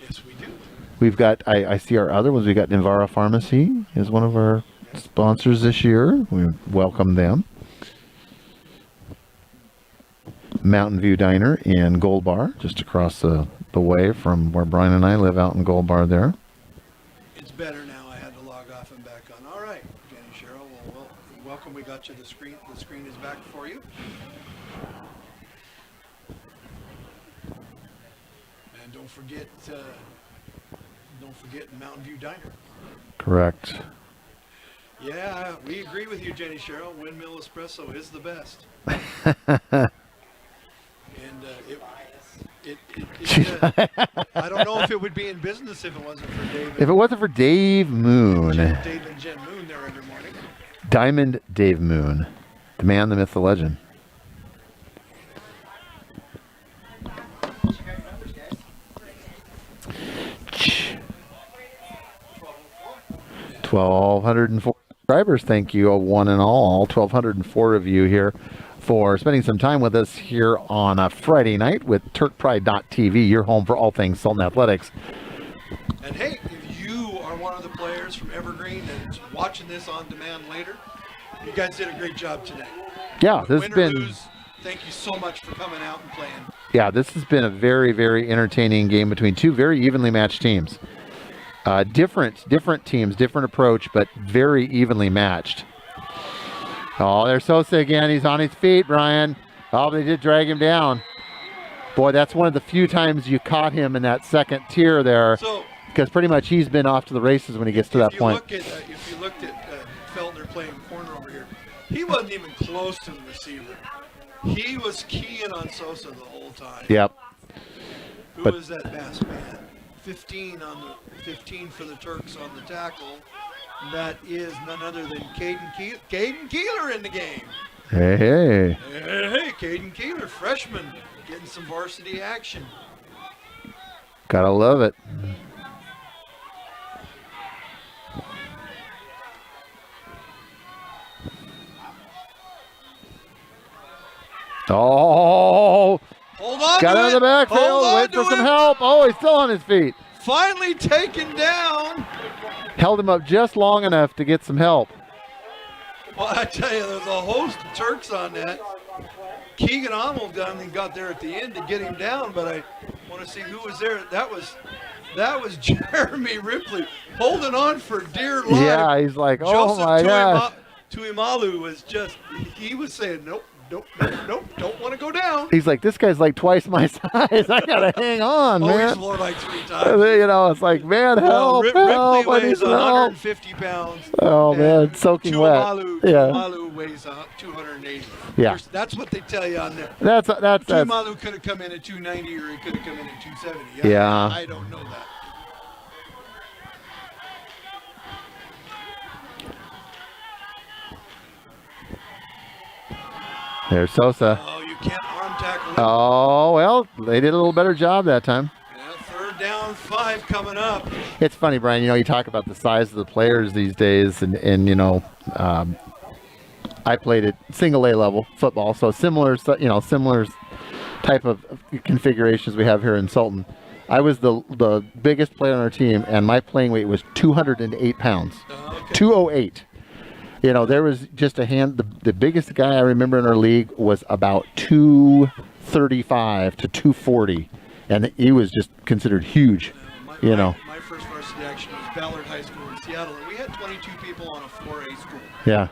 Yes, we do. We've got, I see our other ones. We've got Nivara Pharmacy is one of our sponsors this year. We welcome them. Mountain View Diner in Gold Bar, just across the way from where Brian and I live out in Gold Bar there. It's better now. I had to log off and back on. All right, Jenny Cheryl. Well, welcome. We got you the screen. The screen is back for you. And don't forget Mountain View Diner. Correct. Yeah, we agree with you, Jenny Cheryl. Windmill Espresso is the best. And I don't know if it would be in business if it wasn't for Dave. If it wasn't for Dave Moon. Dave and Jen Moon there every morning. Diamond Dave Moon. The man, the myth, the legend. $1,204 subscribers. Thank you, one and all. 1,204 of you here for spending some time with us here on a Friday night with TurkPride.tv, your home for all things Sultan Athletics. And hey, if you are one of the players from Evergreen that's watching this on demand later, you guys did a great job today. Yeah, this has been. Lose, thank you so much for coming out and playing. Yeah, this has been a very, very entertaining game between two very evenly matched teams. Different teams, different approach, but very evenly matched. Oh, there's Sosa again. He's on his feet, Brian. Oh, they did drag him down. Boy, that's one of the few times you caught him in that second tier there, because pretty much he's been off to the races when he gets to that point. If you looked at Feltner playing corner over here, he wasn't even close to the receiver. He was keying on Sosa the whole time. Yep. Who was that masked man? 15 for the Turks on the tackle. That is none other than Caden Keeler in the game. Hey. Hey, Caden Keeler, freshman, getting some varsity action. Gotta love it. Oh, hold on, got out of the backfield, wait for some help. Oh, he's still on his feet. Finally taken down. Held him up just long enough to get some help. Well, I tell you, there's a host of Turks on that. Keegan almost got there at the end to get him down, but I want to see who was there. That was Jeremy Ripley holding on for dear life. Yeah, he's like, oh Joseph my gosh. Tuimalu was just, he was saying, nope, don't want to go down. He's like, this guy's like twice my size. I gotta hang on, man. He's more like 3 times. You know, it's like, man, help, Ripley help. weighs 150 pounds. Oh, man, soaking wet. Tuimalu weighs 280. Yeah. That's what they tell you on there. That's Tuimalu could have come in at 290 or he could have come in at 270. Yeah. I don't know that. There's Sosa. Oh, you can't arm tackle him. Oh, well, they did a little better job that time. Yeah, 3rd down, 5 coming up. It's funny, Brian, you know, you talk about the size of the players these days, and you know, I played at single A level football, so similar type of configurations we have here in Sultan. I was the biggest player on our team, and my playing weight was 208 pounds. Okay. 208. You know, there was just a hand. The biggest guy I remember in our league was about 235 to 240, and he was just considered huge. My first varsity action was Ballard High School in Seattle, and we had 22 people on a 4A school. Yeah.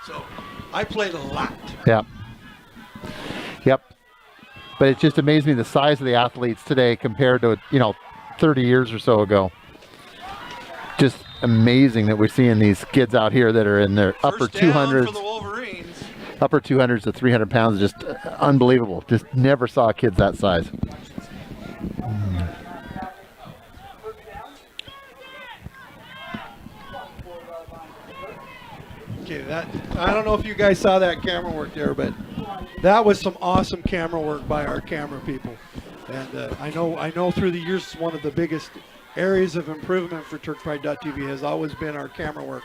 So I played a lot. Yep. But it just amazed me the size of the athletes today compared to 30 years or so ago. Just amazing that we're seeing these kids out here that are in their upper 200s. For the Wolverines. Upper 200s to 300 pounds, just unbelievable. Just never saw kids that size. Okay, I don't know if you guys saw that camera work there, but that was some awesome camera work by our camera people. And I know through the years one of the biggest areas of improvement for TurkPride.tv has always been our camera work.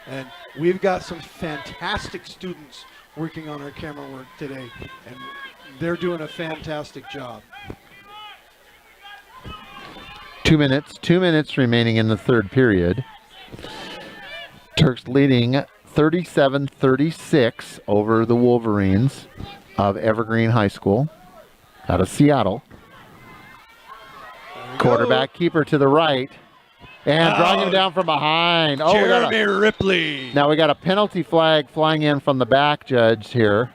And we've got some fantastic students working on our camera work today, and they're doing a fantastic job. 2 minutes remaining in the third period. Turks leading 37-36 over the Wolverines of Evergreen High School out of Seattle. Quarterback keeper to the right. And drawing him down from behind. Oh, Jeremy Ripley. Now we got a penalty flag flying in from the back judge here.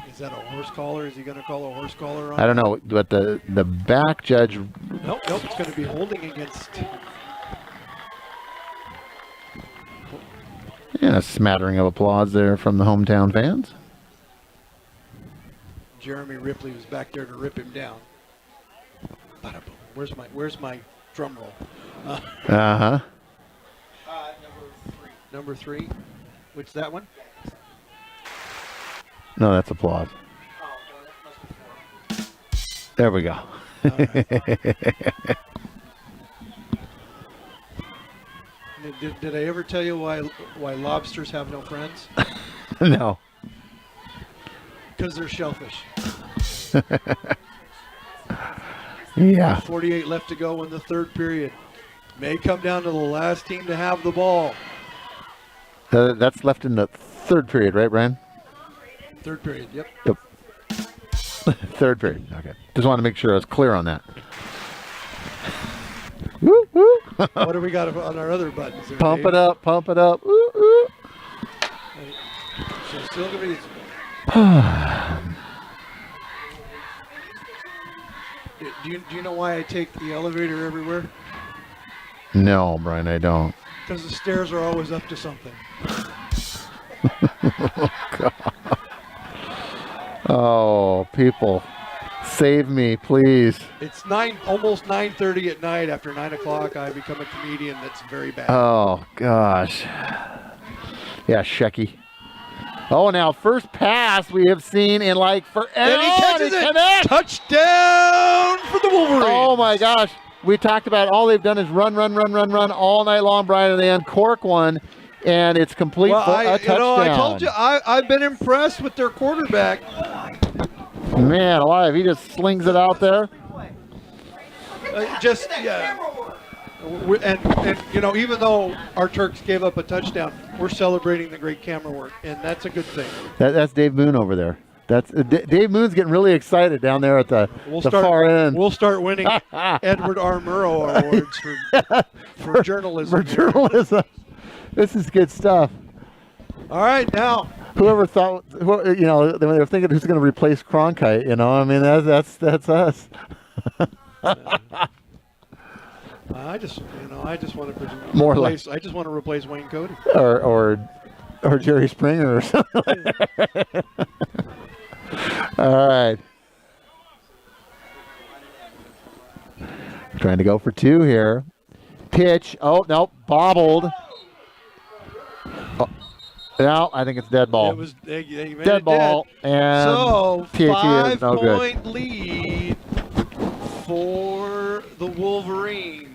Is that a horse collar? Is he going to call a horse collar on? I don't know, but the back judge. Nope, it's going to be holding against. And a smattering of applause there from the hometown fans. Jeremy Ripley was back there to rip him down. Where's my drum roll? Uh-huh. Number three. Which that one? No, that's applause. There we go. Did I ever tell you why lobsters have no friends? No. Because they're shellfish. Yeah. 48 left to go in the third period. May come down to the last team to have the ball. That's left in the third period, right, Brian? Third period, yep. Third period. Okay. Just want to make sure I was clear on that. Woo, woo. What do we got on our other buttons there, Pump Dave? it up, pump it up. Woo, woo. So still gonna be. Do you know why I take the elevator everywhere? No, Brian, I don't. Because the stairs are always up to something. Oh, people, save me, please. It's almost 9:30 at night. After 9 o'clock, I become a comedian. That's very bad. Oh, gosh. Yeah, Shecky. Oh, now first pass we have seen in like forever. And he catches it. Connects. Touchdown for the Wolverines. Oh, my gosh. We talked about all they've done is run all night long, Brian, and then cork one, and it's complete a touchdown. I told you, I've been impressed with their quarterback. Man alive, he just slings it out there. And even though our Turks gave up a touchdown, we're celebrating the great camera work, and that's a good thing. That's Dave Moon over there. That's Dave Moon's getting really excited down there at the far end. We'll start winning Edward R. Murrow awards for journalism. For journalism. This is good stuff. All right, now. Whoever thought, they were thinking who's going to replace Cronkite, I mean, that's us. I just want to More replace. I just want to replace Wayne Cody or Jerry Springer or something. All right. Trying to go for two here. Pitch. Oh, no, bobbled. Oh, no, I think it's dead ball. It was they made dead it ball. Dead. And so PAT is no good. 5-point lead for the Wolverines.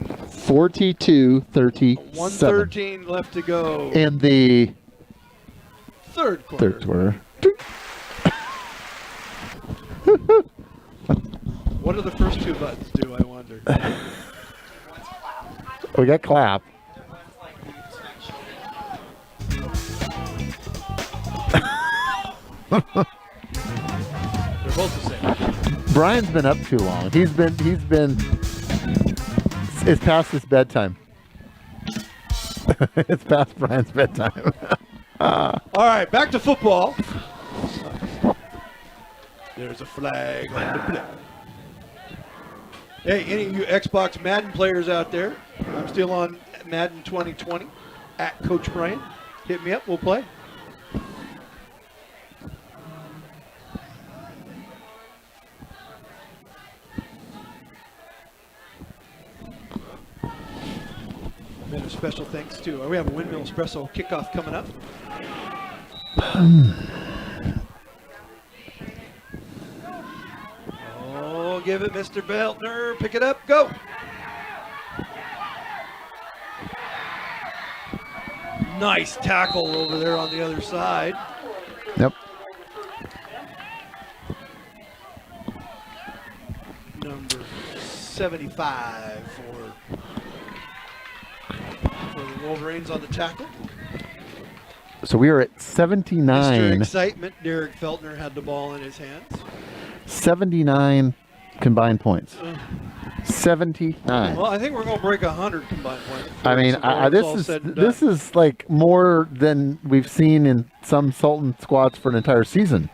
42-37. 1:13 left to go. In the third quarter. What do the first two buttons do, I wonder? We got clap. They're both the same. Brian's been up too long. He's been it's past his bedtime. It's past Brian's bedtime. All right, back to football. There's a flag on the play. Hey, any of you Xbox Madden players out there? I'm still on Madden 2020 at Coach Brian. Hit me up, we'll play. And a special thanks to, we have a Windmill Espresso kickoff coming up. Oh, give it, Mr. Beltner. Pick it up, go. Nice tackle over there on the other side. Yep. Number 75 for the Wolverines on the tackle. So we are at Mr. 79. Excitement, Derek Feltner had the ball in his hands. 79 combined points. 79. Well, I think we're going to break 100 combined points. I mean, this is like more than we've seen in some Sultan squads for an entire season.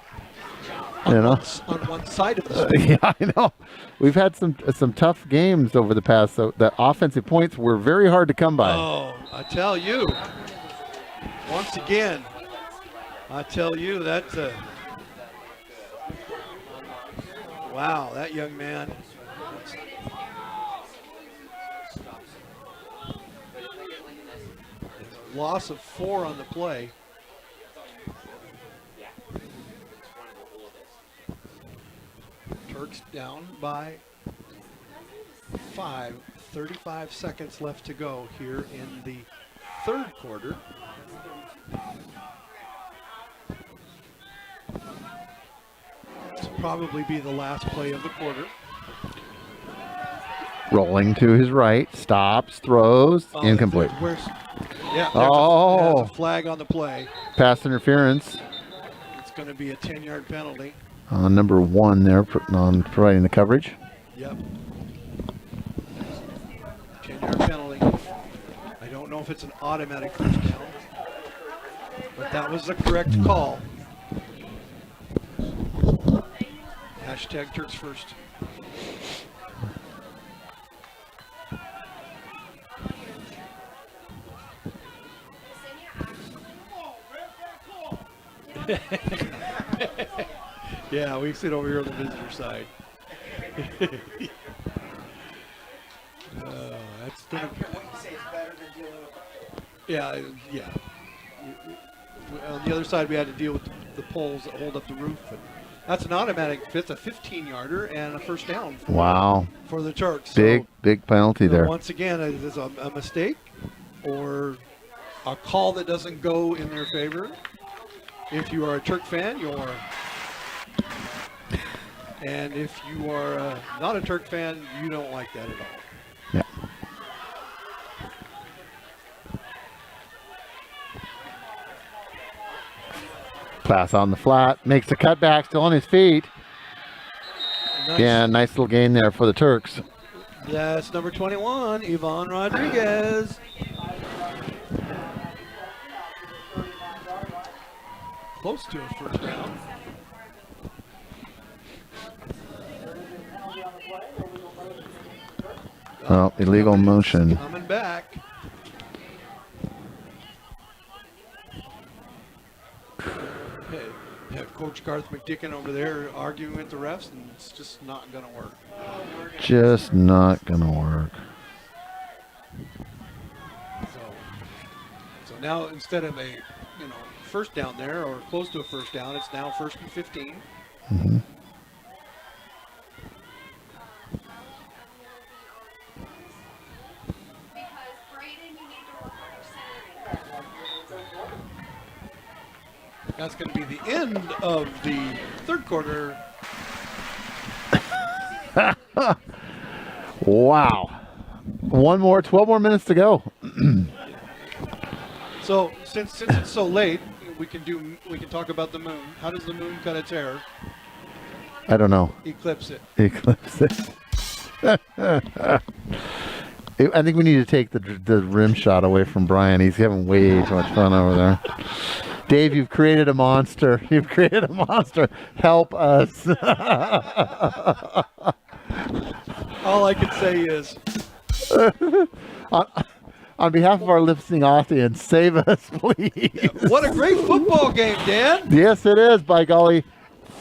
You know, on one side of the field. yeah, I know. We've had some tough games over the past. So the offensive points were very hard to come by. Oh, I tell you, once again, I tell you that's wow. That young man. Loss of 4 on the play. Turks down by 5. 35 seconds left to go here in the third quarter. This will probably be the last play of the quarter. Rolling to his right, stops, throws, incomplete. There's a flag on the play. Pass interference It's going to be a 10-yard penalty. on number 1 there, on providing the coverage. Yep. 10-yard penalty. I don't know if it's an automatic first down, but that was the correct call. Hashtag Turks first. Yeah, we sit over here on the visitor side. That's gonna. What you say is better than dealing with. Yeah, yeah. On the other side, we had to deal with the poles that hold up the roof. And that's an automatic. It's a 15-yarder and a first down. For the Turks. Big penalty there. Once again, it's a mistake or a call that doesn't go in their favor. If you are a Turk fan, you're. And if you are not a Turk fan, you don't like that at all. Yeah. Pass on the flat, makes the cutback, still on his feet. Nice. Yeah, nice little gain there for the Turks. That's number 21, Ivan Rodriguez. Close to a first down. Oh, illegal motion. Coming back. Coach Garth McDicken over there arguing with the refs, and it's just not going to work. Just not going to work. So now instead of a first down there or close to a first down, it's now 1st and 15. Mm-hmm. That's going to be the end of the third quarter. Wow. 12 more minutes to go. So since it's so late, we can talk about the moon. How does the moon cut its hair? I don't know. Eclipse it. Eclipse it. I think we need to take the rim shot away from Brian. He's having way too much fun over there. Dave, you've created a monster. You've created a monster. Help us. All I can say is, on behalf of our listening audience, save us, please. What a great football game, Dan. Yes, it is, by golly.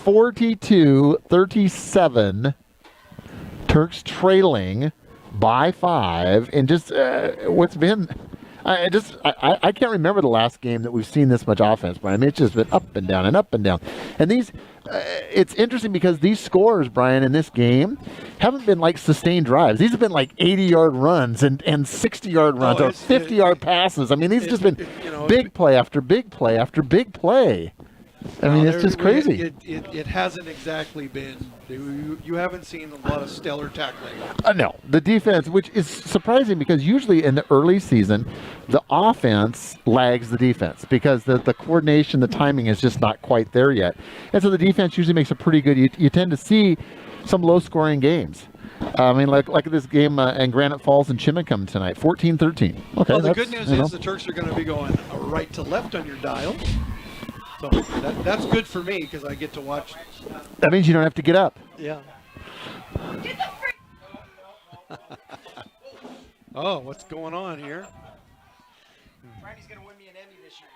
42-37. Turks trailing by 5. And just what's been I can't remember the last game that we've seen this much offense, Brian. I mean, it's just been up and down and up and down. And these, it's interesting because these scores, Brian, in this game haven't been like sustained drives. These have been like 80-yard runs and 60-yard runs or 50-yard passes. I mean, these have just been big play after big play after big play. I mean, it's just crazy. It hasn't exactly been. You haven't seen a lot of stellar tackling. No, the defense, which is surprising because usually in the early season, the offense lags the defense because the coordination, the timing is just not quite there yet. And so the defense usually makes a pretty good. You tend to see some low-scoring games. I mean, like this game in Granite Falls and Chimicum tonight, 14-13. Okay. Well, the good news is the Turks are going to be going right to left on your dial. So that's good for me because I get to watch. That means you don't have to get up. Yeah. Oh, what's going on here? Randy's gonna win me an Emmy this year,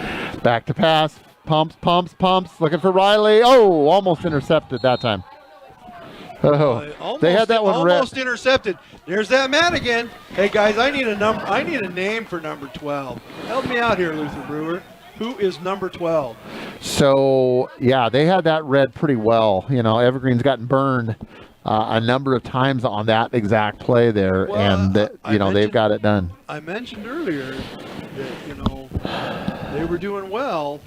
guys. Back to pass. Pumps. Looking for Riley. Oh, almost intercepted that time. Oh, they had that one almost intercepted. There's that man again. Hey guys, I need a name for number 12. Help me out here, Luther Brewer. Who is number 12? So yeah, they had that read pretty well. Evergreen's gotten burned a number of times on that exact play there, and they've got it done. I mentioned earlier that they were doing well.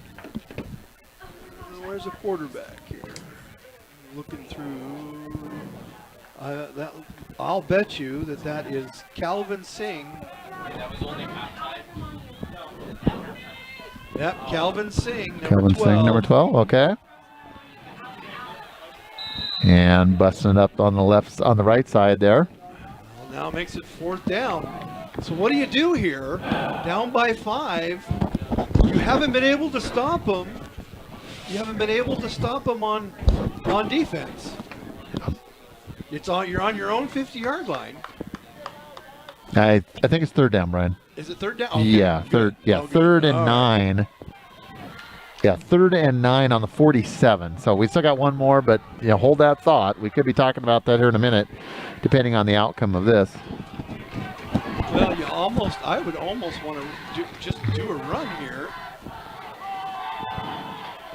Where's the quarterback here? Looking through, I'll bet you that is Calvin Singh. Yeah, that was only halftime. Yep, Calvin Singh, number 12. Okay. And busting it up on the right side there. Well, now makes it 4th down. So what do you do here? Down by 5. You haven't been able to stop them. You haven't been able to stop them on defense. You're on your own 50-yard line. I think it's 3rd down, Brian. Is it 3rd down? Okay. Yeah, third. Yeah, 3rd and 9. Yeah, 3rd and 9 on the 47. So we still got one more, but hold that thought. We could be talking about that here in a minute, depending on the outcome of this. Well, I would almost want to just do a run here.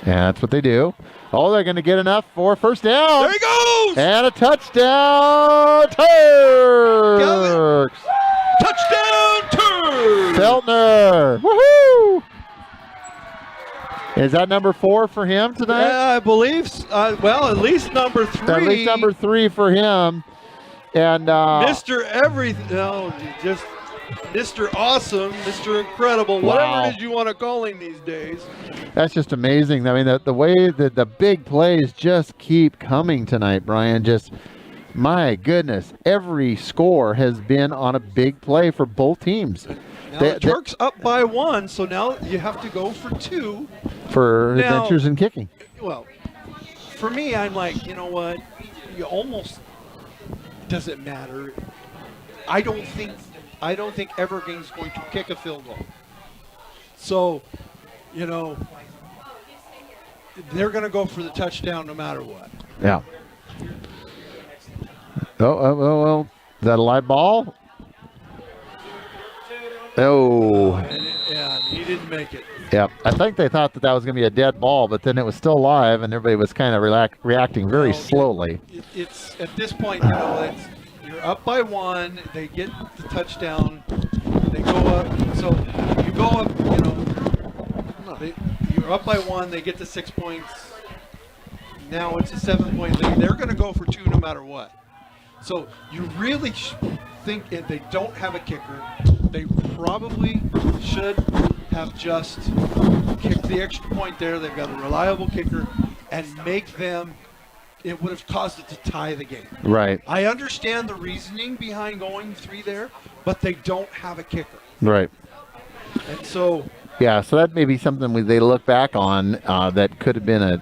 And that's what they do. Oh, they're going to get enough for 1st down. There he goes! And a touchdown, Turks! Touchdown, Turk! Feltner! Woohoo! Is that number 4 for him tonight? Yeah, I believe. At least number 3. At least number 3 for him. And Mr. Everything. No, just Mr. Awesome, Mr. Incredible, whatever it is you want to call him these days. That's just amazing. I mean, the way that the big plays just keep coming tonight, Brian. Just, my goodness, every score has been on a big play for both teams. Now the Turks up by 1, so now you have to go for 2. For adventures in kicking. Well, for me, I'm like, you know what? You almost doesn't matter. I don't think Evergreen's going to kick a field goal. So, they're going to go for the touchdown no matter what. Yeah. Well, is that a live ball? Oh. Yeah, he didn't make it. Yeah, I think they thought that was going to be a dead ball, but then it was still live, and everybody was kind of reacting very slowly. It's at this point, you're up by 1. They get the touchdown. They go up. So you go up. You're up by 1. They get the 6 points. Now it's a 7-point lead. They're going to go for 2 no matter what. So you really think if they don't have a kicker, they probably should have just kicked the extra point there. They've got a reliable kicker and make them. It would have caused it to tie the game. Right. I understand the reasoning behind going 3 there, but they don't have a kicker. Right. And so. Yeah, so that may be something they look back on that could have been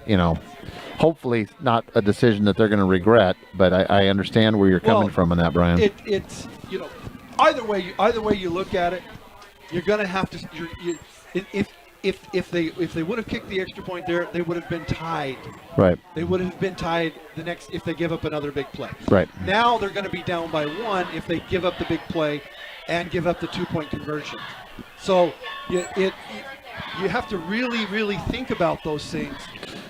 hopefully not a decision that they're going to regret. But I understand where you're coming from on that, Brian. It's either way you look at it, you're going to have to. If they would have kicked the extra point there, they would have been tied. Right. They would have been tied if they give up another big play. Right. Now they're going to be down by 1 if they give up the big play, and give up the 2-point conversion. So you have to really, really think about those things.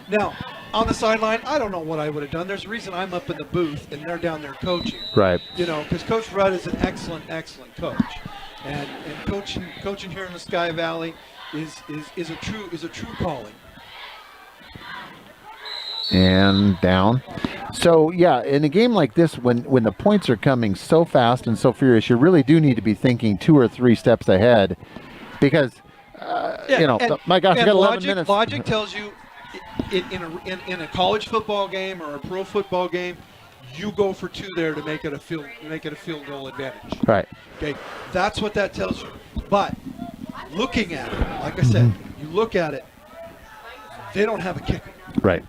Now, on the sideline, I don't know what I would have done. There's a reason I'm up in the booth and they're down there coaching. Right. You know, because Coach Rudd is an excellent, excellent coach, and coaching here in the Sky Valley is a true calling. And down. So yeah, in a game like this, when the points are coming so fast and so furious, you really do need to be thinking 2 or 3 steps ahead, because my gosh, you got 11 minutes. Logic tells you in a college football game or a pro football game, you go for 2 there to make it a field goal advantage. Right. Okay, that's what that tells you. But looking at it, like I said, you look at it, they don't have a kicker. Right.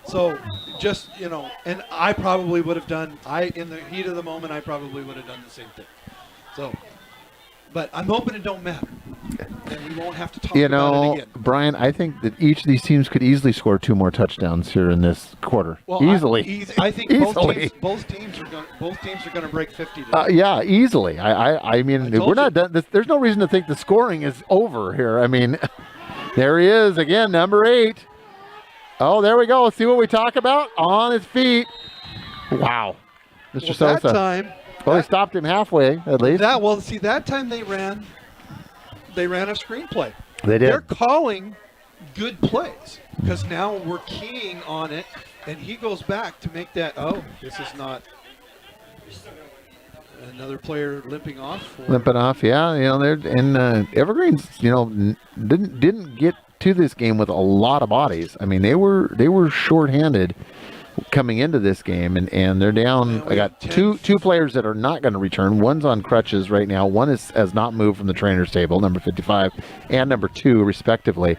So just, and I probably would have done, in the heat of the moment, I probably would have done the same thing. So, but I'm hoping it don't matter. And we won't have to talk about it again. Brian, I think that each of these teams could easily score 2 more touchdowns here in this quarter. Well, easily. I think both teams are going to break 50 today. Yeah, easily. I mean, we're not done. There's no reason to think the scoring is over here. I mean, there he is again, number 8. Oh, there we go. See what we talk about? On his feet. Wow. Mr. Sosa. That time. Well, they stopped him halfway, at least. That time they ran a screenplay. They did. They're calling good plays because now we're keying on it, and he goes back to make that. Oh, this is not another player limping off. Limping off, yeah. They're and Evergreen's. Didn't get to this game with a lot of bodies. I mean, they were shorthanded coming into this game, and they're down. I got two players that are not going to return. One's on crutches right now. One has not moved from the trainer's table, number 55 and number 2 respectively,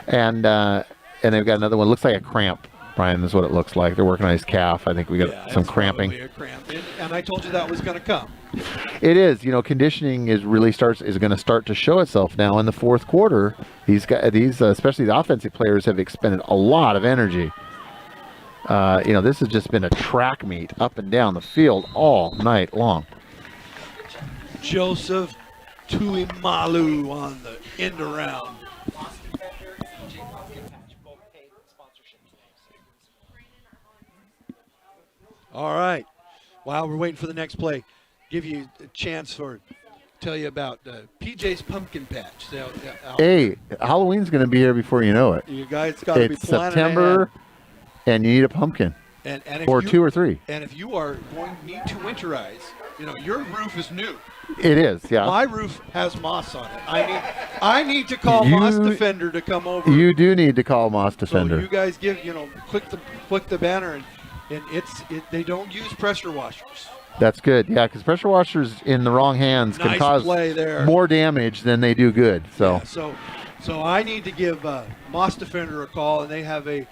and they've got another one. Looks like a cramp. Brian, is what it looks like. They're working on his calf. I think we got some cramping. A cramp. And I told you that was going to come. It is. Conditioning is going to start to show itself now in the fourth quarter. These especially the offensive players, have expended a lot of energy. This has just been a track meet up and down the field all night long. Joseph Tuimalu on the end around. All right. While we're waiting for the next play, give you a chance tell you about PJ's Pumpkin Patch. Hey, Halloween's going to be here before you know it. You guys got to be planning September, ahead. And you need a pumpkin. And or 2 or 3. And if you are need to winterize, your roof is new. It is, yeah. My roof has moss on it. I need to call Moss Defender to come over. You do need to call Moss Defender. So you guys click the banner and they don't use pressure washers. That's good, yeah, because pressure washers in the wrong hands can cause more damage than they do good. So, yeah, so I need to give Moss Defender a call, and they have a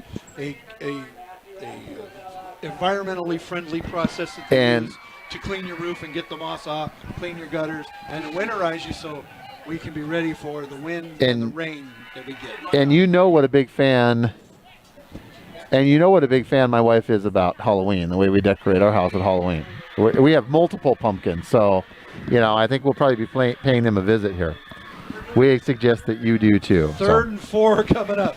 environmentally friendly process that they use to clean your roof and get the moss off, clean your gutters, and to winterize you so we can be ready for the wind and the rain that we get. And you know what a big fan my wife is about Halloween, the way we decorate our house at Halloween. We have multiple pumpkins, so I think we'll probably be paying them a visit here. We suggest that you do too. Third and 4 coming up.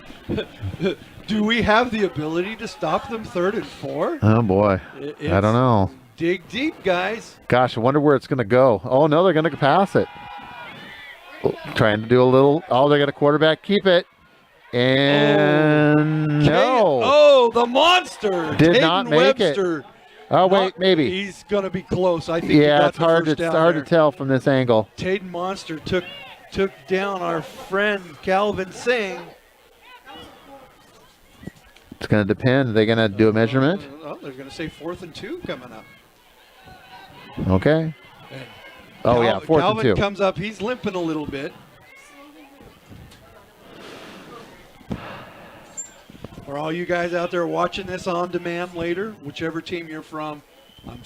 Do we have the ability to stop them 3rd and 4? Oh boy, I don't know. Dig deep, guys. Gosh, I wonder where it's going to go. Oh no, they're going to pass it. Trying to do a little. Oh, they're going to quarterback keep it. And no. Oh, the monster. Did not make it. Oh, wait, maybe. He's going to be close. I think it's hard to tell from this angle. Taden Monster took down our friend Calvin Singh. It's going to depend. Are they going to do a measurement? Well, they're going to say 4th and 2 coming up. Okay. Oh, yeah, 4th and 2. Calvin comes up. He's limping a little bit. For all you guys out there watching this on demand later, whichever team you're from, I'm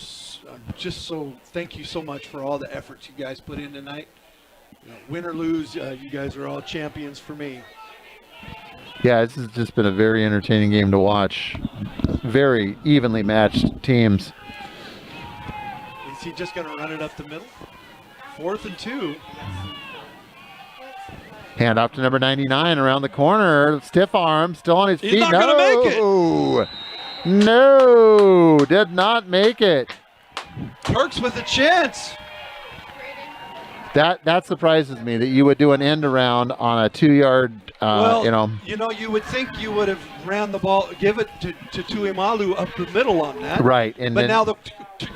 just so thank you so much for all the efforts you guys put in tonight. Win or lose, you guys are all champions for me. Yeah, this has just been a very entertaining game to watch. Very evenly matched teams. he just going to run it up the middle? 4th and 2. Hand off to number 99 around the corner. Stiff arm, still on his feet. He's not going to make it. No, did not make it. Turks with a chance. That surprises me that you would do an end around on a 2-yard. You would think you would have ran the ball, give it to Tuimalu up the middle on that. Right, but now the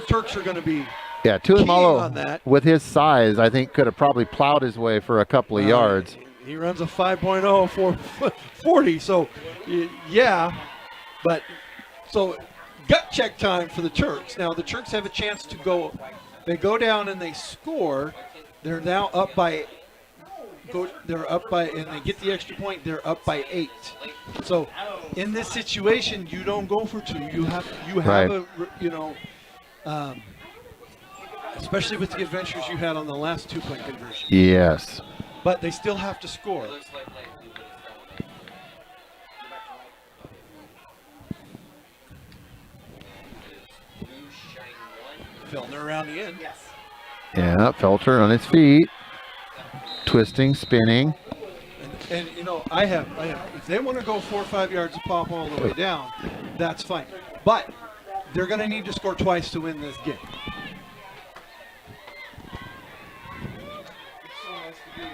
Turks are going to be. Yeah, Tuimalu with his size, I think, could have probably plowed his way for a couple of yards. He runs a 5.0 for 40. So, yeah, but so gut check time for the Turks. Now the Turks have a chance to go. They go down and they score. They're now up by. And they get the extra point. They're up by 8. So, in this situation, you don't go for 2. You have especially with the adventures you had on the last 2-point conversion. Yes. But they still have to score. Feltner around the end. Yeah, Felter on his feet. Twisting, spinning. And I have. If they want to go 4 or 5 yards to pop all the way down, that's fine. But they're going to need to score twice to win this game. You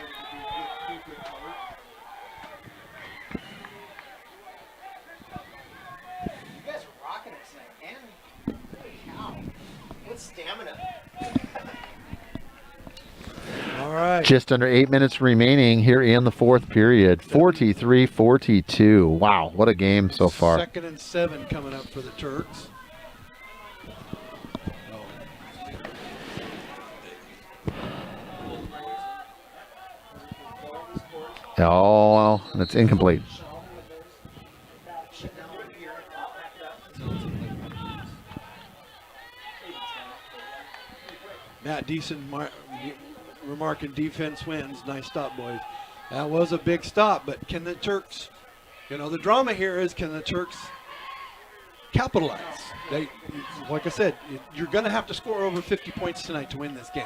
guys are rocking it tonight, man. Holy cow. What stamina. All right. Just under 8 minutes remaining here in the 4th period. 43-42. Wow, what a game so far. 2nd and 7 coming up for the Turks. Oh, that's incomplete. Matt Deason remarking defense wins. Nice stop, boys. That was a big stop, but can the Turks, the drama here is, can the Turks capitalize? Like I said, you're going to have to score over 50 points tonight to win this game.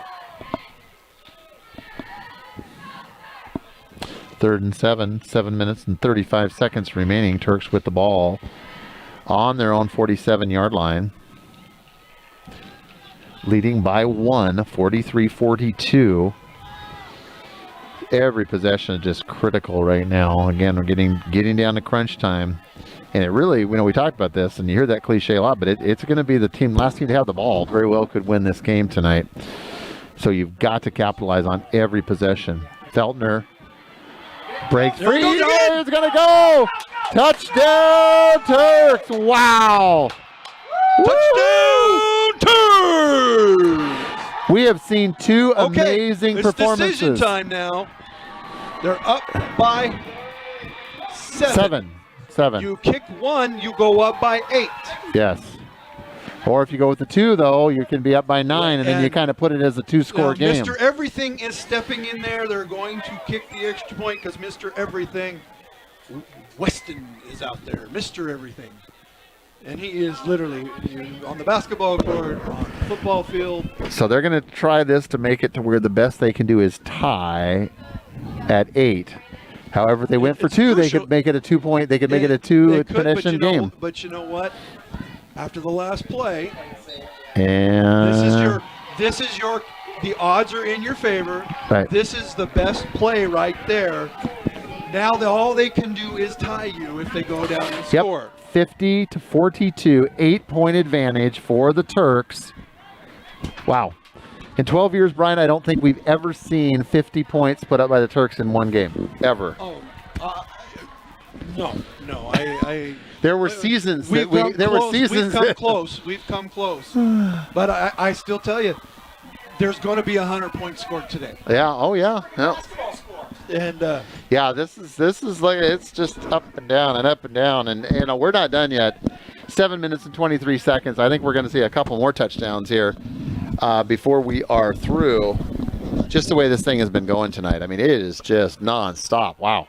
3rd and 7, 7 minutes and 35 seconds remaining. Turks with the ball on their own 47-yard line. Leading by 1, 43-42. Every possession is just critical right now. Again, we're getting down to crunch time. And it really, we talked about this, and you hear that cliche a lot, but it's going to be the last team to have the ball very well could win this game tonight. So you've got to capitalize on every possession. Feltner breaks free. It's going to go. Touchdown, Turks. Wow. Touchdown, Turks. We have seen 2 amazing performances. It's decision time now. They're up by 7. 7. You kick 1, you go up by 8. Yes. Or if you go with the 2, though, you can be up by 9, and then you kind of put it as a 2-score game. Mr. Everything is stepping in there. They're going to kick the extra point because Mr. Everything, Weston, is out there. Mr. Everything. And he is literally on the basketball court, on the football field. So they're going to try this to make it to where the best they can do is tie at 8. However, if they went for 2, they could make it a 2-point. They could make it a 2-possession game. But you know what? After the last play, and this is your. The odds are in your favor. Right. This is the best play right there. Now all they can do is tie you if they go down and score. 50-42, 8-point advantage for the Turks. Wow. In 12 years, Brian, I don't think we've ever seen 50 points put up by the Turks in one game, ever. Oh, no. There were seasons. We've come close. But I still tell you, there's going to be 100 points scored today. Yeah. Oh, yeah. Basketball score. And this is like, it's just up and down and up and down, and we're not done yet. 7 minutes and 23 seconds. I think we're going to see a couple more touchdowns here before we are through. Just the way this thing has been going tonight. I mean, it is just nonstop. Wow.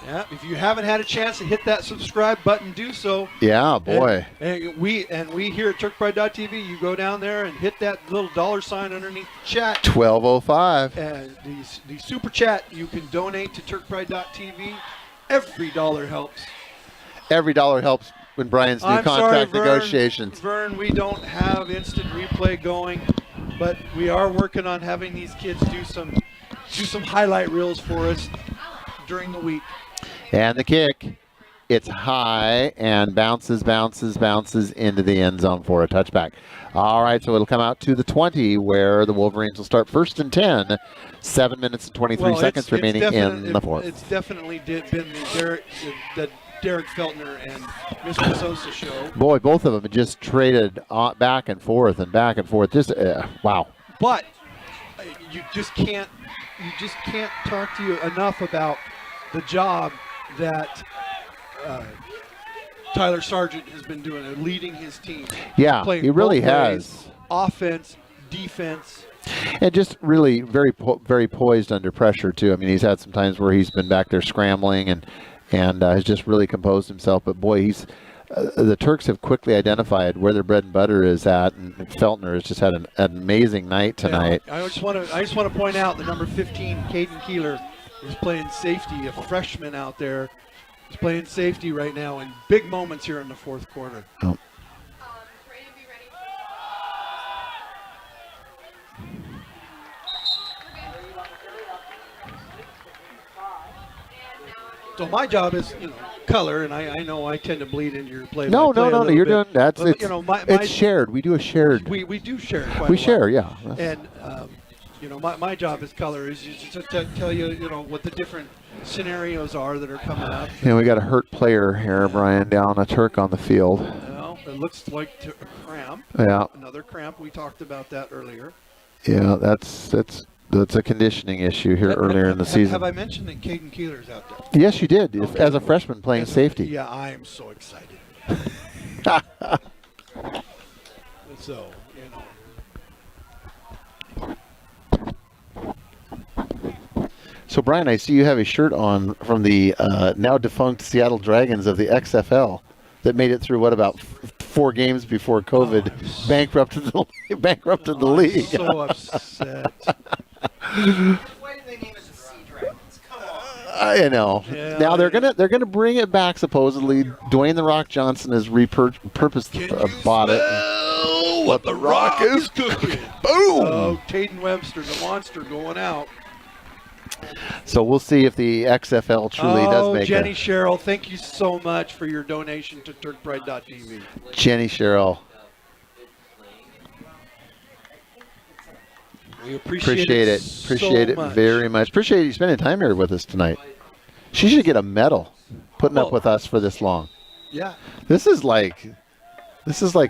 Yeah, if you haven't had a chance to hit that subscribe button, do so. Yeah, boy. And we here at TurkPride.tv, you go down there and hit that little $ underneath the chat. 1205. And the super chat, you can donate to TurkPride.tv. Every dollar helps. Every dollar helps when Brian's new contract negotiations. Vern, we don't have instant replay going, but we are working on having these kids do some highlight reels for us during the week. And the kick, it's high and bounces into the end zone for a touchback. All right, so it'll come out to the 20 where the Wolverines will start 1st and 10. 7 minutes and 23 seconds remaining in the fourth. It's definitely been the Derek Feltner and Mr. Sosa show. Boy, both of them just traded back and forth. Just wow. But you just can't talk to you enough about the job that Tyler Sargent has been doing, leading his team. Yeah, he really has. Offense, defense. And just really very poised under pressure, too. I mean, he's had some times where he's been back there scrambling and has just really composed himself. But, boy, the Turks have quickly identified where their bread and butter is at, and Feltner has just had an amazing night tonight. Yeah, I just want to point out the number 15, Caden Keeler, is playing safety, a freshman out there. He's playing safety right now in big moments here in the fourth quarter. Oh. So my job is, color, and I know I tend to bleed into your play. No, you're doing that's but, it's shared. We do a shared. We do share quite a lot. We share, yeah. And my job as color is just to tell you, what the different scenarios are that are coming up. And we got a hurt player here, Brian, down a Turk on the field. Well, it looks like a cramp. Yeah. Another cramp. We talked about that earlier. Yeah, that's a conditioning issue here earlier in the season. Have I mentioned that Caden Keeler's out there? Yes, you did. Okay. As a freshman playing safety. Yeah, I am so excited. So, So, Brian, I see you have a shirt on from the now defunct Seattle Dragons of the XFL that made it through, about 4 games before COVID bankrupted the league. I'm so upset. Why did they name it the Sea Dragons? Come on. I know. Yeah, now they're gonna bring it back supposedly. Dwayne the Rock Johnson has bought it. What the Rock is cooking? Boom! Oh, Caden Webster, the monster, going out. So we'll see if the XFL truly does make it. Jenny Sherrill, thank you so much for your donation to TurkPride.tv. Jenny Sherrill. We appreciate it. Appreciate it very much. Appreciate you spending time here with us tonight. She should get a medal putting up with us for this long. Yeah. This is like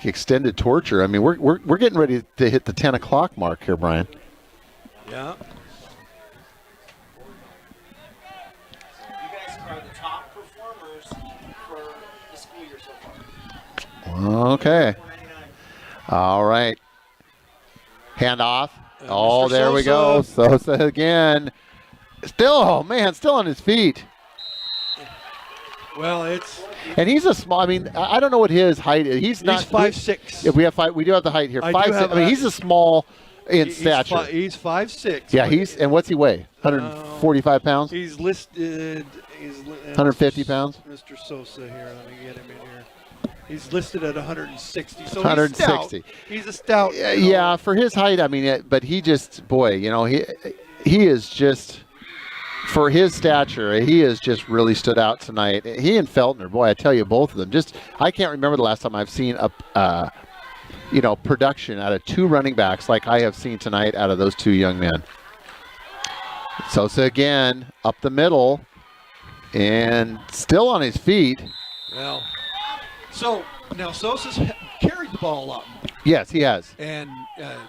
extended torture. I mean, we're getting ready to hit the 10 o'clock mark here, Brian. Yeah. You guys are the top performers for the school year so far. Okay. All right. Hand off. Oh, Mr. there we go. Sosa again. Still on his feet. Well, and he's a small. I mean, I don't know what his height is. He's 5'6". If we do have the height here. 5'6". I mean, he's a small in stature. He's 5'6". Yeah, and what's he weigh? 145 pounds. He's listed. 150 pounds. Mr. Sosa here. Let me get him in here. He's listed at 160. So 160. He's a stout. Yeah, for his height, I mean, but he just, he is just, for his stature, he has just really stood out tonight. He and Feltner, boy, I tell you, both of them. I can't remember the last time I've seen a, production out of 2 running backs like I have seen tonight out of those 2 young men. Sosa again, up the middle, and still on his feet. Well. So, now Sosa's carried the ball a lot more. Yes, he has. And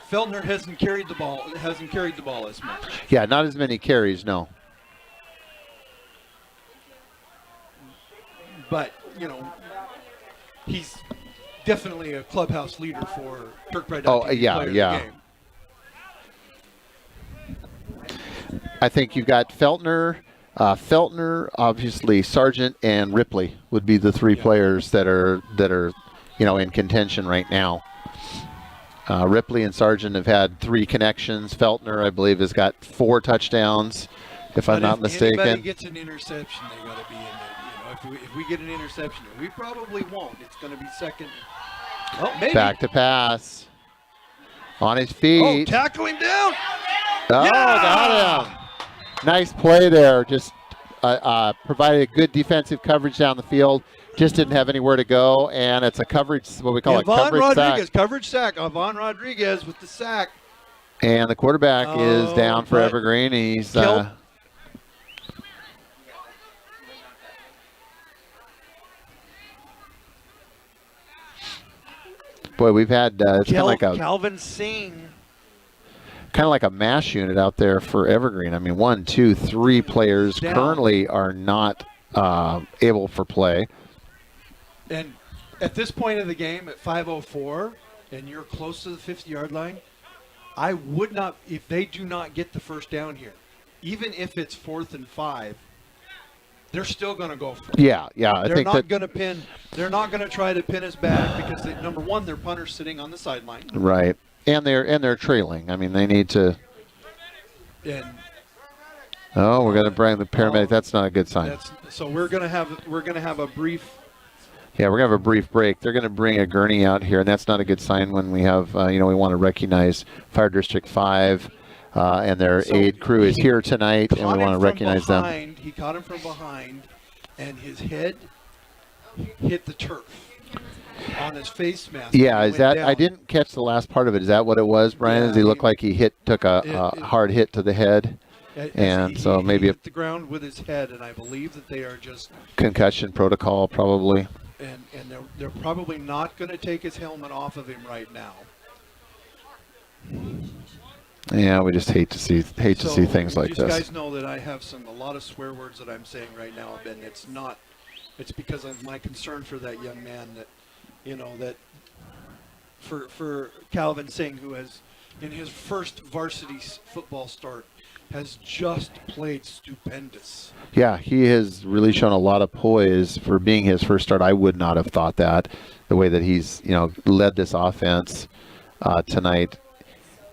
Feltner hasn't carried the ball as much. Yeah, not as many carries, no. But, he's definitely a clubhouse leader for TurkPride. Oh, yeah. I think you've got Feltner, Feltner, obviously Sargent, and Ripley would be the three players that are in contention right now. Ripley and Sargent have had 3 connections. Feltner, I believe, has got 4 touchdowns, if I'm not mistaken. If anybody gets an interception, they got to be in there. If we get an interception, we probably won't. It's going to be second. Oh, maybe. Back to pass. On his feet. Oh, tackle him down. Oh, got him. Nice play there. Just provided good defensive coverage down the field. Just didn't have anywhere to go, and it's a coverage, what we call a coverage Rodriguez, sack. Coverage sack. Yvonne Rodriguez with the sack. And the quarterback is down for Evergreen. He's boy, we've had it's kind of like a Calvin Singh. Kind of like a mash unit out there for Evergreen. I mean, 1, 2, 3 players currently are not able for play. And at this point of the game, at 5:04, and you're close to the 50-yard line, I would not, if they do not get the first down here, even if it's 4th and 5, they're still going to go for it. Yeah. They're not going to try to pin us back because number one, their punter's sitting on the sideline. Right, and they're trailing. I mean, they need to. And we're going to bring the paramedic. That's not a good sign. So we're going to have a brief. Yeah, we're going to have a brief break. They're going to bring a gurney out here, and that's not a good sign when we have, we want to recognize Fire District 5 and their aid crew is here tonight, and we want to recognize them. He caught him from behind, and his head hit the turf on his face mask. Yeah, is that? I didn't catch the last part of it. Is that what it was, Brian? Does he look like he took a hard hit to the head? And so maybe he hit the ground with his head, and I believe that they are just concussion protocol probably. And they're probably not going to take his helmet off of him right now. Yeah, we just hate to see things like this. You guys know that I have a lot of swear words that I'm saying right now, and it's because of my concern for that young man that for Calvin Singh, who has in his first varsity football start has just played stupendous. Yeah, he has really shown a lot of poise for being his first start. I would not have thought that, the way that he's, led this offense tonight.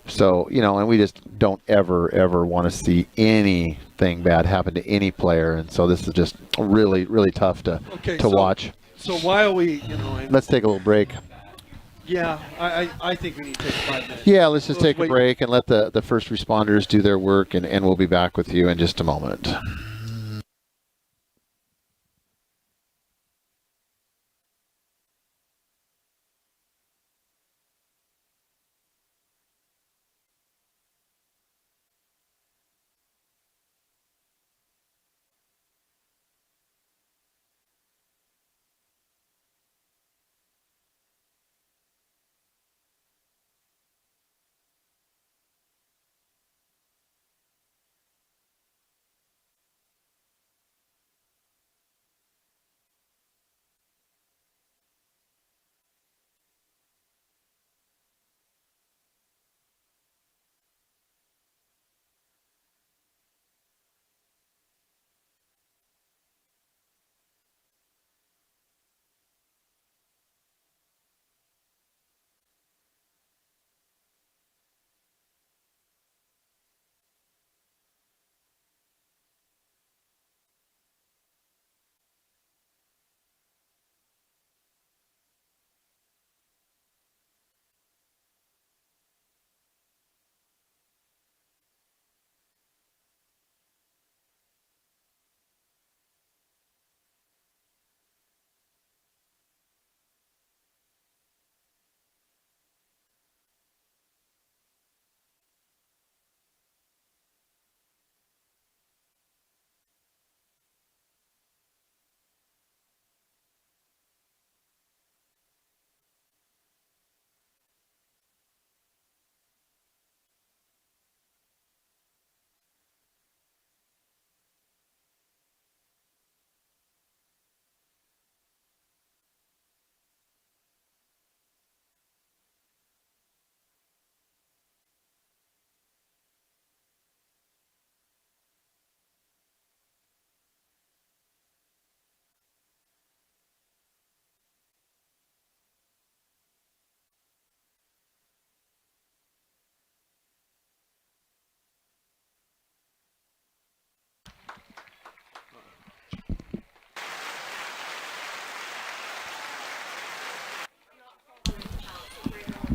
So, and we just don't ever want to see anything bad happen to any player. And so this is just really, really tough to watch. So while we, let's take a little break. Yeah, I think we need to take 5 minutes. Yeah, let's just take a break and let the first responders do their work, and we'll be back with you in just a moment.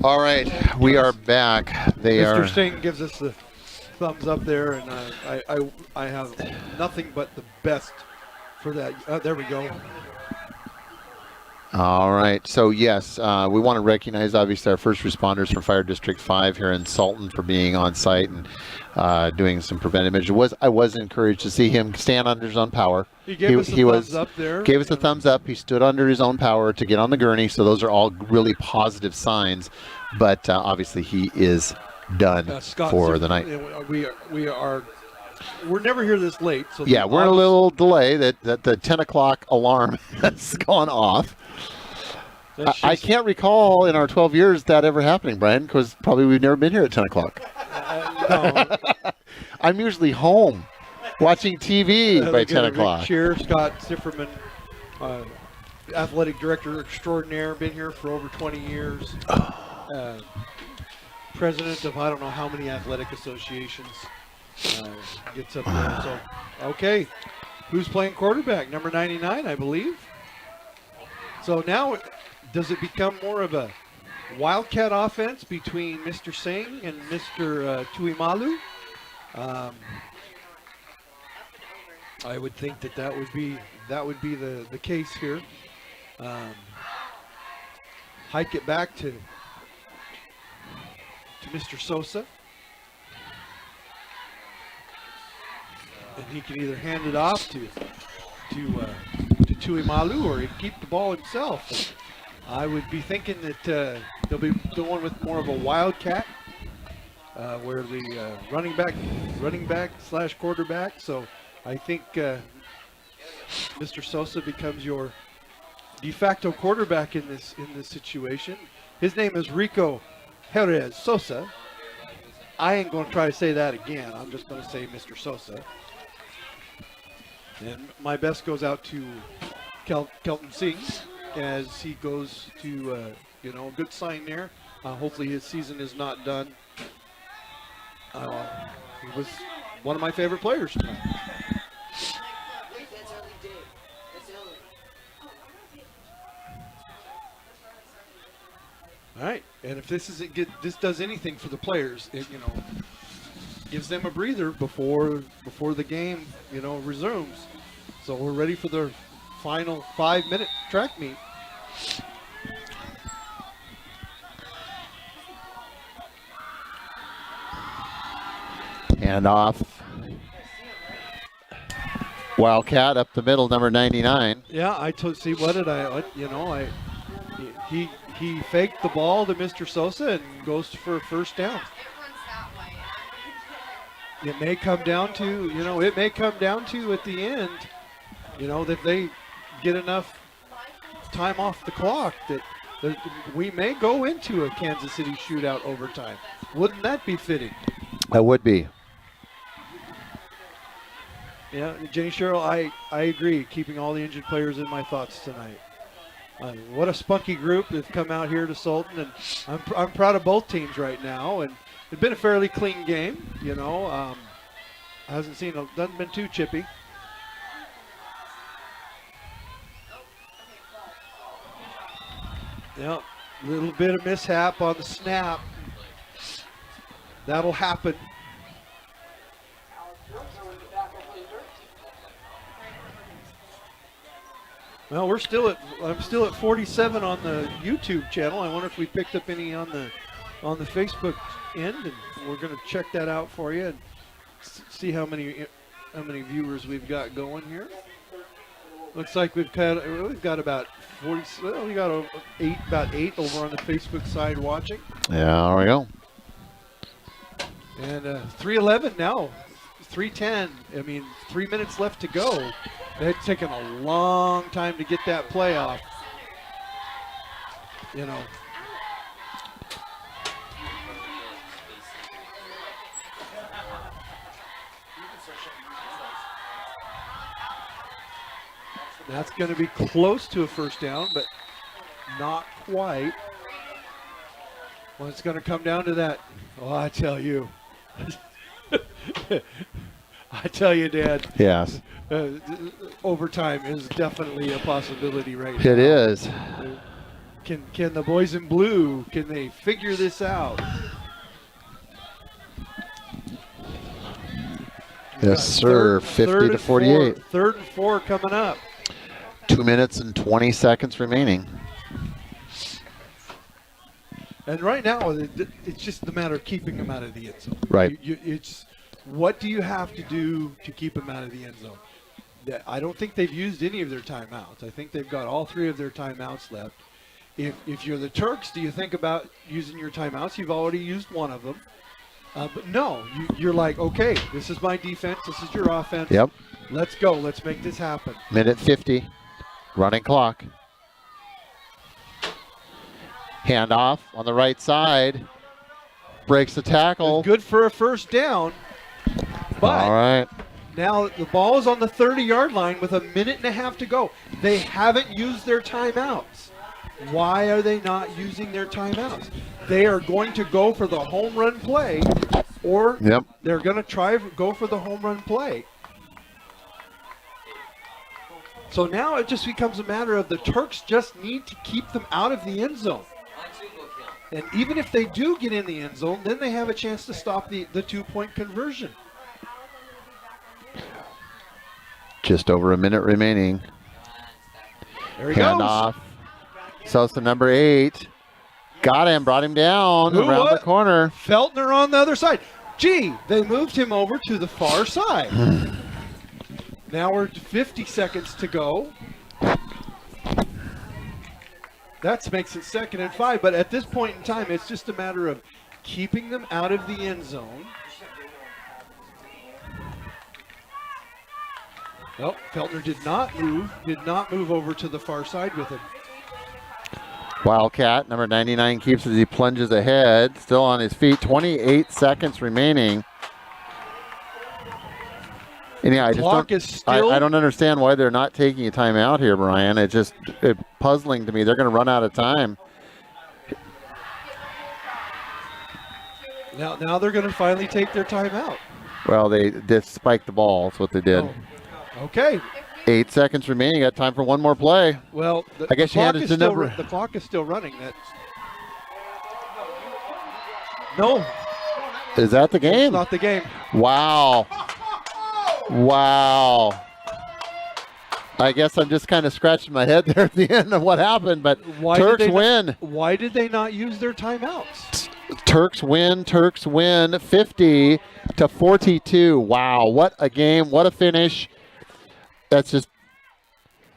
All right, we are back. Mr. Singh gives us the thumbs up there, and I have nothing but the best for that. There we go. All right. So, yes, we want to recognize, obviously, our first responders from Fire District 5 here in Sultan for being on site and doing some preventive measures. I was encouraged to see him stand under his own power. He gave us a thumbs up there. Gave us a thumbs up. He stood under his own power to get on the gurney. So those are all really positive signs. But obviously, he is done for the night. We're never here this late. So yeah, we're in a little delay that the 10 o'clock alarm has gone off. I can't recall in our 12 years that ever happening, Brian, because probably we've never been here at 10 o'clock. No. I'm usually home watching TV by 10 o'clock. Cheer, Scott Sifferman, athletic director extraordinaire, been here for over 20 years. President of I don't know how many athletic associations. Gets up there. So, okay, who's playing quarterback? Number 99, I believe. So now, does it become more of a wildcat offense between Mr. Singh and Mr. Tuimalu? I would think that would be the case here. Hike it back to Mr. Sosa. And he can either hand it off to Tuimalu or he can keep the ball himself. And I would be thinking that they'll be going with more of a wildcat, where the running back / quarterback. So I think Mr. Sosa becomes your de facto quarterback in this situation. His name is Rico Jerez Sosa. I ain't going to try to say that again. I'm just going to say Mr. Sosa. And my best goes out to Kelton Singh as he goes to, a good sign there. Hopefully his season is not done. He was one of my favorite players tonight. All right, and if this does anything for the players, it gives them a breather before the game resumes. So we're ready for the final 5-minute track meet. And off. Wildcat up the middle, number 99. Yeah, see what did he faked the ball to Mr. Sosa and goes for a first down. It may come down to at the end, that they get enough time off the clock that we may go into a Kansas City shootout overtime. Wouldn't that be fitting? That would be. Yeah, Jenny Sherrill, I agree. Keeping all the injured players in my thoughts tonight. What a spunky group that's come out here to Sultan, and I'm proud of both teams right now. And it's been a fairly clean game, doesn't been too chippy. Yeah, a little bit of mishap on the snap. That'll happen. Well, I'm still at 47 on the YouTube channel. I wonder if we picked up any on the Facebook end, and we're going to check that out for you and see how many viewers we've got going here. Looks like we've got about 40. Well, we got about eight over on the Facebook side watching. Yeah, there we go. And 3:11 now, 3:10. I mean, 3 minutes left to go. It's taken a long time to get that play off. That's going to be close to a first down, but not quite. Well, it's going to come down to that. Oh, I tell you. I tell you, Dad. Yes. Overtime is definitely a possibility right now. It is. Can the boys in blue, can they figure this out? Yes, sir. 50 to 48. Third and 4 coming up. 2 minutes and 20 seconds remaining. And right now, it's just a matter of keeping them out of the end zone. Right. It's what do you have to do to keep them out of the end zone? I don't think they've used any of their timeouts. I think they've got all 3 of their timeouts left. If you're the Turks, do you think about using your timeouts? You've already used one of them. But no, you're like, okay, this is my defense. This is your offense. Yep. Let's go. Let's make this happen. Minute 50. Running clock. Handoff on the right side. Breaks the tackle. It's good for a first down. But all right. now the ball is on the 30-yard line with a minute and a half to go. They haven't used their timeouts. Why are they not using their timeouts? They are going to go for the home run play, or they're going to go for the home run play. So now it just becomes a matter of the Turks just need to keep them out of the end zone. And even if they do get in the end zone, then they have a chance to stop the 2-point conversion. Just over a minute remaining. There he Handoff. Sultan, number 8. Got him, brought him down around the corner. Feltner on the other side. Gee, they moved him over to the far side. Now we're 50 seconds to go. That makes it 2nd and 5, but at this point in time, it's just a matter of keeping them out of the end zone. Nope, Feltner did not move over to the far side with him. Wildcat, number 99, keeps as he plunges ahead. Still on his feet. 28 seconds remaining. And yeah, I don't understand why they're not taking a timeout here, Brian. It's puzzling to me. They're going to run out of time. Now they're going to finally take their timeout. Well, they spiked the ball. That's what they did. Oh. Okay. 8 seconds remaining. Got time for one more play. Well, I guess the clock is still running. No. Is that the game? It's not the game. Wow. Wow. I guess I'm just kind of scratching my head there at the end of what happened, but Turks win. Why did they not use their timeouts? Turks win 50 to 42. Wow, what a game, what a finish. That's just,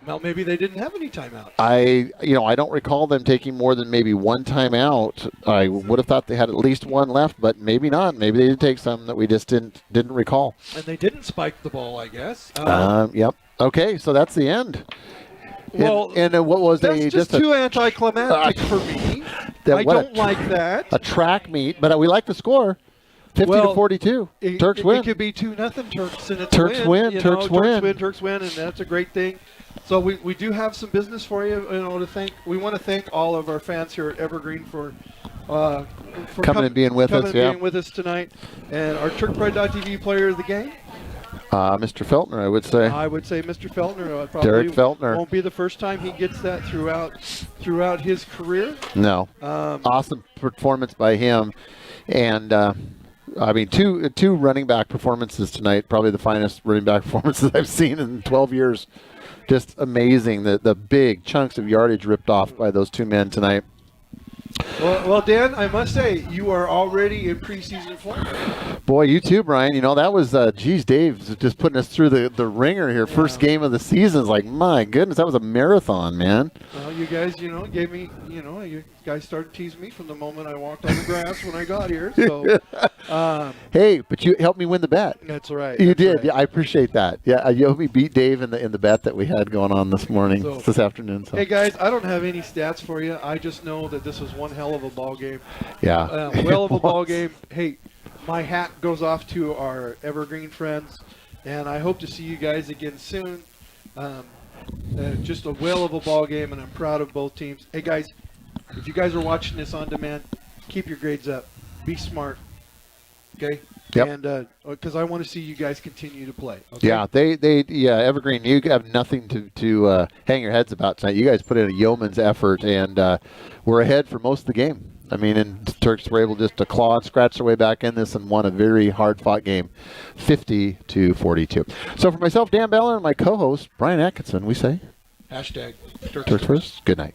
well, maybe they didn't have any timeouts. I don't recall them taking more than maybe one timeout. I would have thought they had at least one left, but maybe not. Maybe they did take some that we just didn't recall. And they didn't spike the ball, I guess. Yep. Okay, so that's the end. Well, and what was that's just too anticlimactic for me. I don't like that. A track meet, but we like the score. 50 to 42. Turks win. It could be 2-0 Turks, and it's Turks win. Turks win, and that's a great thing. So we do have some business for you. To thank. We want to thank all of our fans here at Evergreen for coming and being with us. Being with us tonight, and our TurkPride.tv player of the game. Mr. Feltner, I would say. I would say Mr. Feltner. Probably Derek Feltner. Won't be the first time he gets that throughout his career. No. Awesome performance by him, and. Two running back performances tonight, probably the finest running back performances I've seen in 12 years. Just amazing, the big chunks of yardage ripped off by those two men tonight. Well, Dan, I must say, you are already in preseason form. Boy, you too, Brian. That was, Dave's just putting us through the ringer here. Yeah. First game of the season. It's like, my goodness, that was a marathon, man. Well, you guys, gave me, you guys started teasing me from the moment I walked on the grass when I got here. So, hey, but you helped me win the bet. That's right. You did. Right. Yeah, I appreciate that. Yeah, you helped me beat Dave in the bet that we had going on this afternoon. So. Hey, guys, I don't have any stats for you. I just know that this was one hell of a ball game. Yeah. Of a ball game. Hey, my hat goes off to our Evergreen friends, and I hope to see you guys again soon. Just a whale of a ball game, and I'm proud of both teams. Hey, guys, if you guys are watching this on demand, keep your grades up. Be smart. Okay. Yep. And because I want to see you guys continue to play. Okay? Yeah, yeah, Evergreen, you have nothing to hang your heads about tonight. You guys put in a yeoman's effort, and we're ahead for most of the game. I mean, and Turks were able just to claw and scratch their way back in this and won a very hard-fought game, 50-42. So for myself, Dan Beller, and my co-host, Brian Atkinson, we say, Hashtag Turks first. Good night.